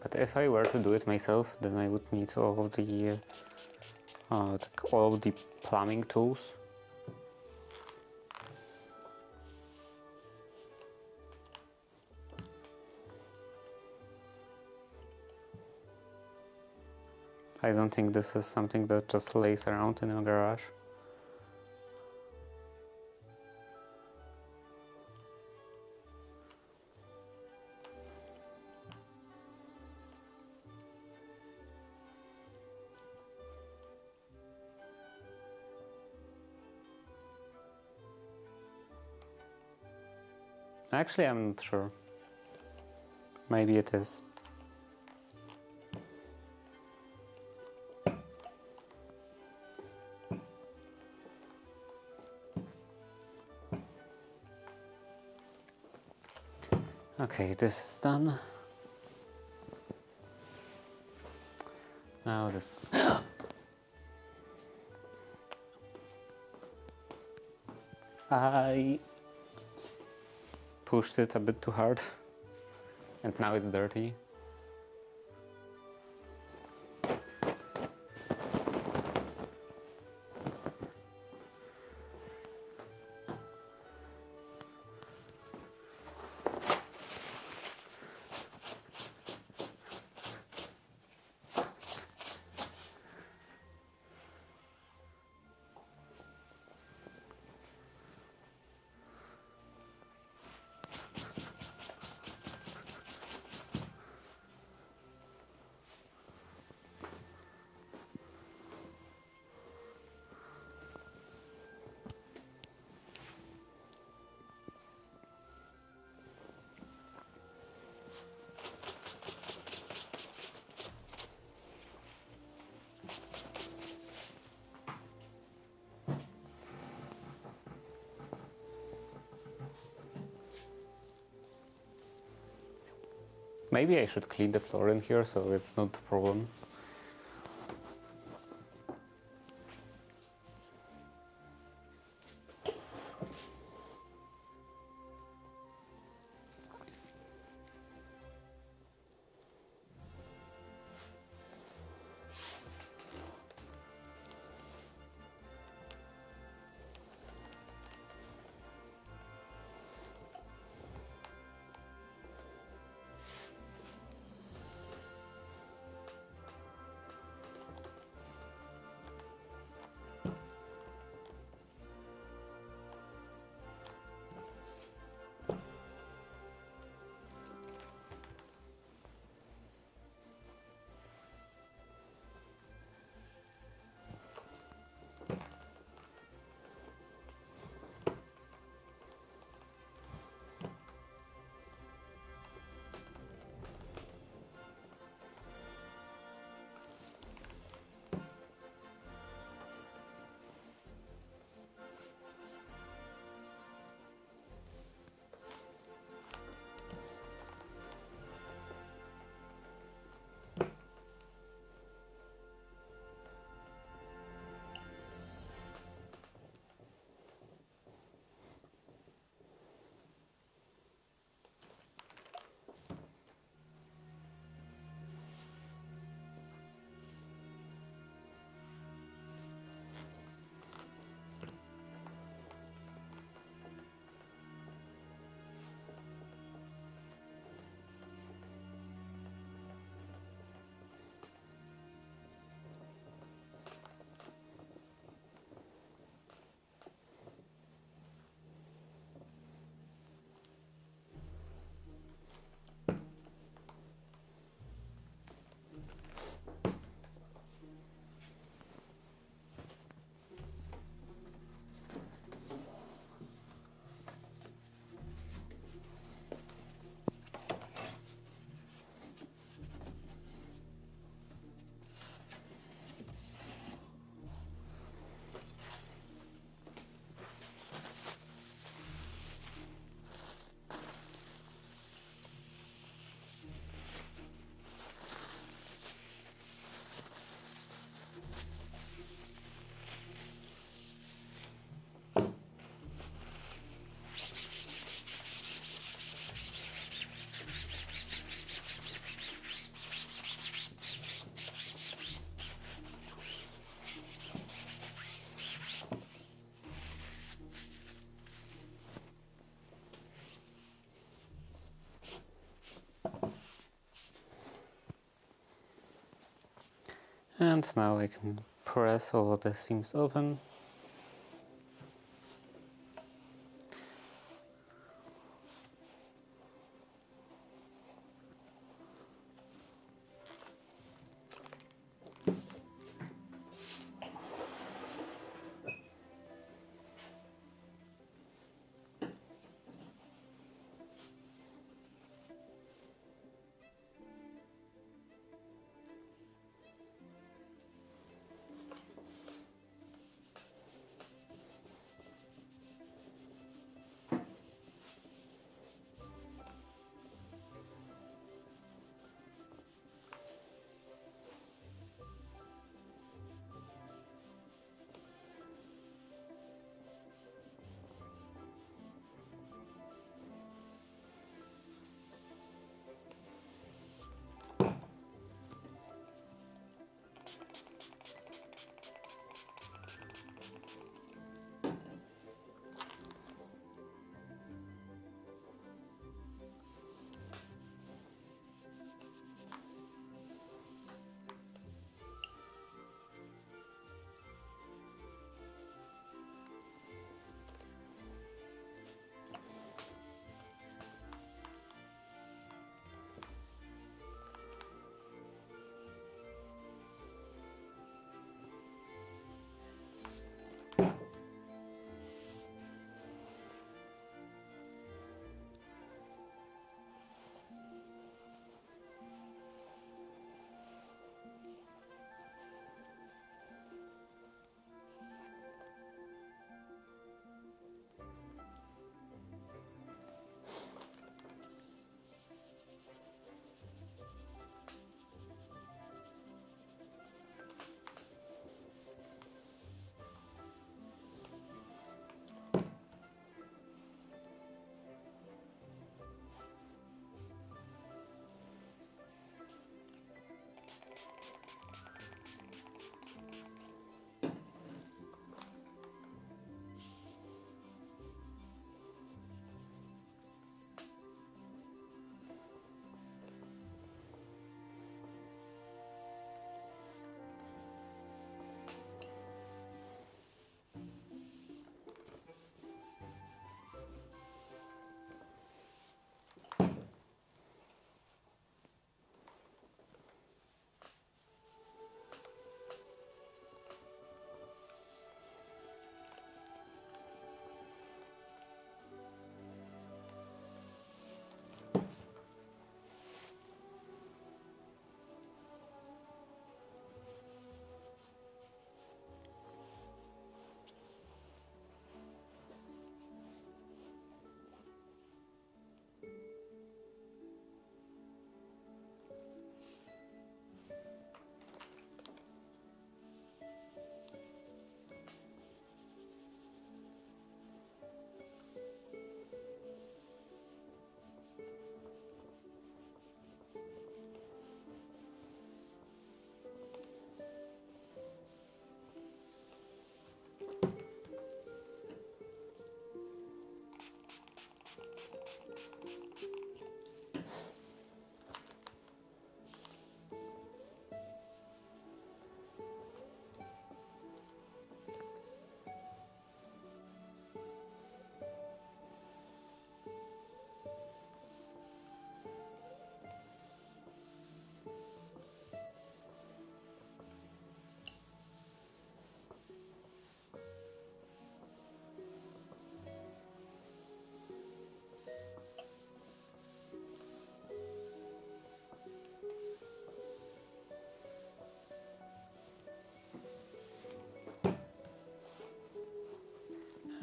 But if I were to do it myself, then I would need all of the plumbing tools. I don't think this is something that just lays around in a garage. Actually, I'm not sure. Maybe it is. Okay, this is done. Now this. I pushed it a bit too hard and now it's dirty. Maybe I should clean the floor in here so it's not a problem. And now I can press all the seams open.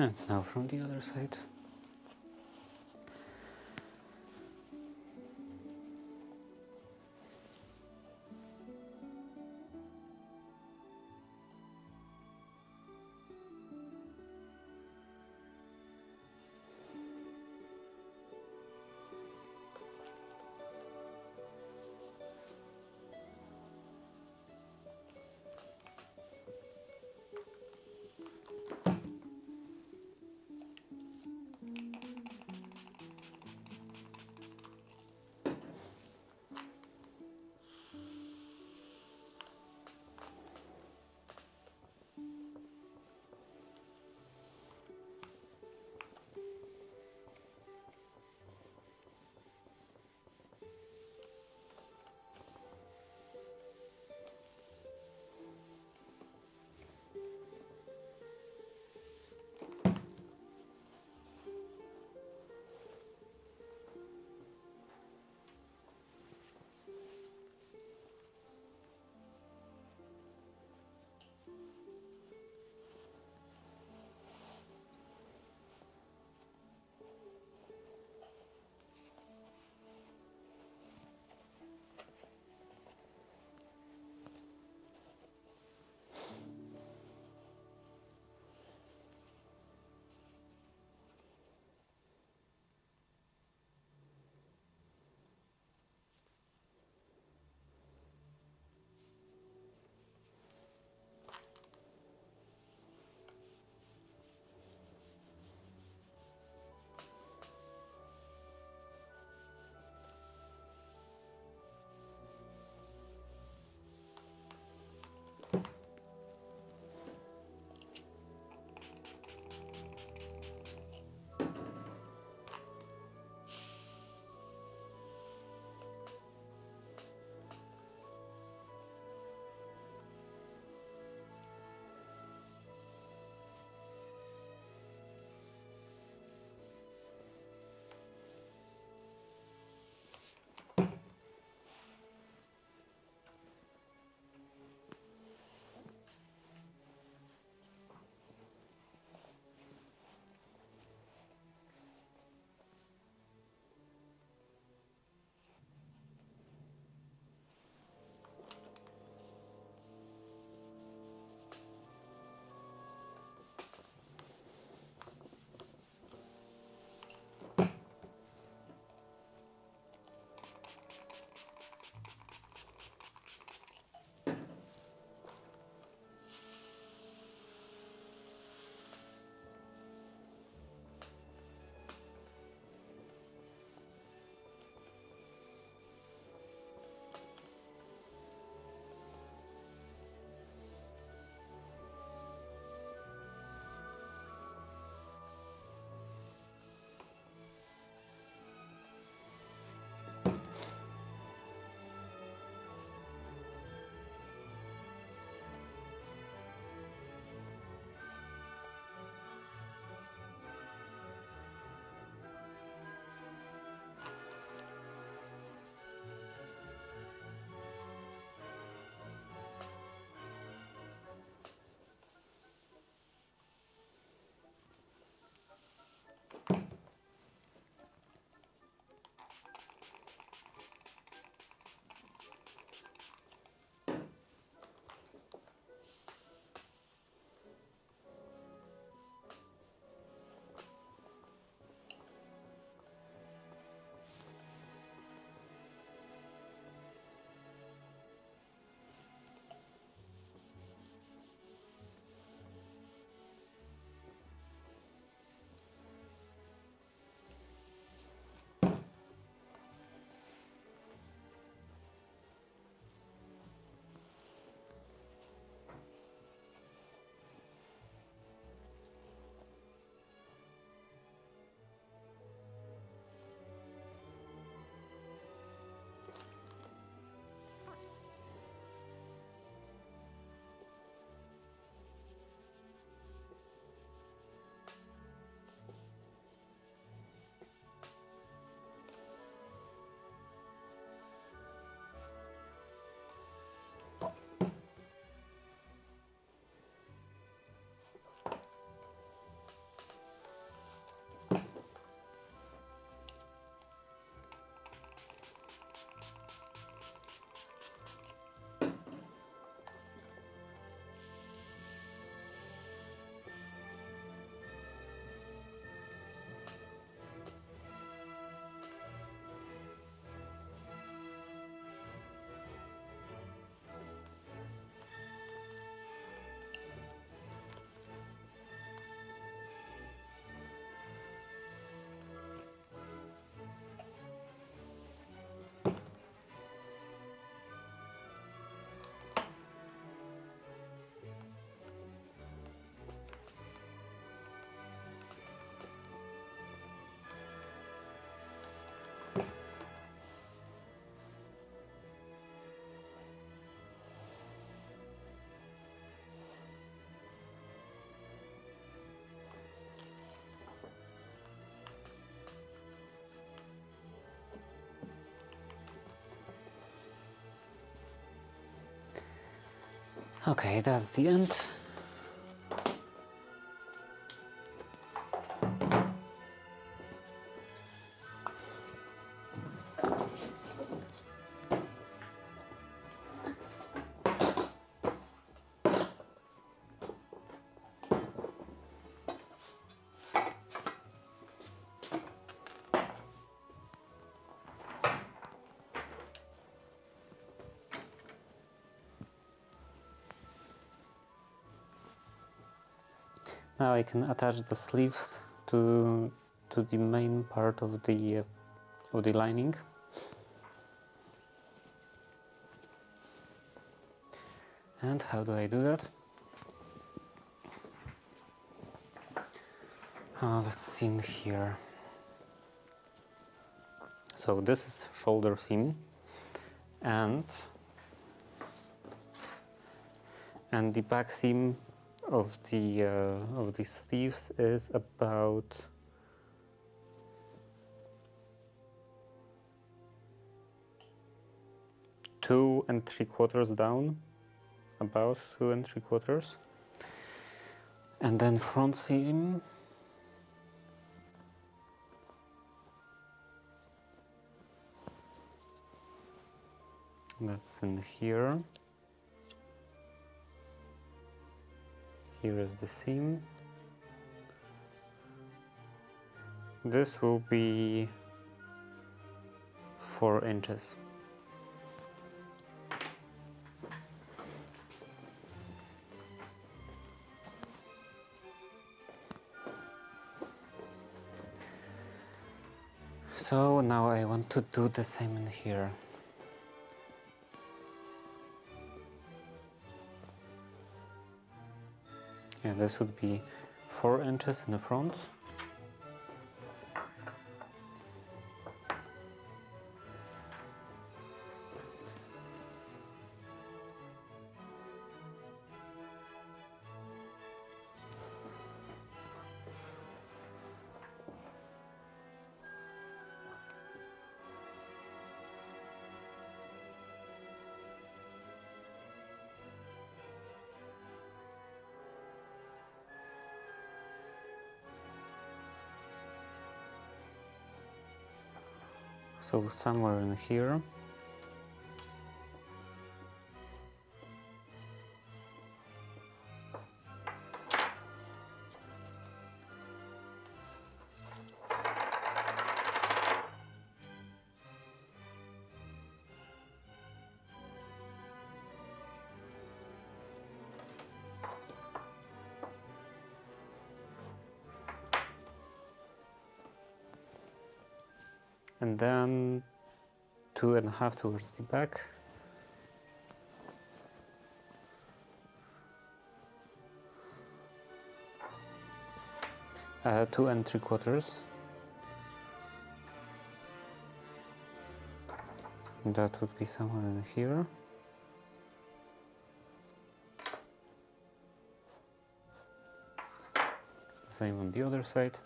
And now from the other side. Okay, that's the end. Now I can attach the sleeves to the main part of the lining. And how do I do that? Let's see in here. So this is shoulder seam, and the back seam of the sleeves is about 2 3/4 down, about 2 3/4, and then front seam that's in here. Here is the seam. This will be 4 inches. So now I want to do the same in here. Yeah, this would be 4 inches in the front. So somewhere in here. And then 2.5 towards the back. Uh, 2 3/4. That would be somewhere in here. Same on the other side.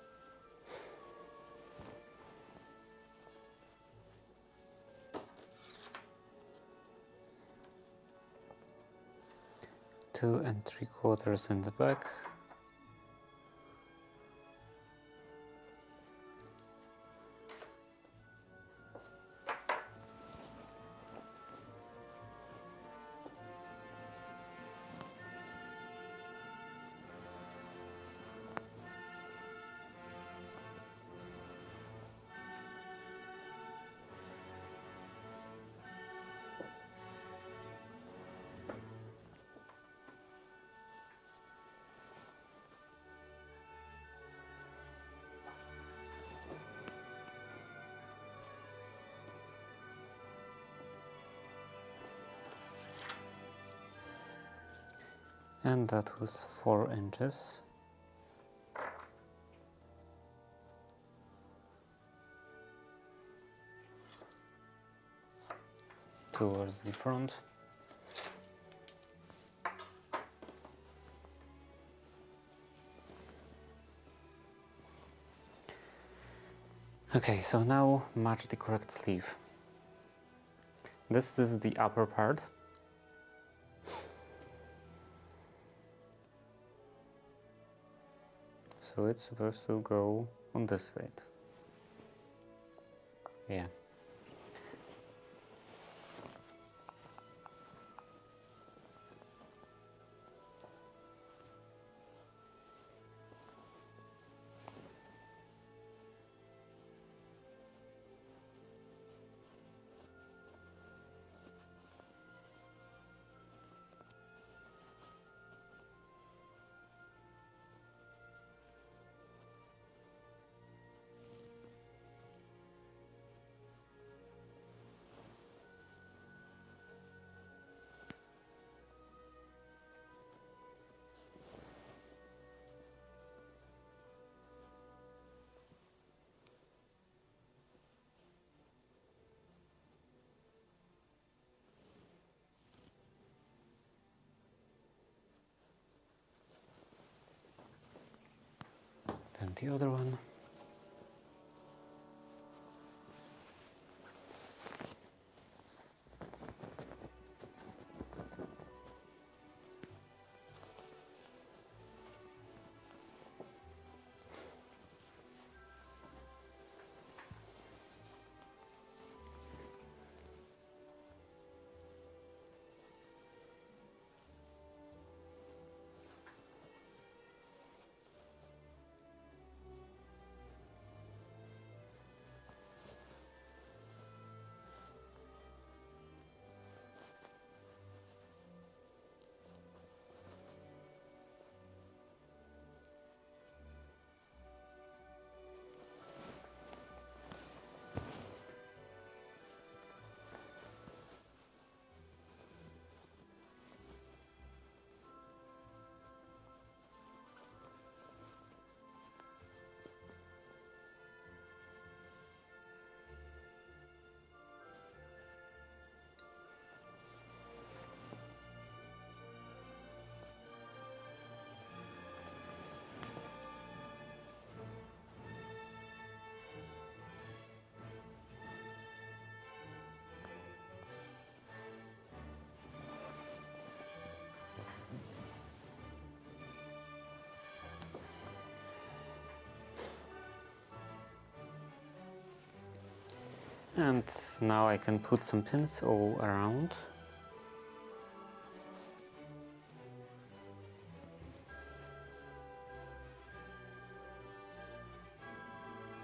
Two and 3/4 in the back. And that was 4 inches. Towards the front. Okay, so now match the correct sleeve. This is the upper part. so it's supposed to go on this side. Yeah. And the other one. And now I can put some pins all around.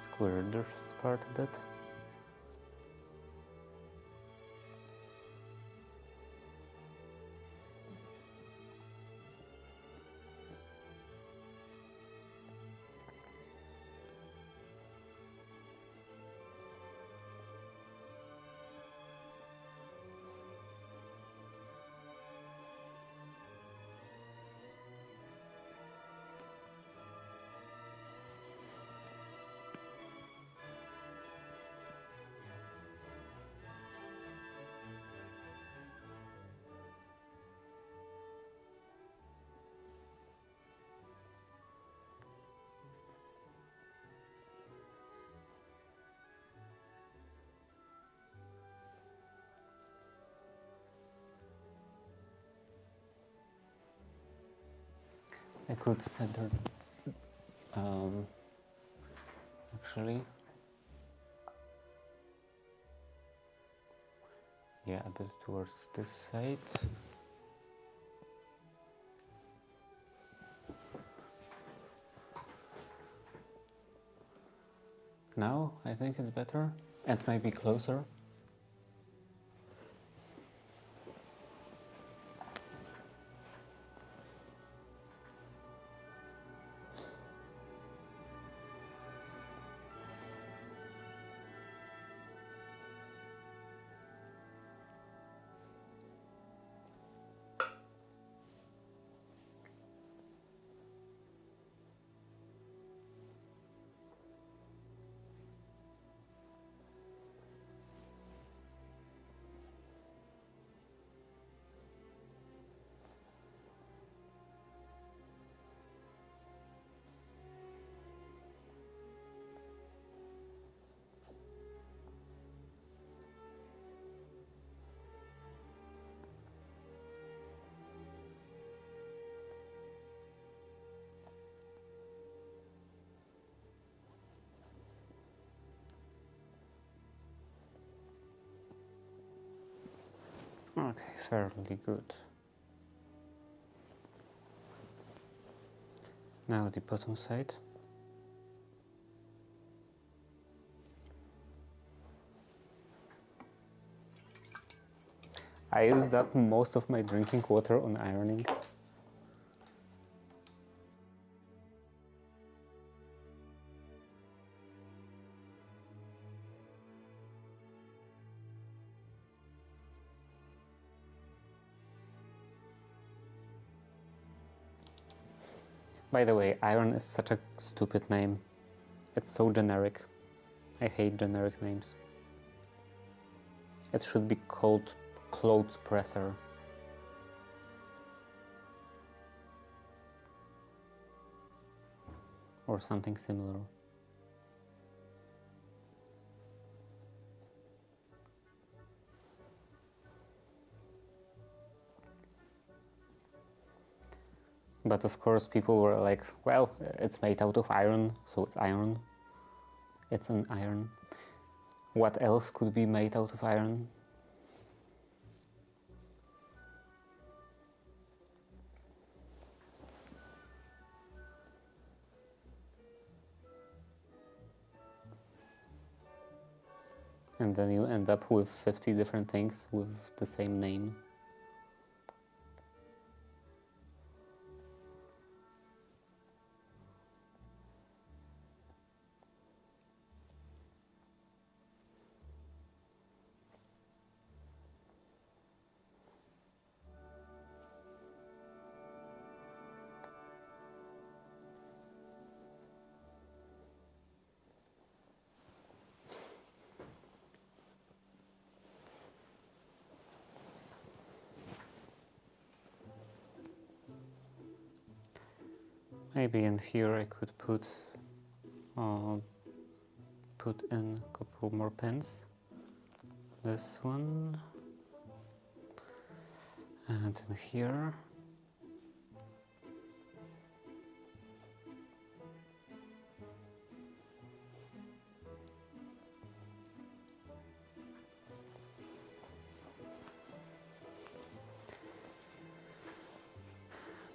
Square this part a bit. I could center actually, yeah, a bit towards this side. Now I think it's better and maybe closer. Okay, fairly good. Now the bottom side. I used up most of my drinking water on ironing. By the way, iron is such a stupid name. It's so generic. I hate generic names. It should be called clothes presser. Or something similar. But of course people were like, well, it's made out of iron, so it's iron. It's an iron. What else could be made out of iron? And then you end up with 50 different things with the same name. Maybe in here I could put in a couple more pins. This one, and in here.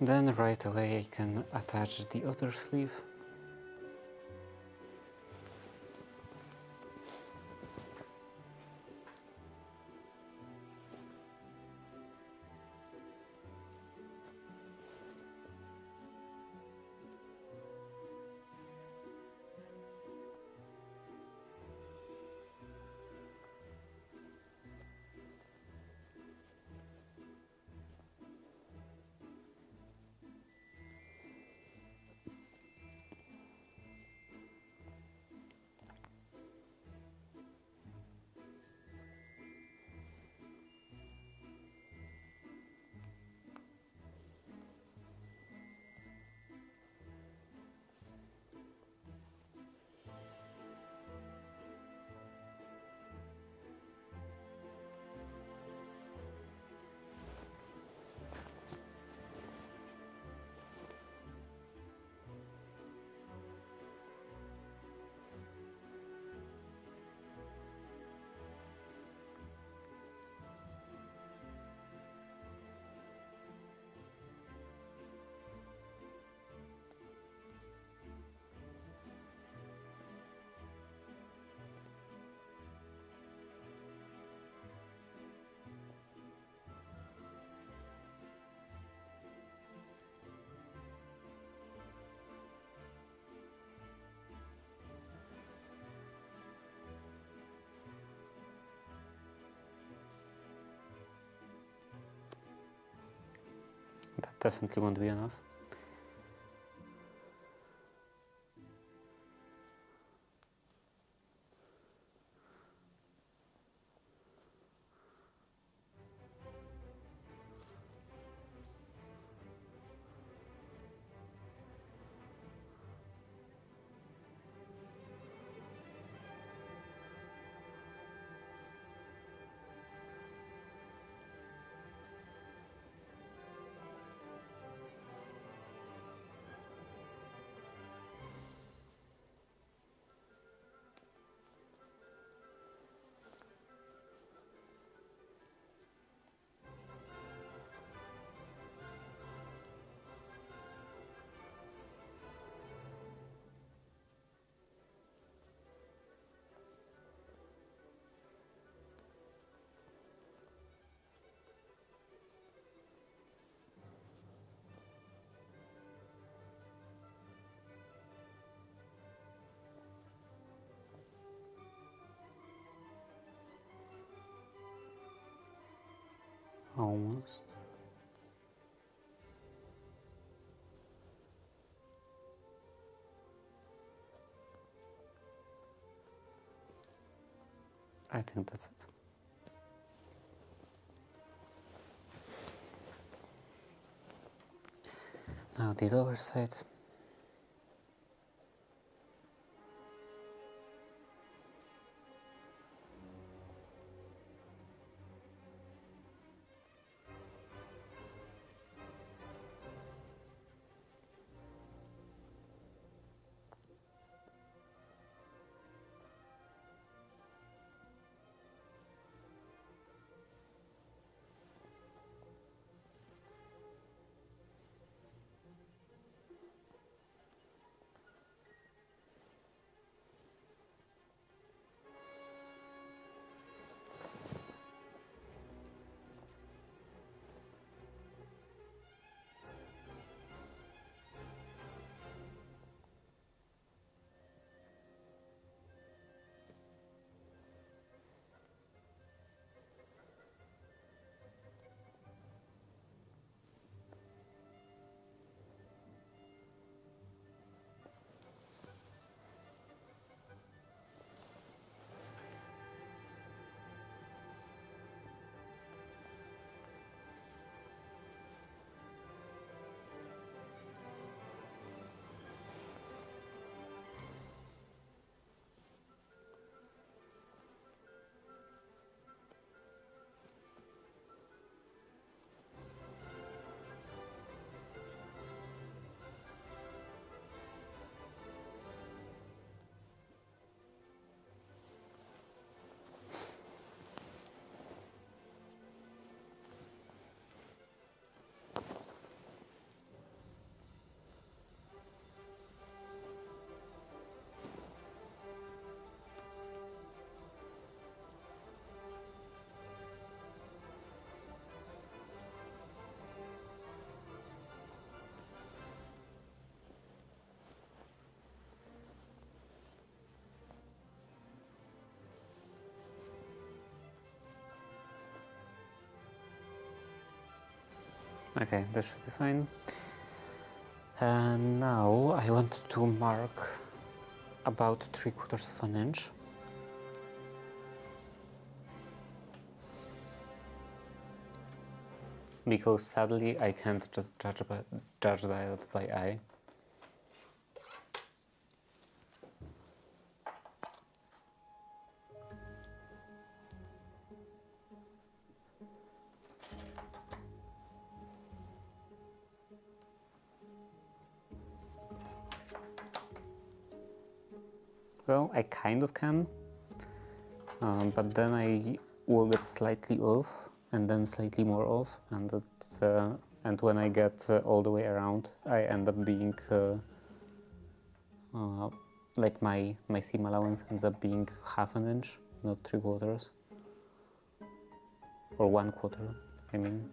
Then right away I can attach the other sleeve. That definitely won't be enough. Almost. I think that's it. Now the lower side. Okay, that should be fine. And now I want to mark about 3/4 of an inch. Because sadly I can't just judge that by eye. Well, I kind of can, but then I will get slightly off, and then slightly more off, and when I get all the way around, I end up being like my seam allowance ends up being 1/2 inch, not 3/4, or 1/4. I mean.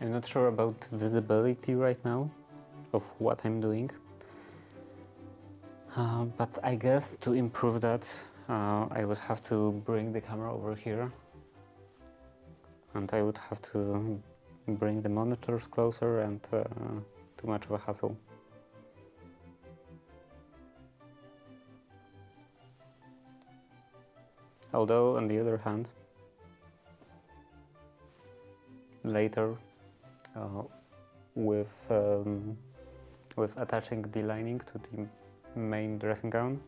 I'm not sure about visibility right now of what I'm doing, but I guess to improve that I would have to bring the camera over here, and I would have to bring the monitors closer, and too much of a hassle. Although, on the other hand, later with attaching the lining to the main dressing gown,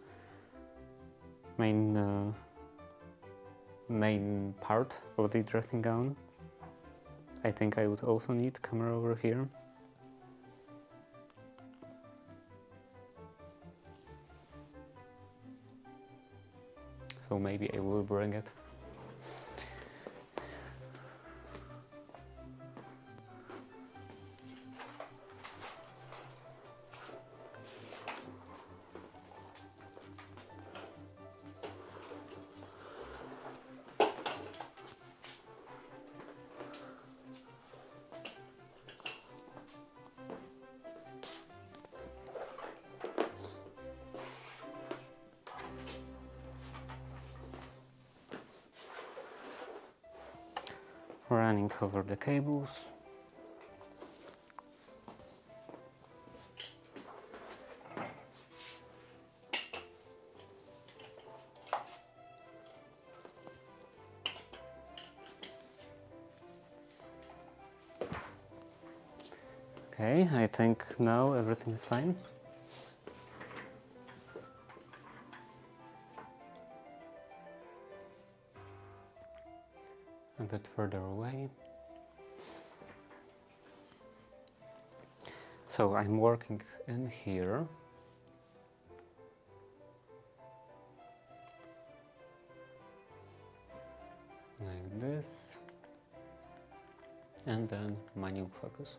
main part of the dressing gown, I think I would also need camera over here. So maybe I will bring it. Running over the cables. Okay, I think now everything is fine. A bit further away. So I'm working in here. Like this. And then manual focus.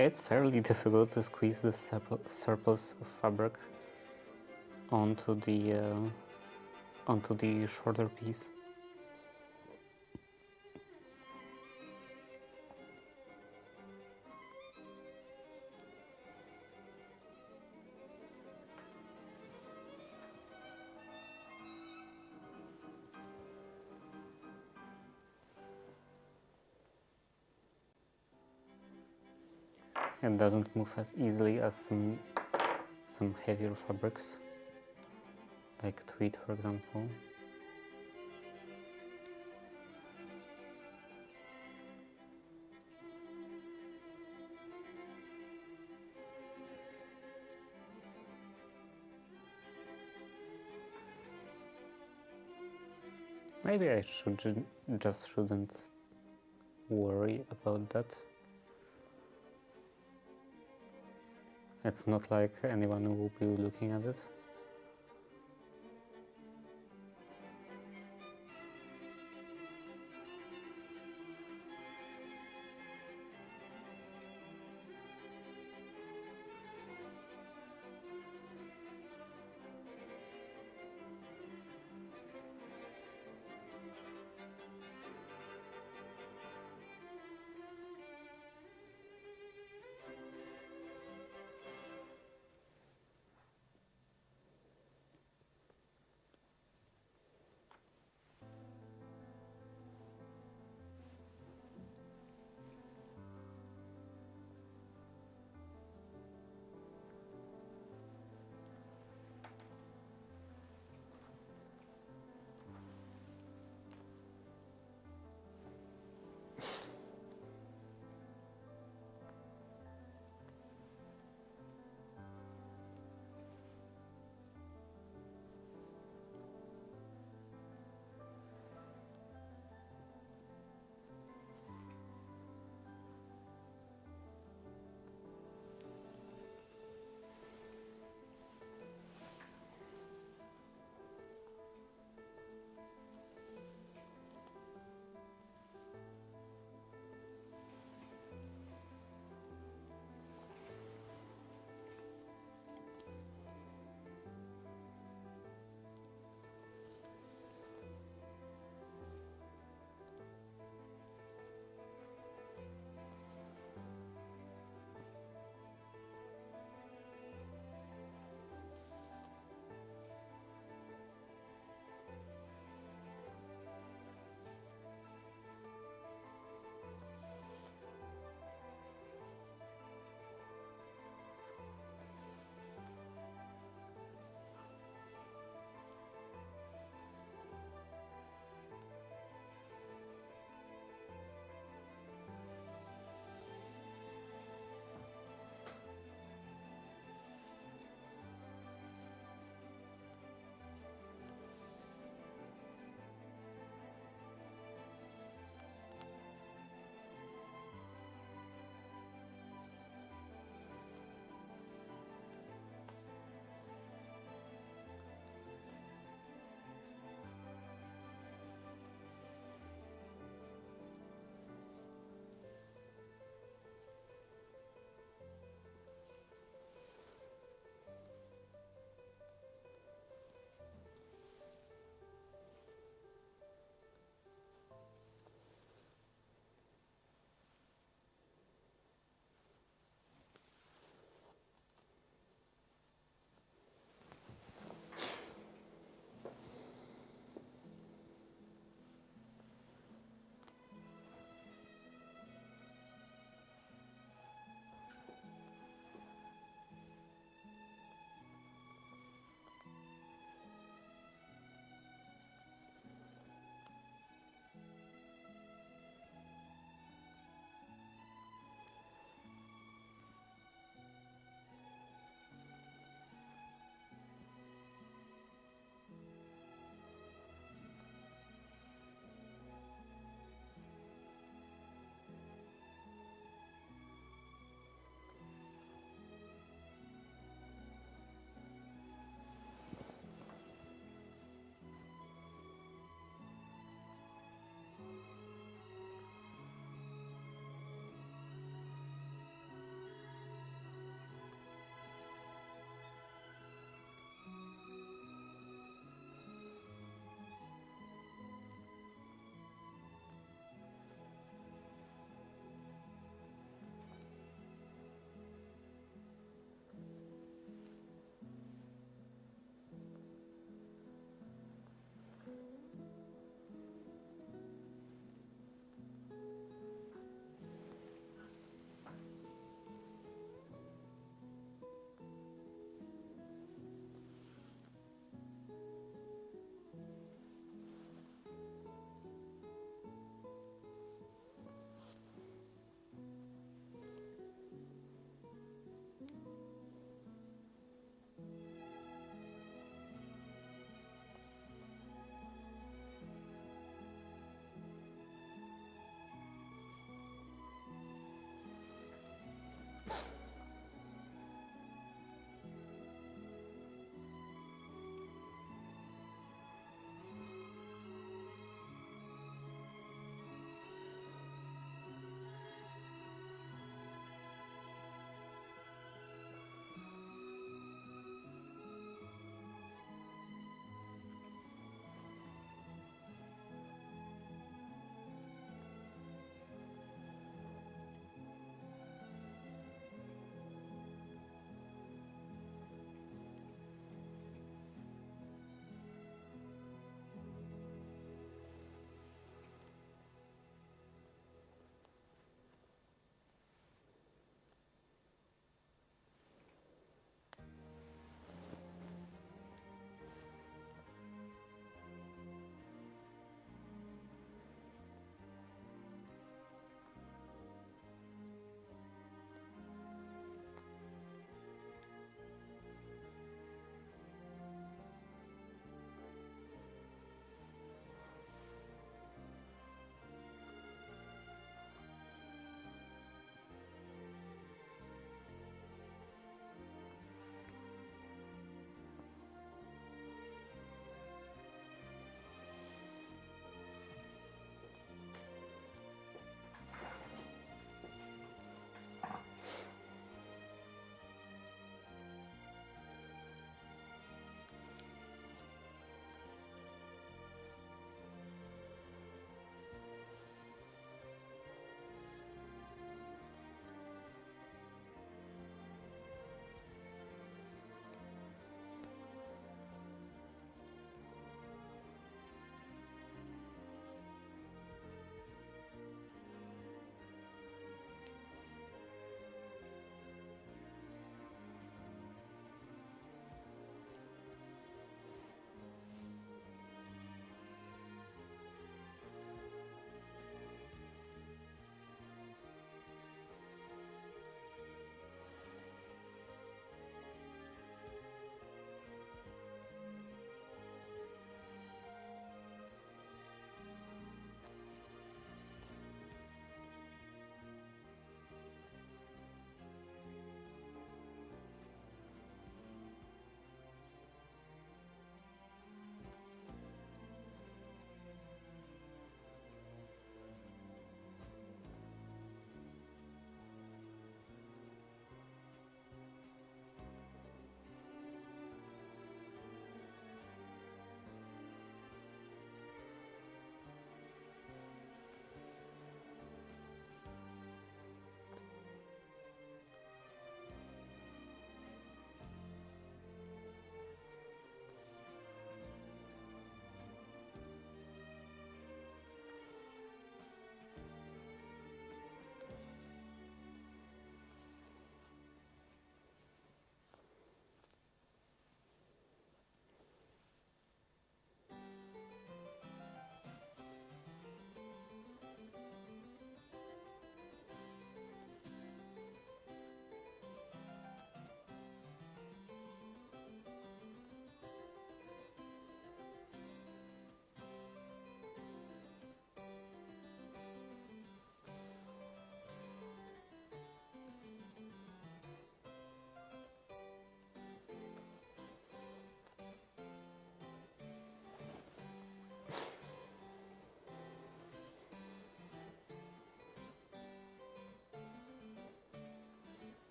It's fairly difficult to squeeze this surplus of fabric onto the shorter piece. It doesn't move as easily as some heavier fabrics, like tweed, for example. Maybe I shouldn't worry about that. It's not like anyone will be looking at it.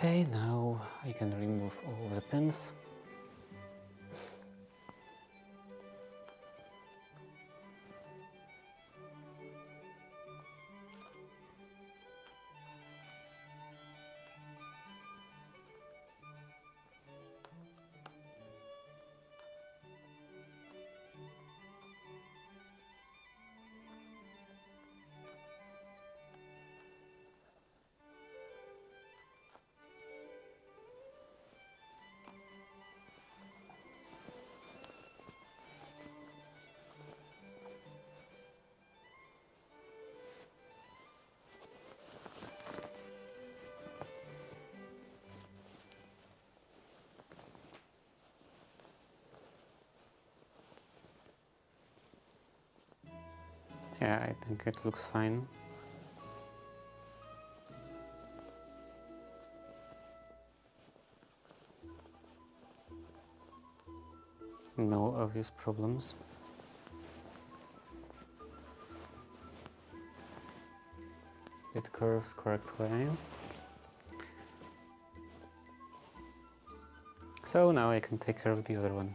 Okay, now I can remove all of the pins. Yeah, I think it looks fine. No obvious problems. It curves correct way. So now I can take care of the other one.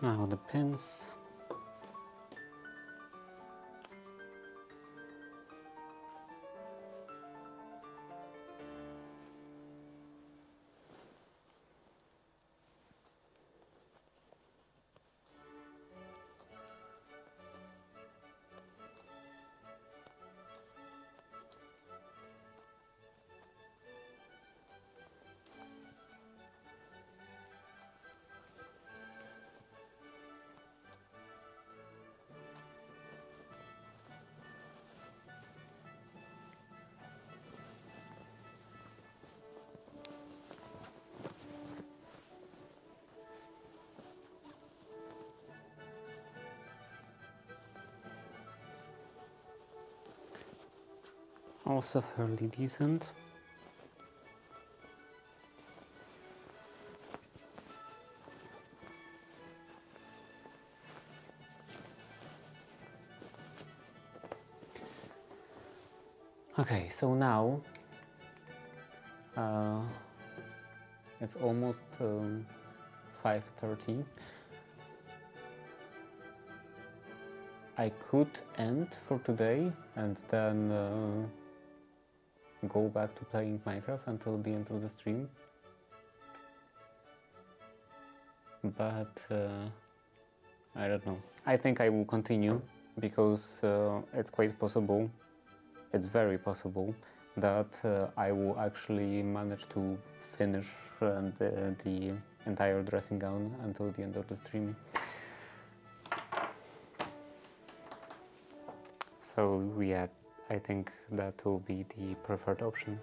Now the pins. Also fairly decent. Okay, so now it's almost 5:30. I could end for today and then go back to playing Minecraft until the end of the stream. But I don't know. I think I will continue because it's quite possible, it's very possible that I will actually manage to finish the entire dressing gown until the end of the stream. So yeah, I think that will be the preferred option.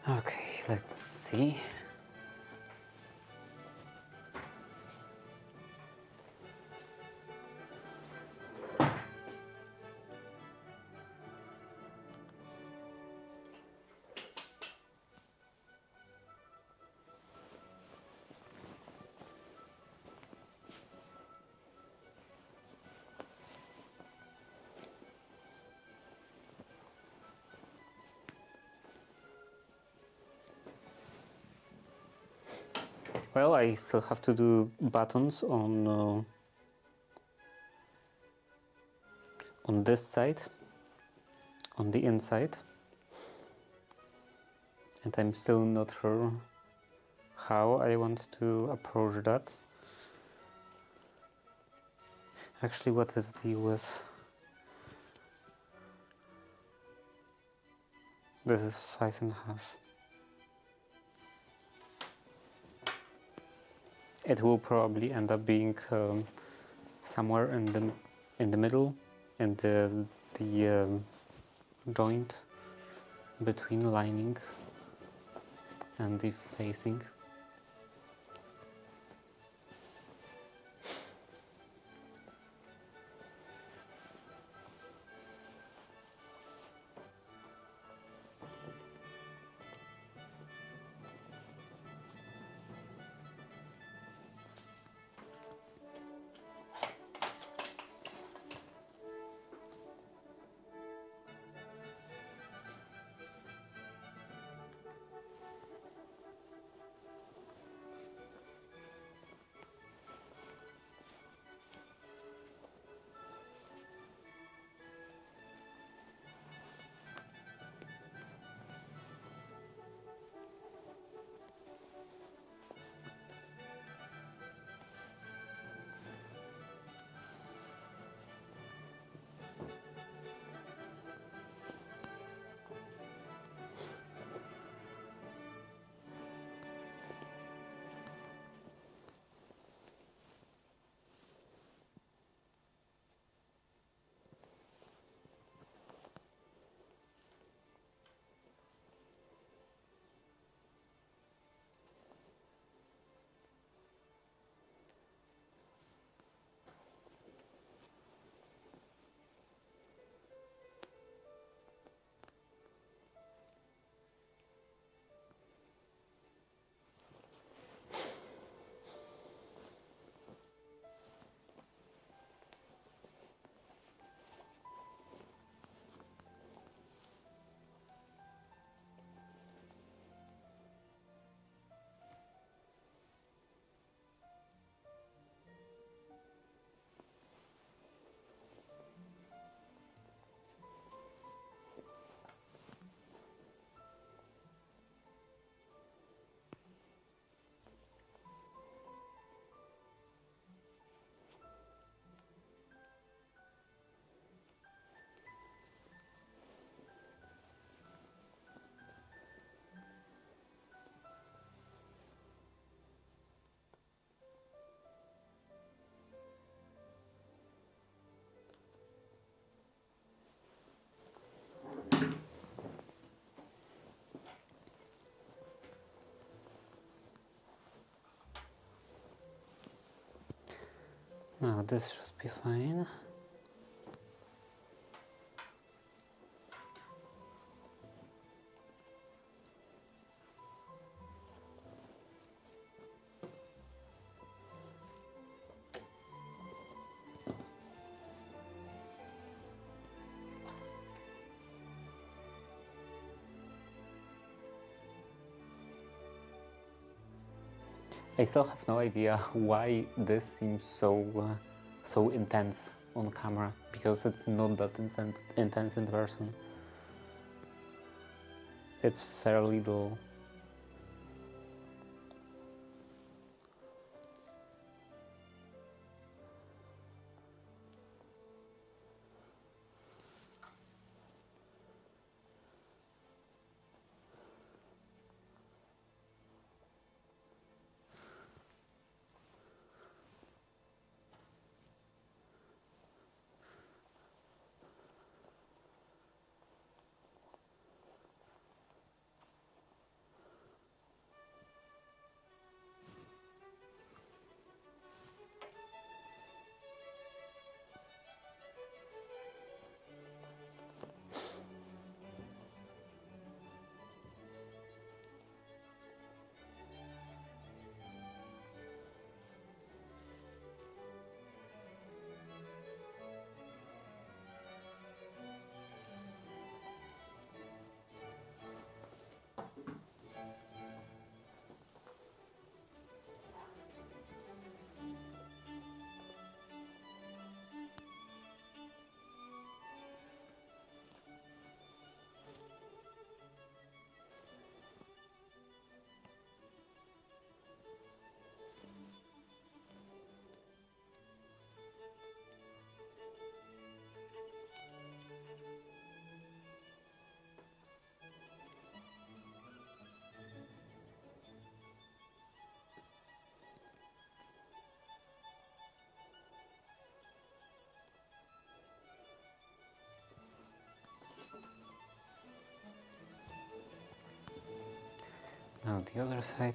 Okay, let's see. Well, I still have to do buttons on this side, on the inside, and I'm still not sure how I want to approach that. Actually, what is the width? This is 5.5. It will probably end up being somewhere in the middle, in the joint between lining and the facing. Now this should be fine. I still have no idea why this seems so intense on camera, because it's not that intense in person. It's fairly dull. Now the other side.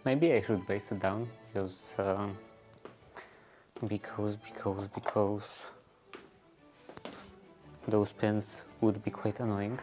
Maybe I should base it down because those pins would be quite annoying.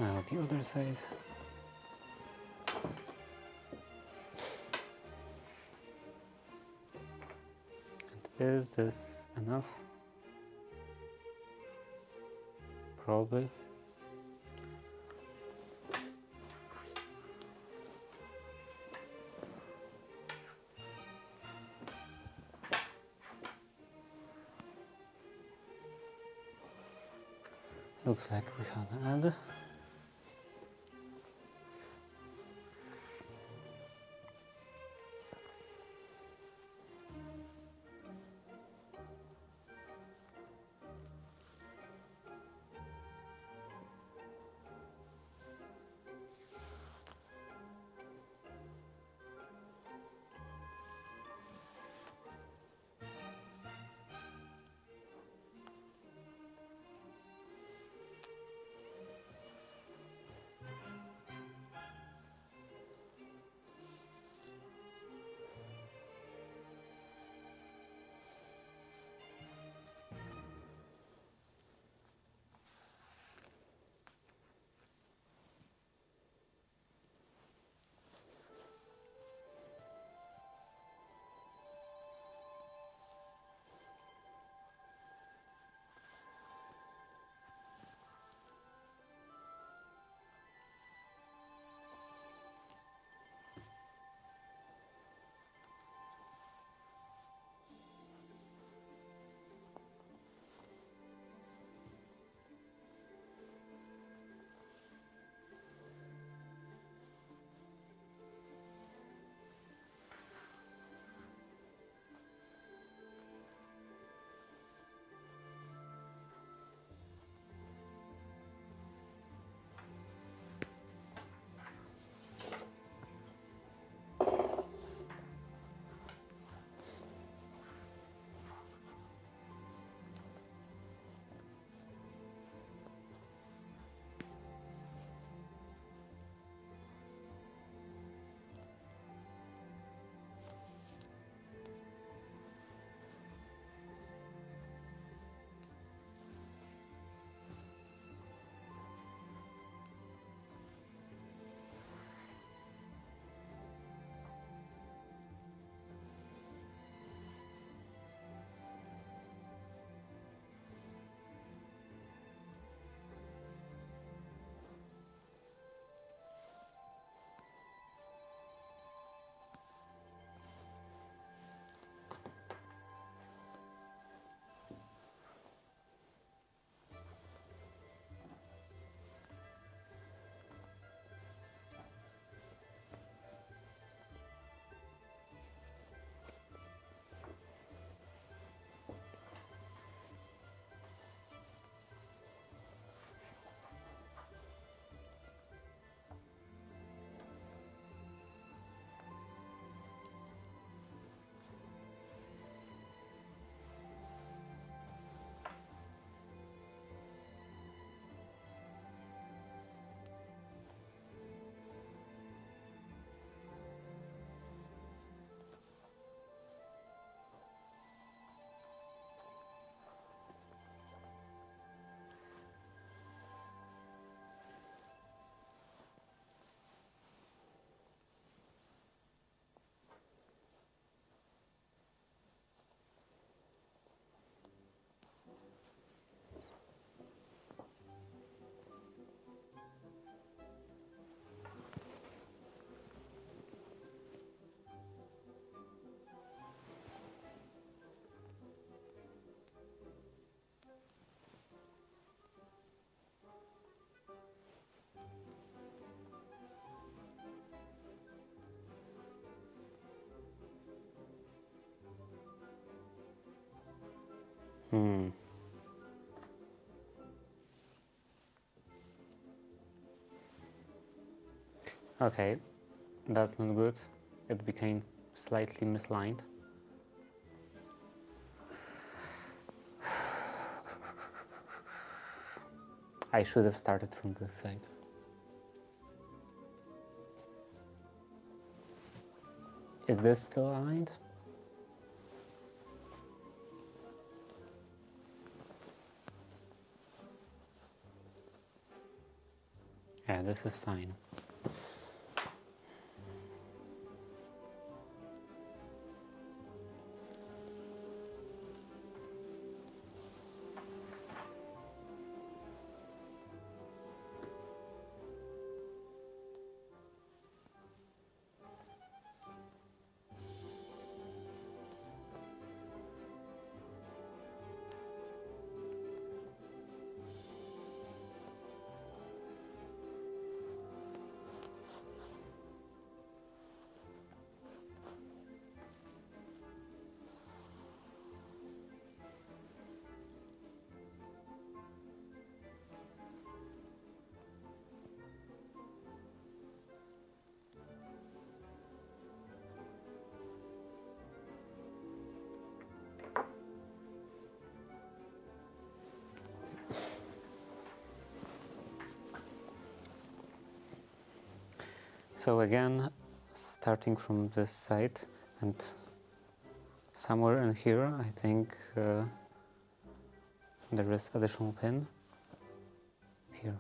Now the other side. And is this enough? Probably. Looks like we have add. Okay, that's not good. It became slightly misaligned. I should have started from this side. Is this still aligned? Yeah, this is fine. So again, starting from this side and somewhere in here, I think there is additional pin here.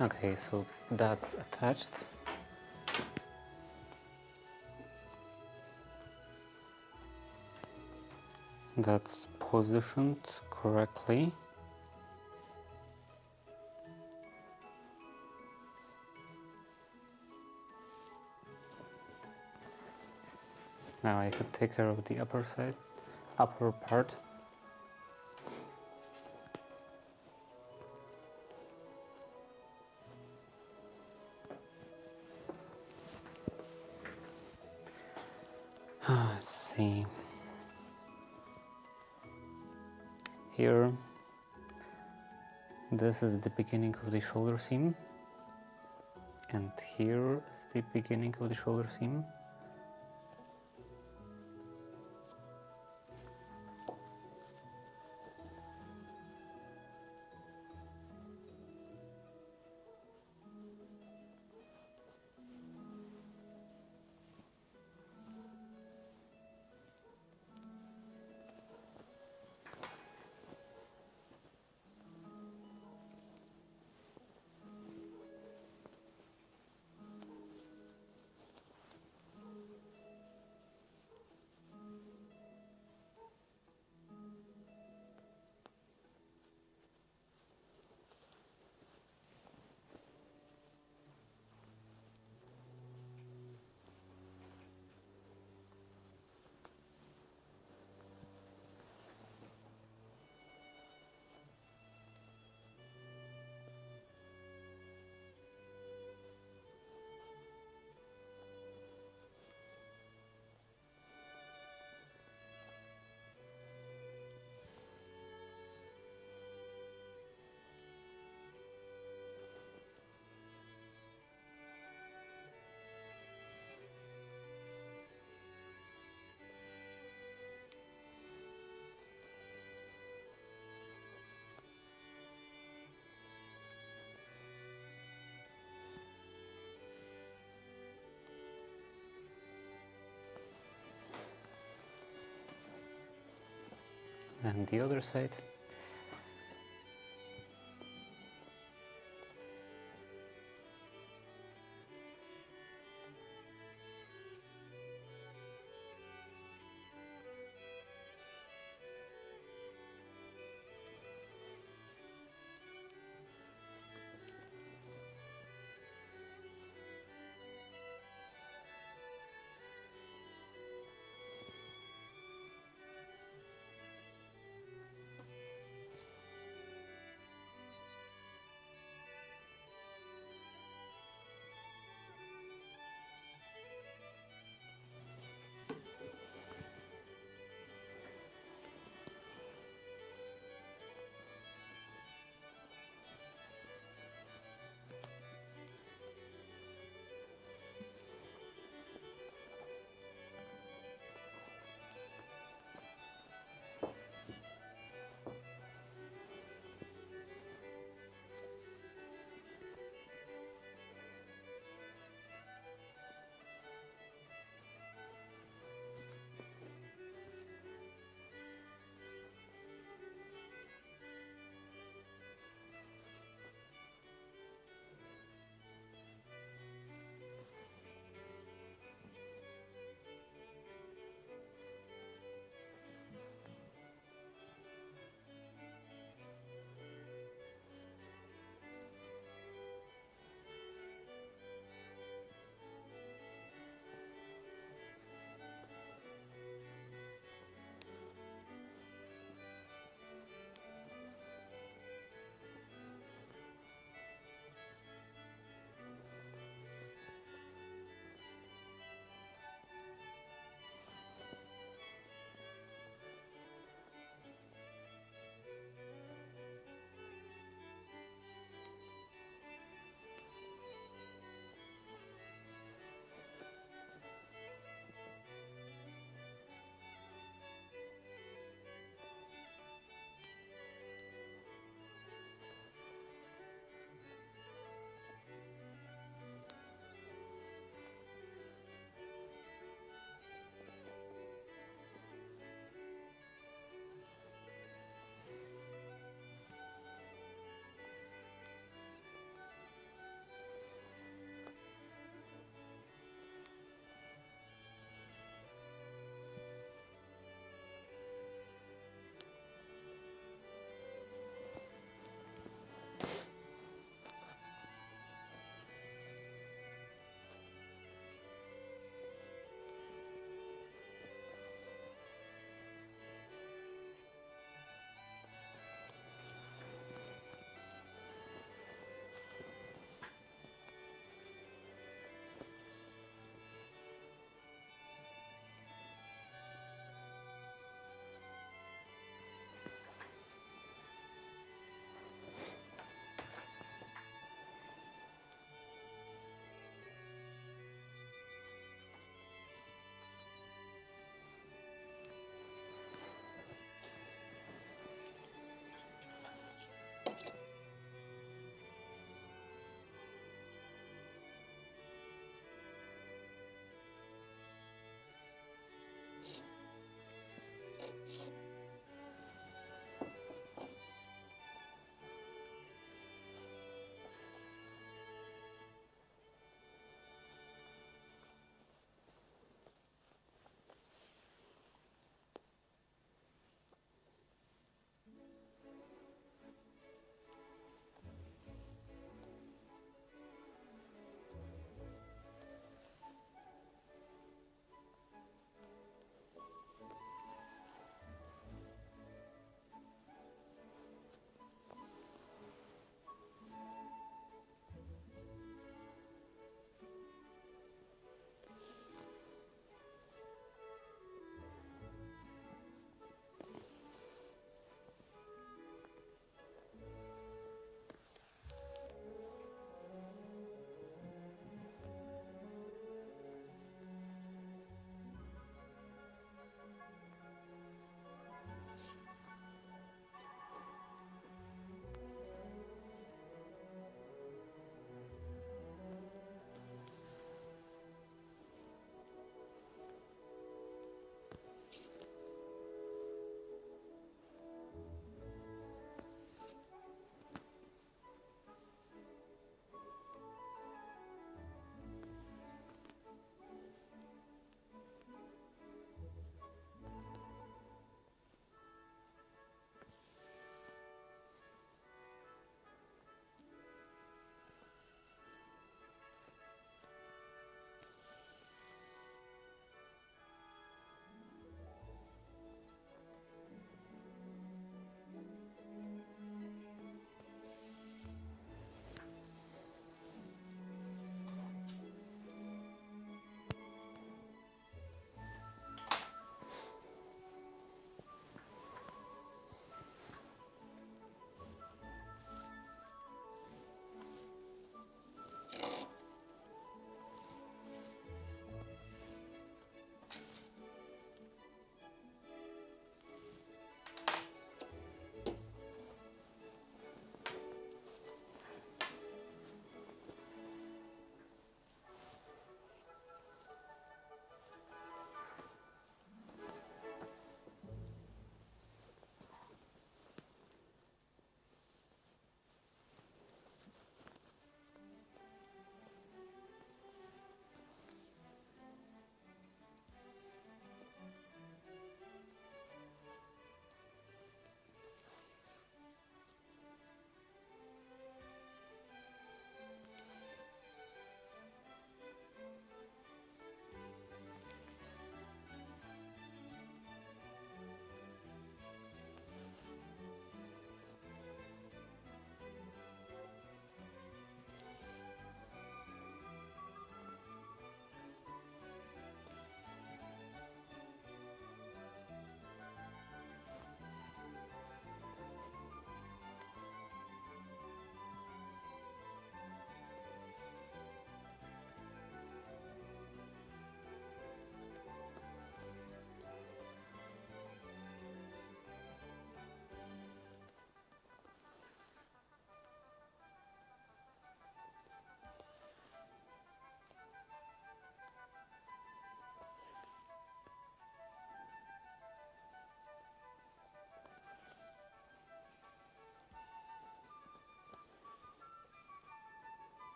Okay, so that's attached. That's positioned correctly. Now I could take care of the upper part. Let's see. Here, this is the beginning of the shoulder seam, and here is the beginning of the shoulder seam. And the other side.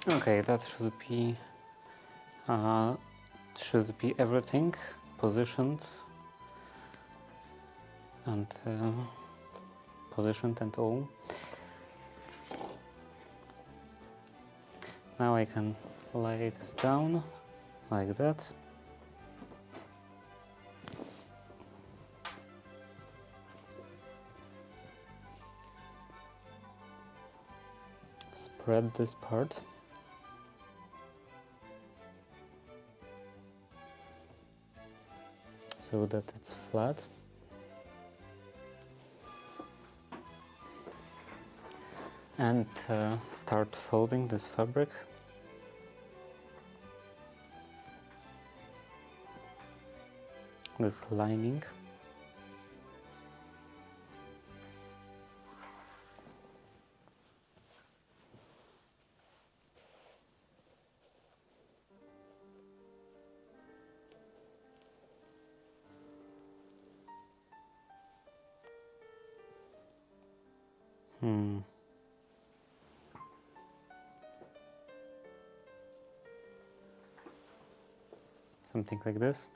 Okay, that should be everything positioned and all. Now I can lay this down like that. Spread this part. So that it's flat. And start folding this fabric. This lining. Something like this.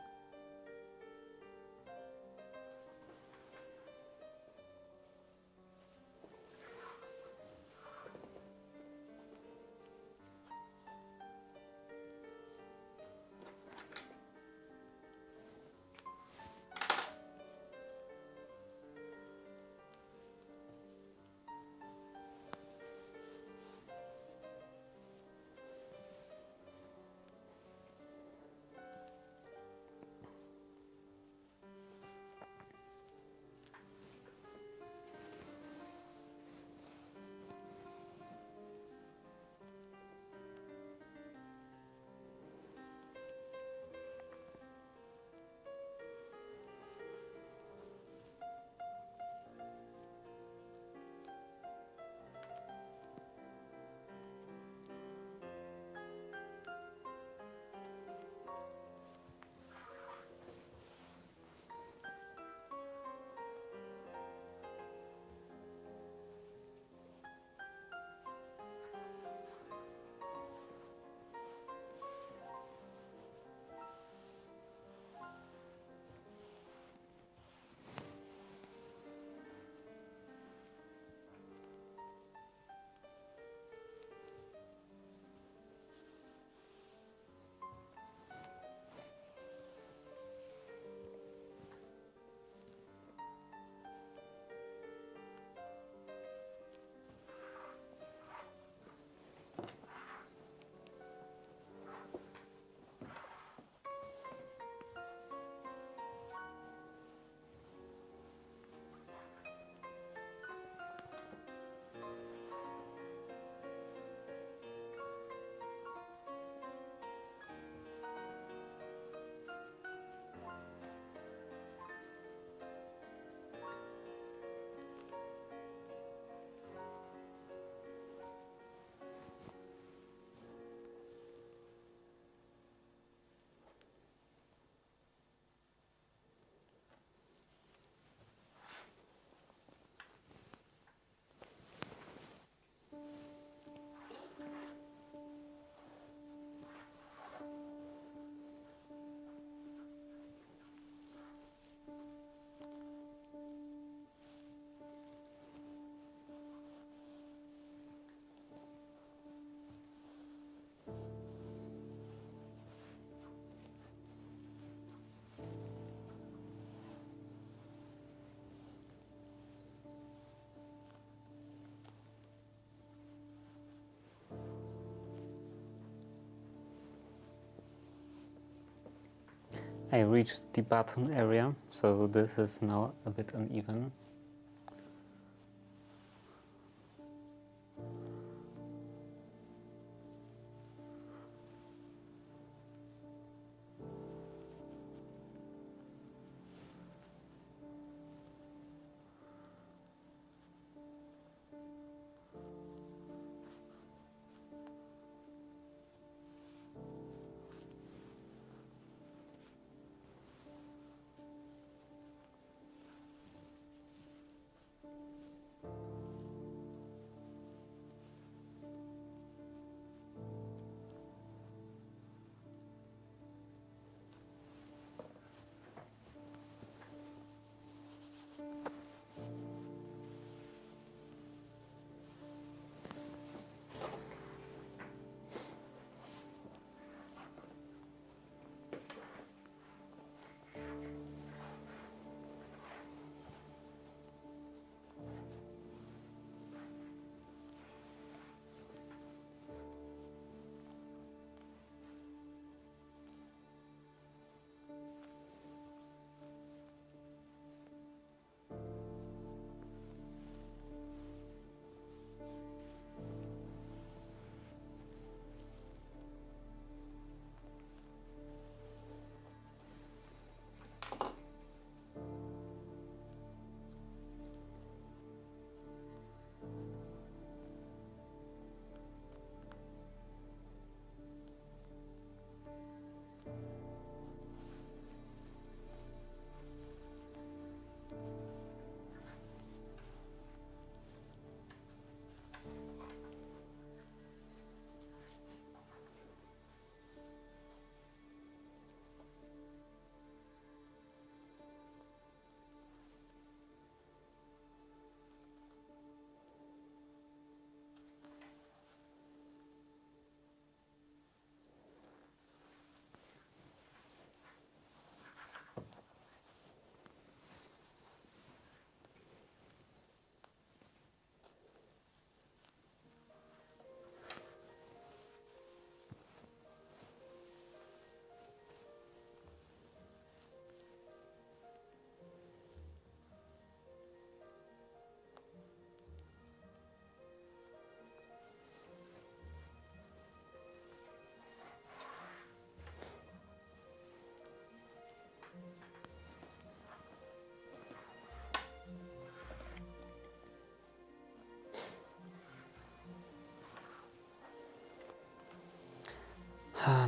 I reached the button area, so this is now a bit uneven.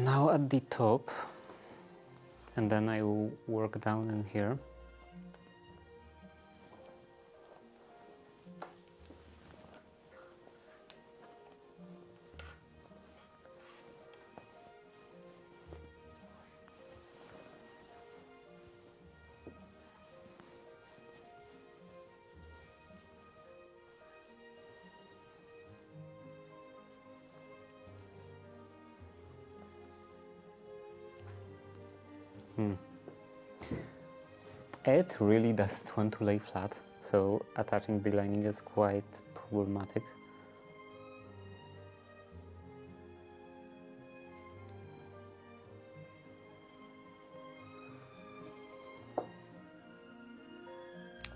Now at the top, and then I will work down in here. It really doesn't want to lay flat, so attaching the lining is quite problematic.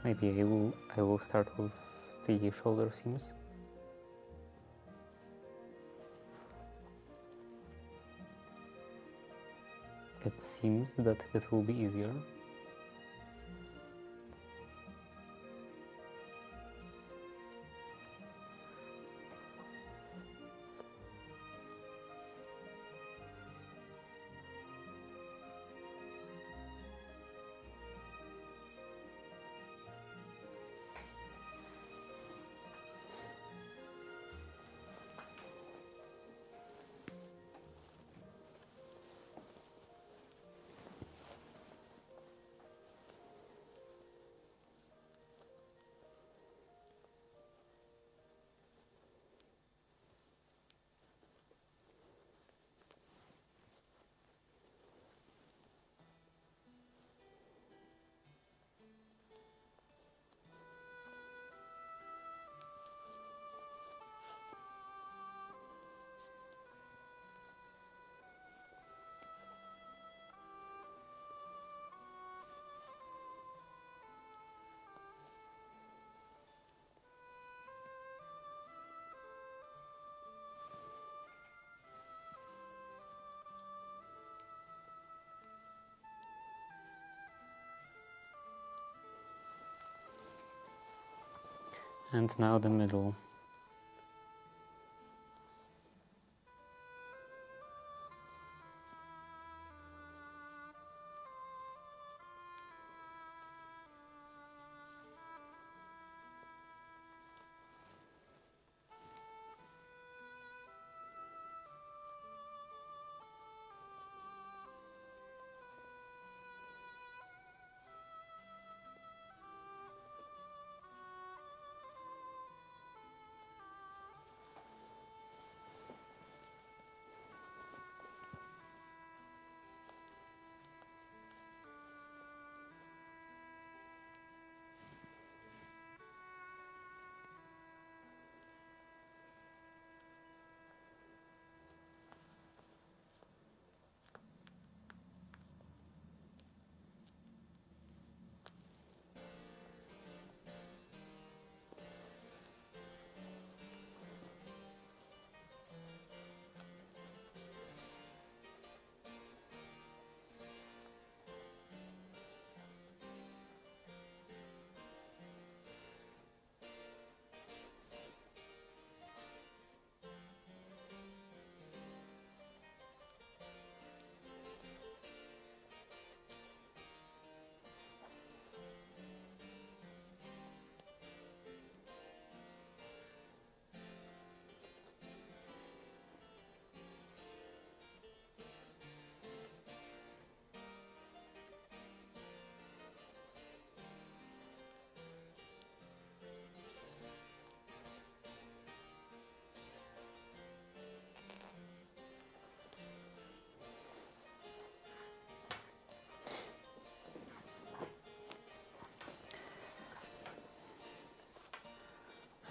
Maybe I will start with the shoulder seams. It seems that it will be easier. And now the middle.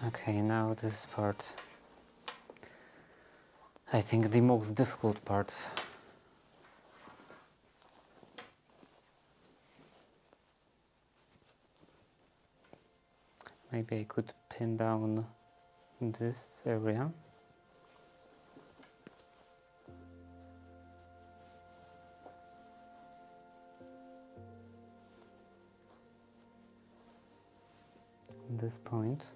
Okay, now this part, I think the most difficult part. Maybe I could pin down this area. this point.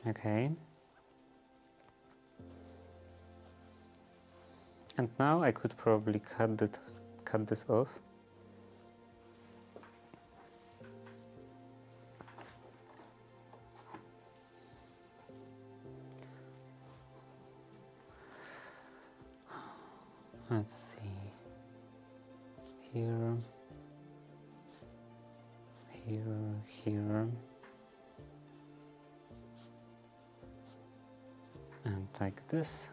Okay. And now I could probably cut this off. Let's see. Here, here, and like this.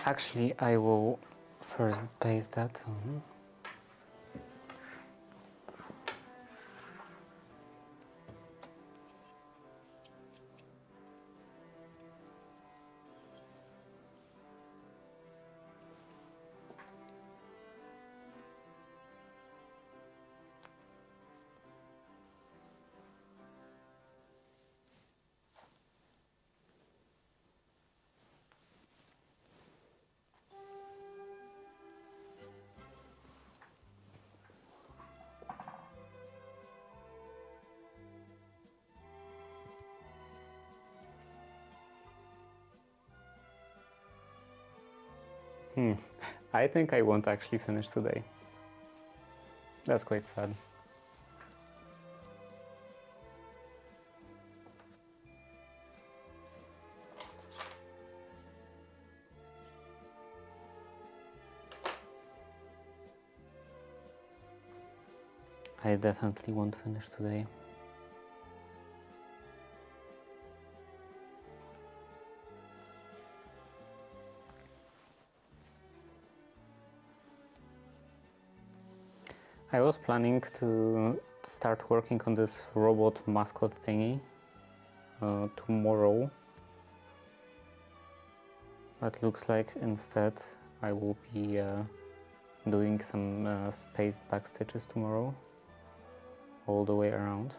Actually, I will first paste that on. I think I won't actually finish today. That's quite sad. I definitely won't finish today. I was planning to start working on this robot mascot thingy tomorrow, but looks like instead I will be doing some spaced backstitches tomorrow all the way around.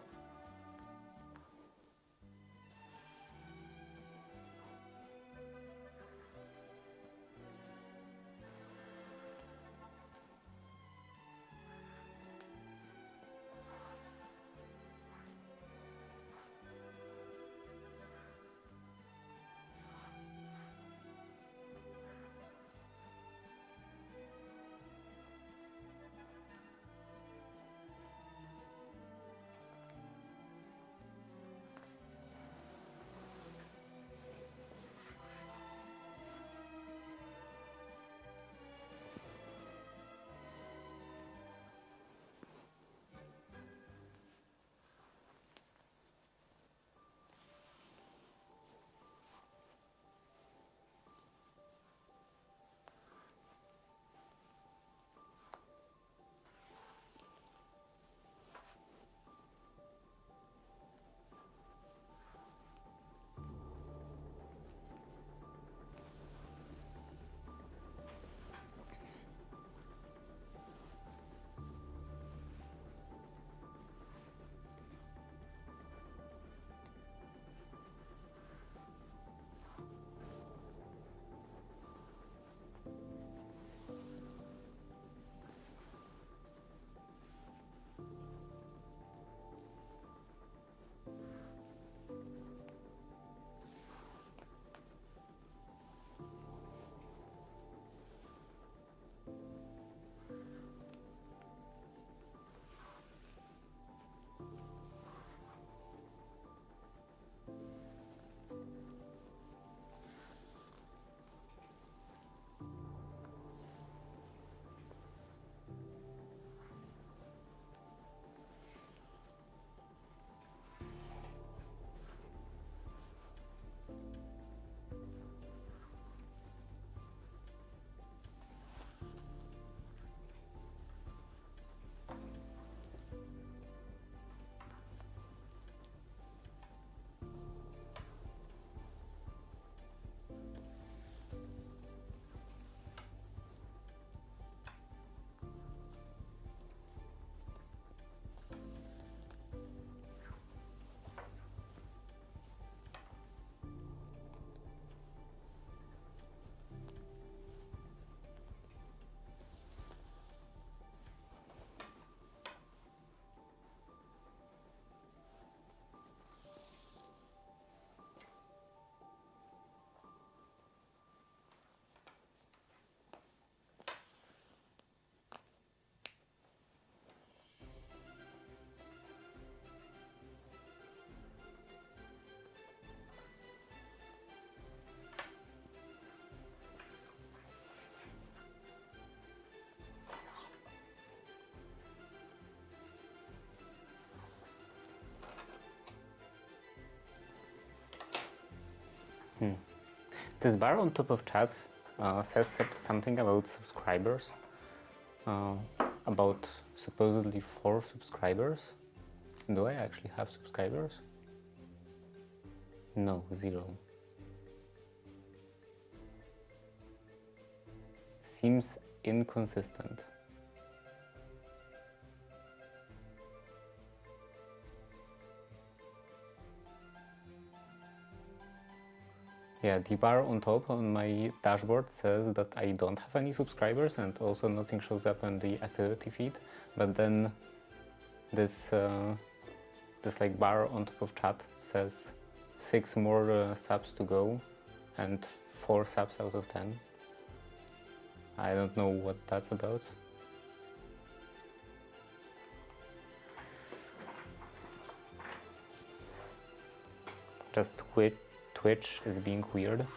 This bar on top of chat says something about subscribers, about supposedly 4 subscribers. Do I actually have subscribers? No, 0. Seems inconsistent. Yeah, the bar on top on my dashboard says that I don't have any subscribers, and also nothing shows up on the activity feed. But then this like bar on top of chat says 6 more subs to go and 4 subs out of 10. I don't know what that's about. Just Twitch is being weird.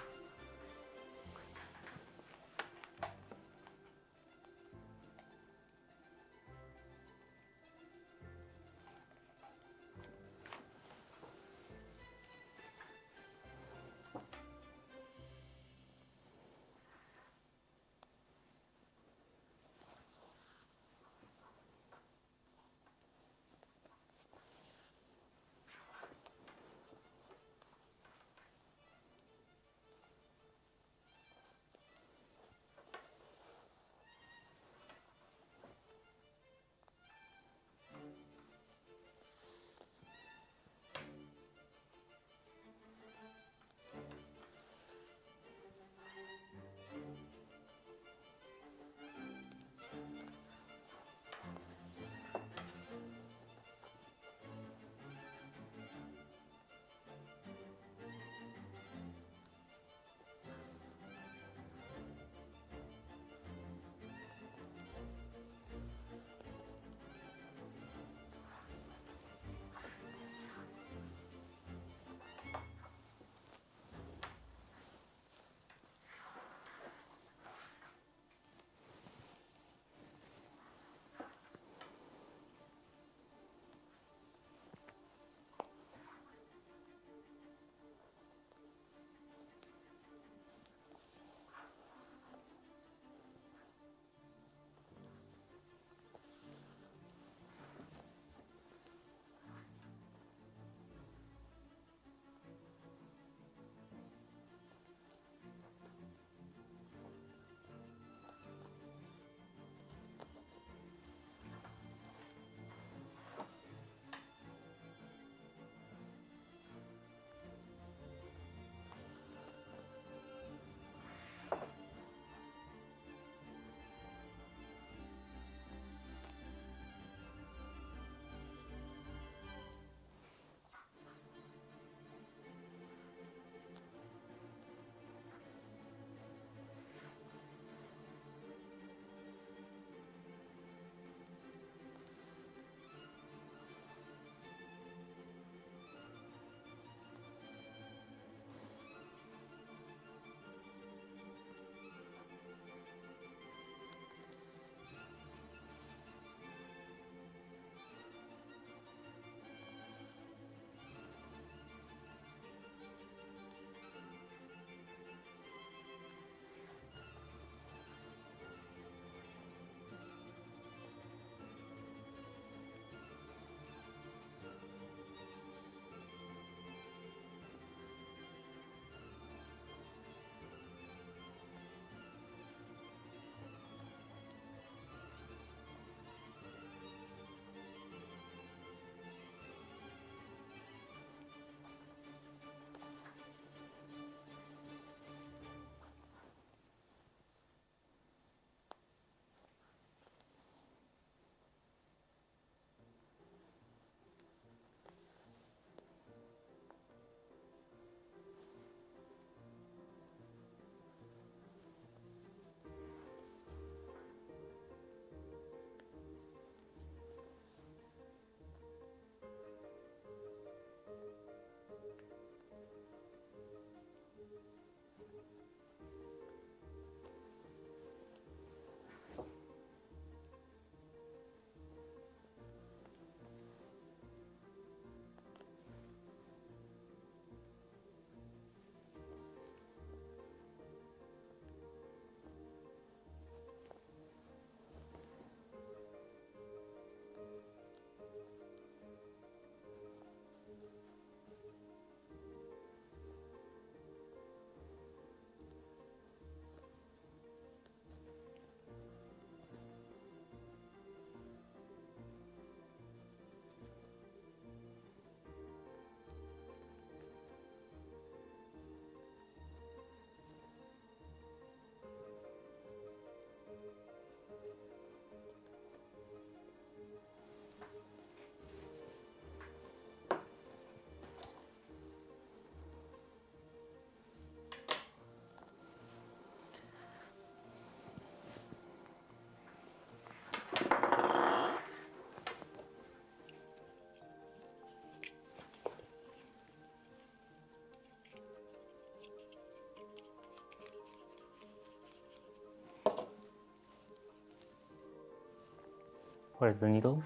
Where's the needle?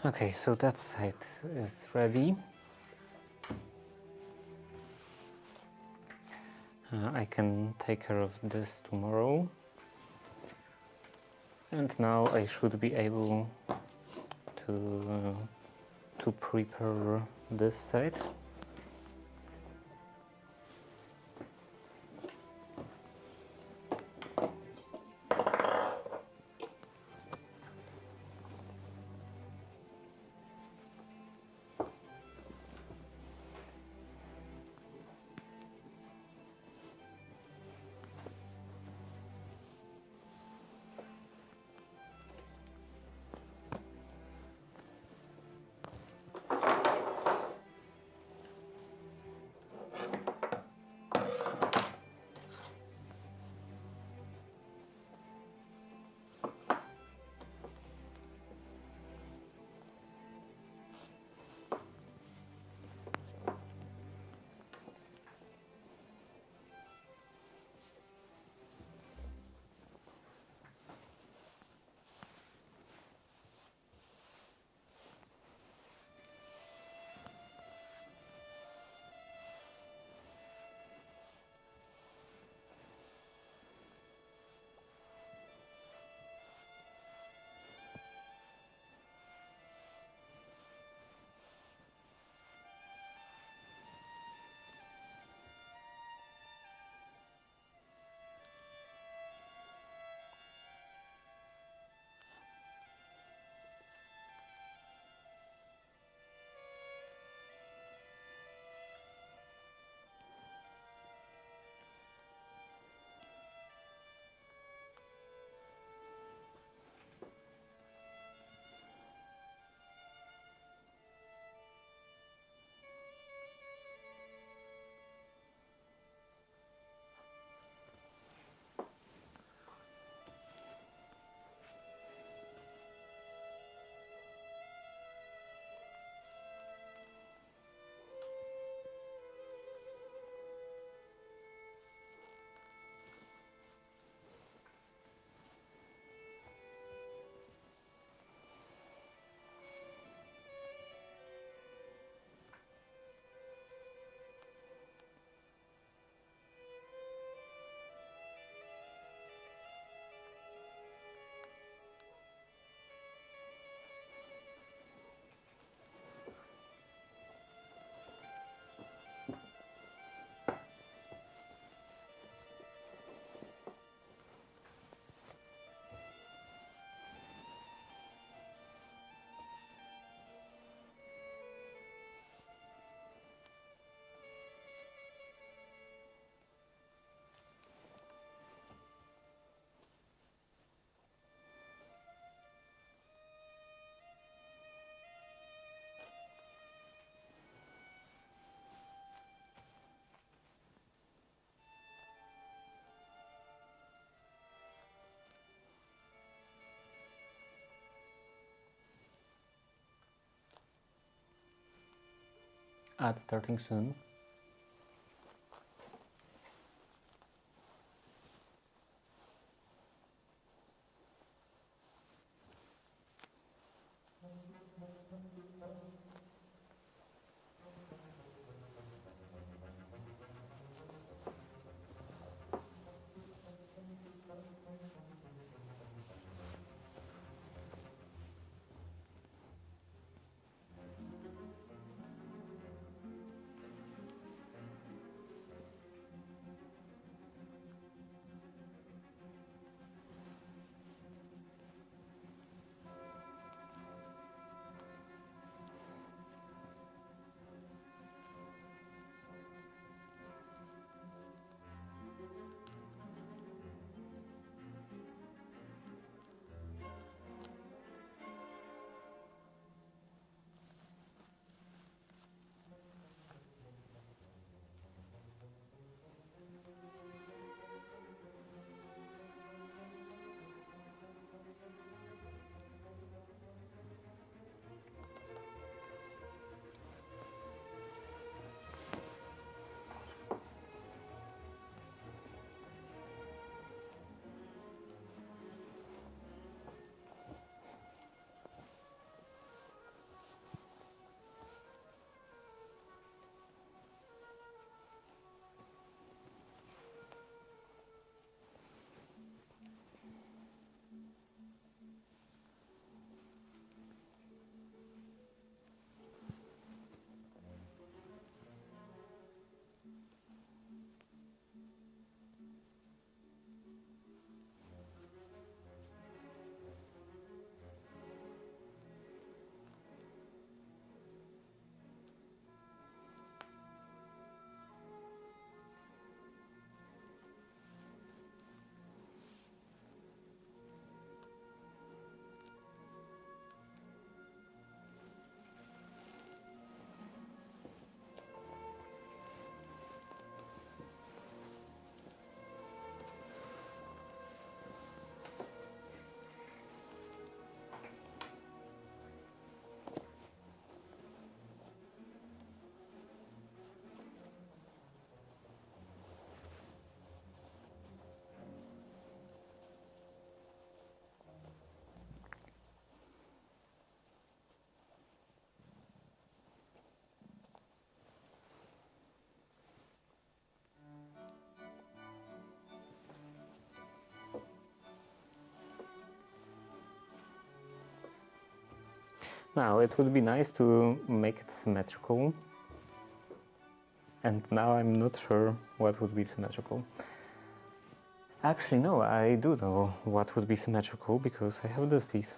Okay, so that side is ready. I can take care of this tomorrow. And now I should be able to prepare this side. ad starting soon. Now, it would be nice to make it symmetrical, and now I'm not sure what would be symmetrical. Actually, no, I do know what would be symmetrical, because I have this piece.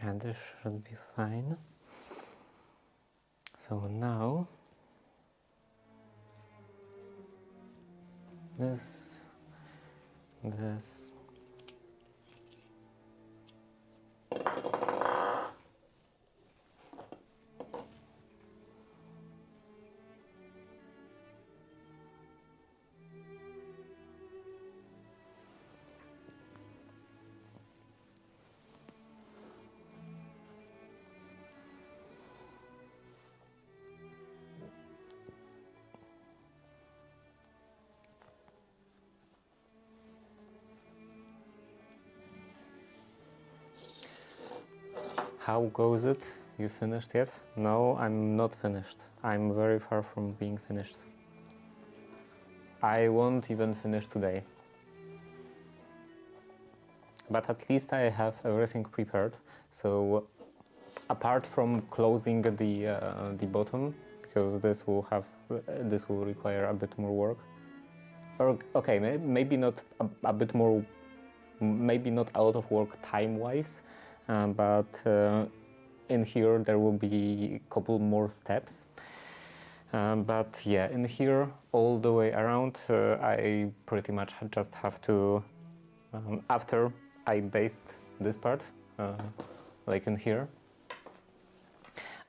And this should be fine. So now this. How goes it? You finished yet? No, I'm not finished. I'm very far from being finished. I won't even finish today. But at least I have everything prepared. So apart from closing the bottom, because this will require a bit more work. Or okay, maybe not a bit more, maybe not a lot of work time-wise, but in here there will be a couple more steps. But yeah, in here all the way around, I pretty much just have to, after I based this part, like in here,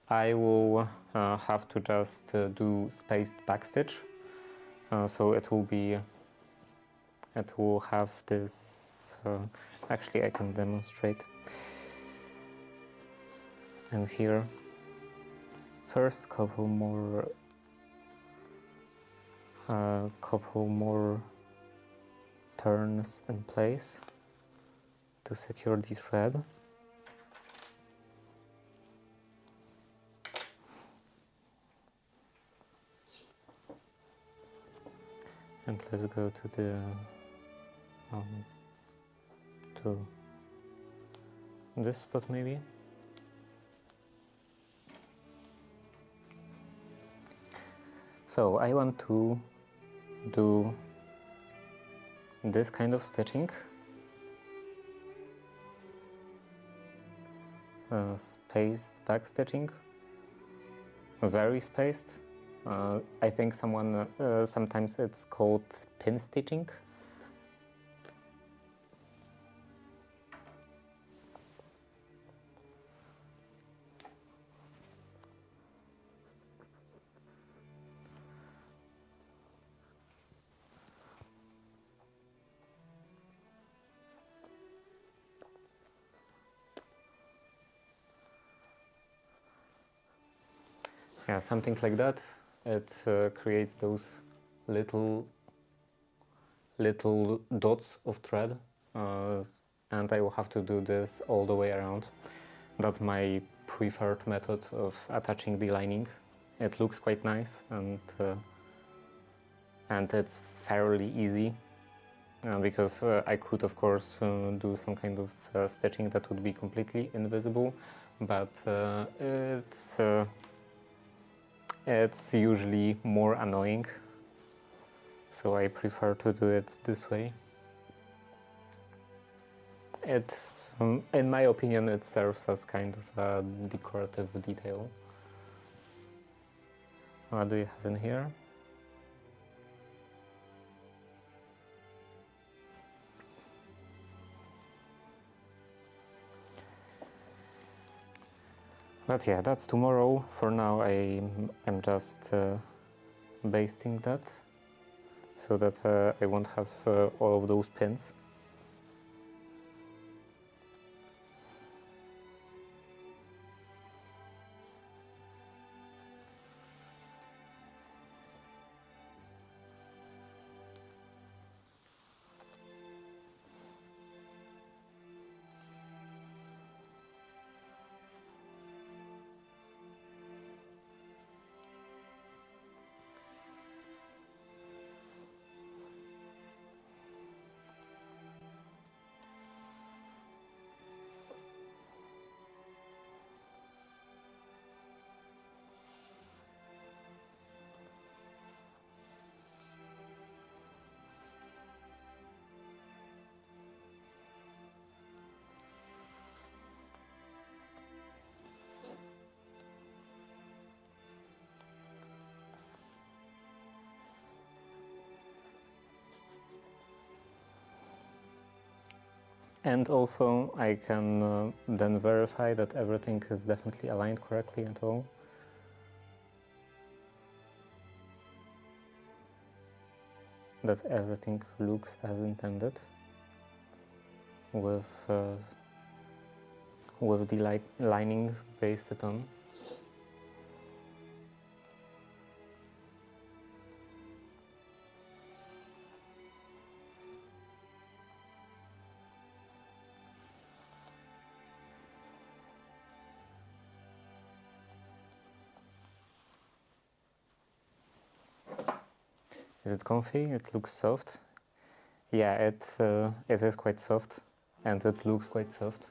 I will have to just do spaced backstitch. So it will have this, actually I can demonstrate. And here, first couple more turns in place to secure the thread. And let's go to the to this spot maybe. So I want to do this kind of stitching, spaced back stitching, very spaced. I think sometimes it's called pin stitching. Yeah, something like that. It creates those little dots of thread, and I will have to do this all the way around. That's my preferred method of attaching the lining. It looks quite nice, and it's fairly easy, because I could of course do some kind of stitching that would be completely invisible, but it's usually more annoying, so I prefer to do it this way. It's, in my opinion, it serves as kind of a decorative detail. What do you have in here? But yeah, that's tomorrow. For now, I'm just basting that, so that I won't have all of those pins. And also I can then verify that everything is definitely aligned correctly and all. That everything looks as intended with the lining pasted on. Is it comfy? It looks soft. Yeah, it is quite soft, and it looks quite soft.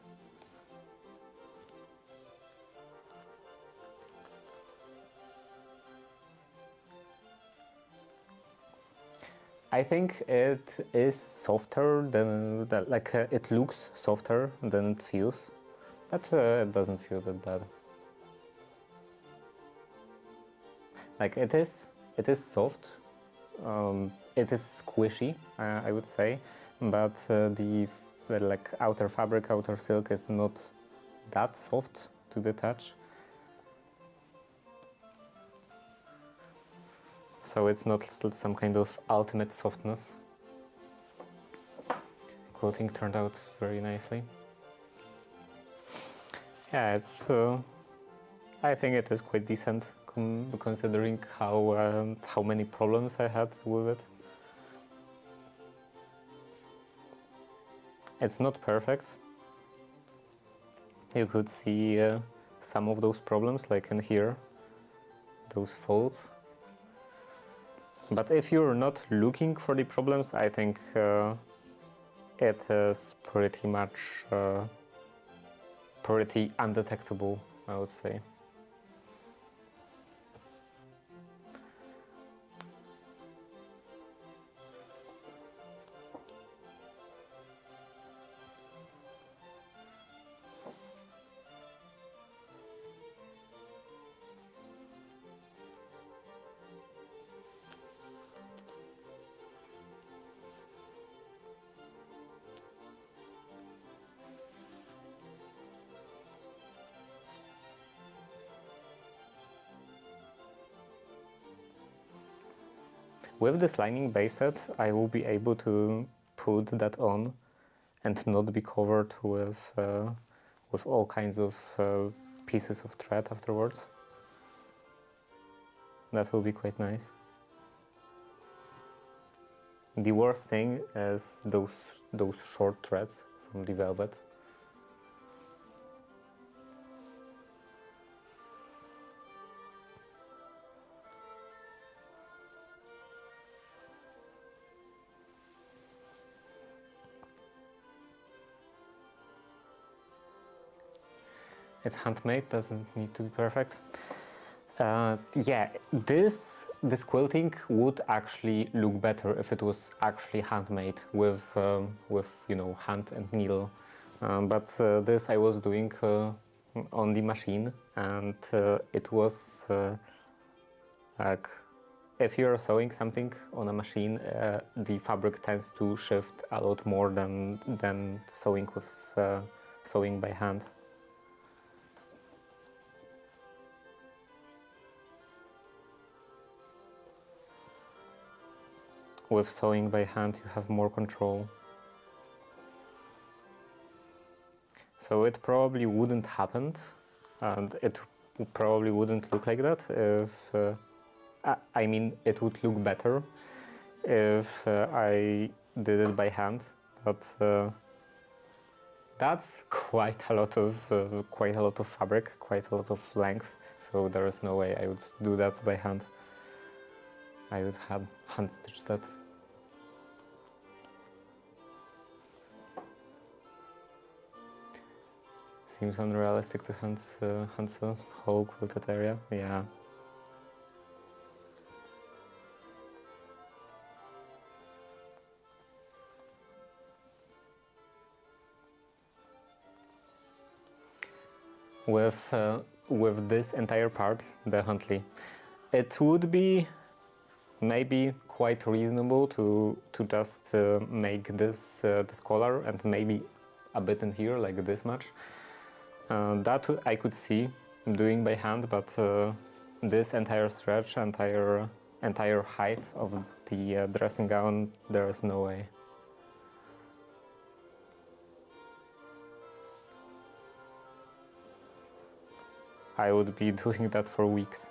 I think it is softer than like it looks softer than it feels, but it doesn't feel that bad. Like it is soft. It is squishy, I would say, but the like outer fabric, outer silk is not that soft to the touch. So it's not some kind of ultimate softness. Quilting turned out very nicely. Yeah, it's. I think it is quite decent considering how many problems I had with it. It's not perfect. You could see some of those problems, like in here, those folds. But if you're not looking for the problems, I think it is pretty much pretty undetectable, I would say. With this lining base set, I will be able to put that on and not be covered with all kinds of pieces of thread afterwards. That will be quite nice. The worst thing is those short threads from the velvet. It's handmade, doesn't need to be perfect. Yeah, this quilting would actually look better if it was actually handmade with you know, hand and needle. But this I was doing on the machine, and it was like, if you're sewing something on a machine, the fabric tends to shift a lot more than sewing by hand. With sewing by hand, you have more control. So it probably wouldn't happen, and it probably wouldn't look like that if, I mean, it would look better if I did it by hand, but that's quite a lot of fabric, quite a lot of length, so there is no way I would do that by hand. I would have hand stitched that. Seems unrealistic to hand sew whole quilted area. Yeah. With this entire part, definitely, it would be maybe quite reasonable to just make this collar and maybe a bit in here, like this much. That I could see doing by hand, but this entire stretch, entire height of the dressing gown, there is no way. I would be doing that for weeks.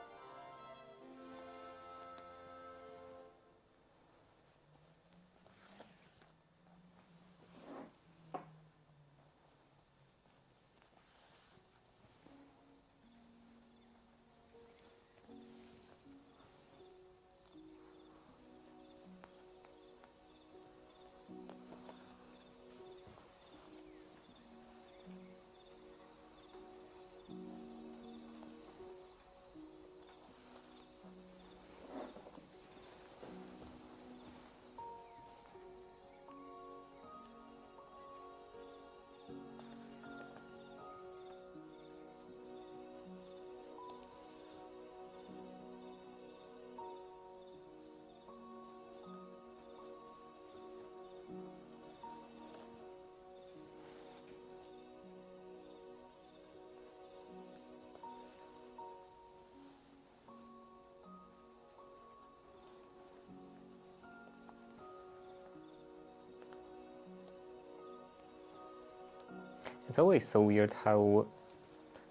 It's always so weird how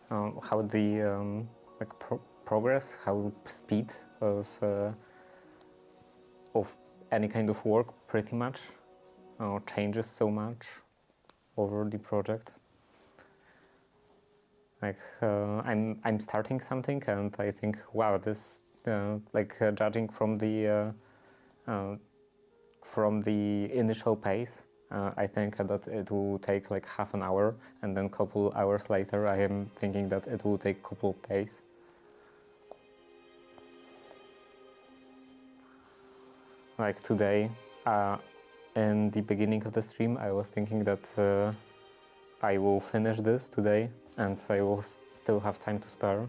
the like progress, how speed of any kind of work pretty much changes so much over the project. Like I'm starting something and I think, wow, this judging from the initial pace, I think that it will take like half an hour, and then a couple hours later I am thinking that it will take a couple of days. Like today, in the beginning of the stream, I was thinking that I will finish this today and I will still have time to spare,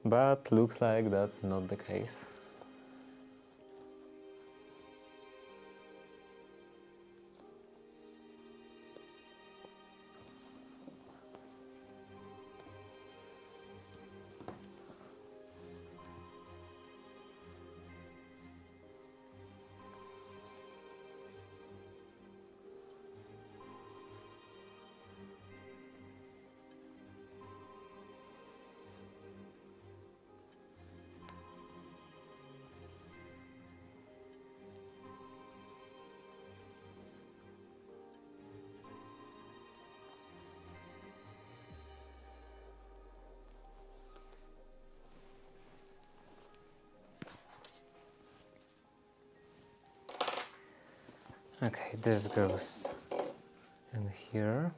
but looks like that's not the case. Okay, this goes in here.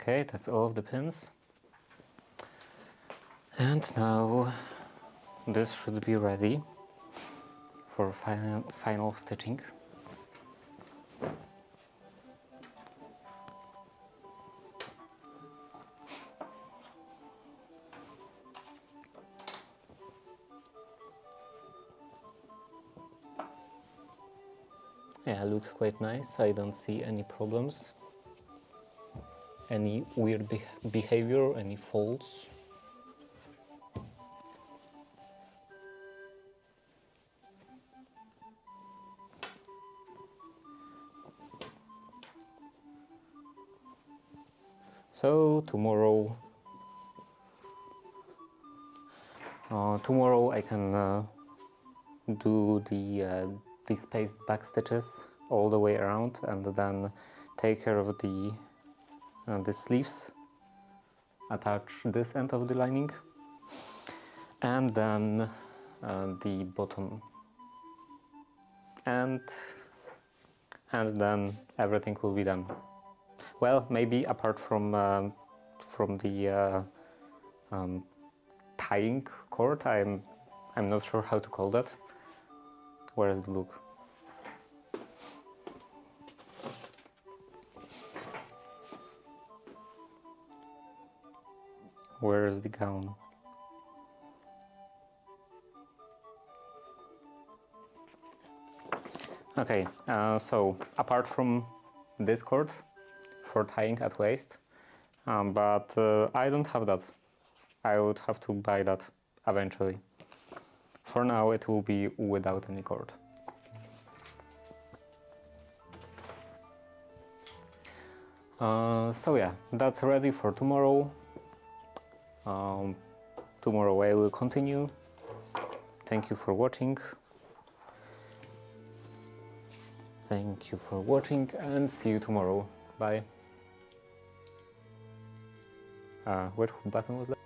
Okay, that's all of the pins. And now this should be ready for final stitching. Yeah, looks quite nice. I don't see any problems, any weird behavior, any faults. So tomorrow Tomorrow I can do the spaced back stitches all the way around, and then take care of the sleeves, attach this end of the lining, and then the bottom, and then everything will be done. Well, maybe apart from the tying cord. I'm not sure how to call that. Where is the book? Where is the gown? Okay, so apart from this cord for tying at waist, but I don't have that. I would have to buy that eventually. For now it will be without any cord. So yeah, that's ready for tomorrow. Tomorrow I will continue. Thank you for watching. Thank you for watching and see you tomorrow. Bye. Which button was that?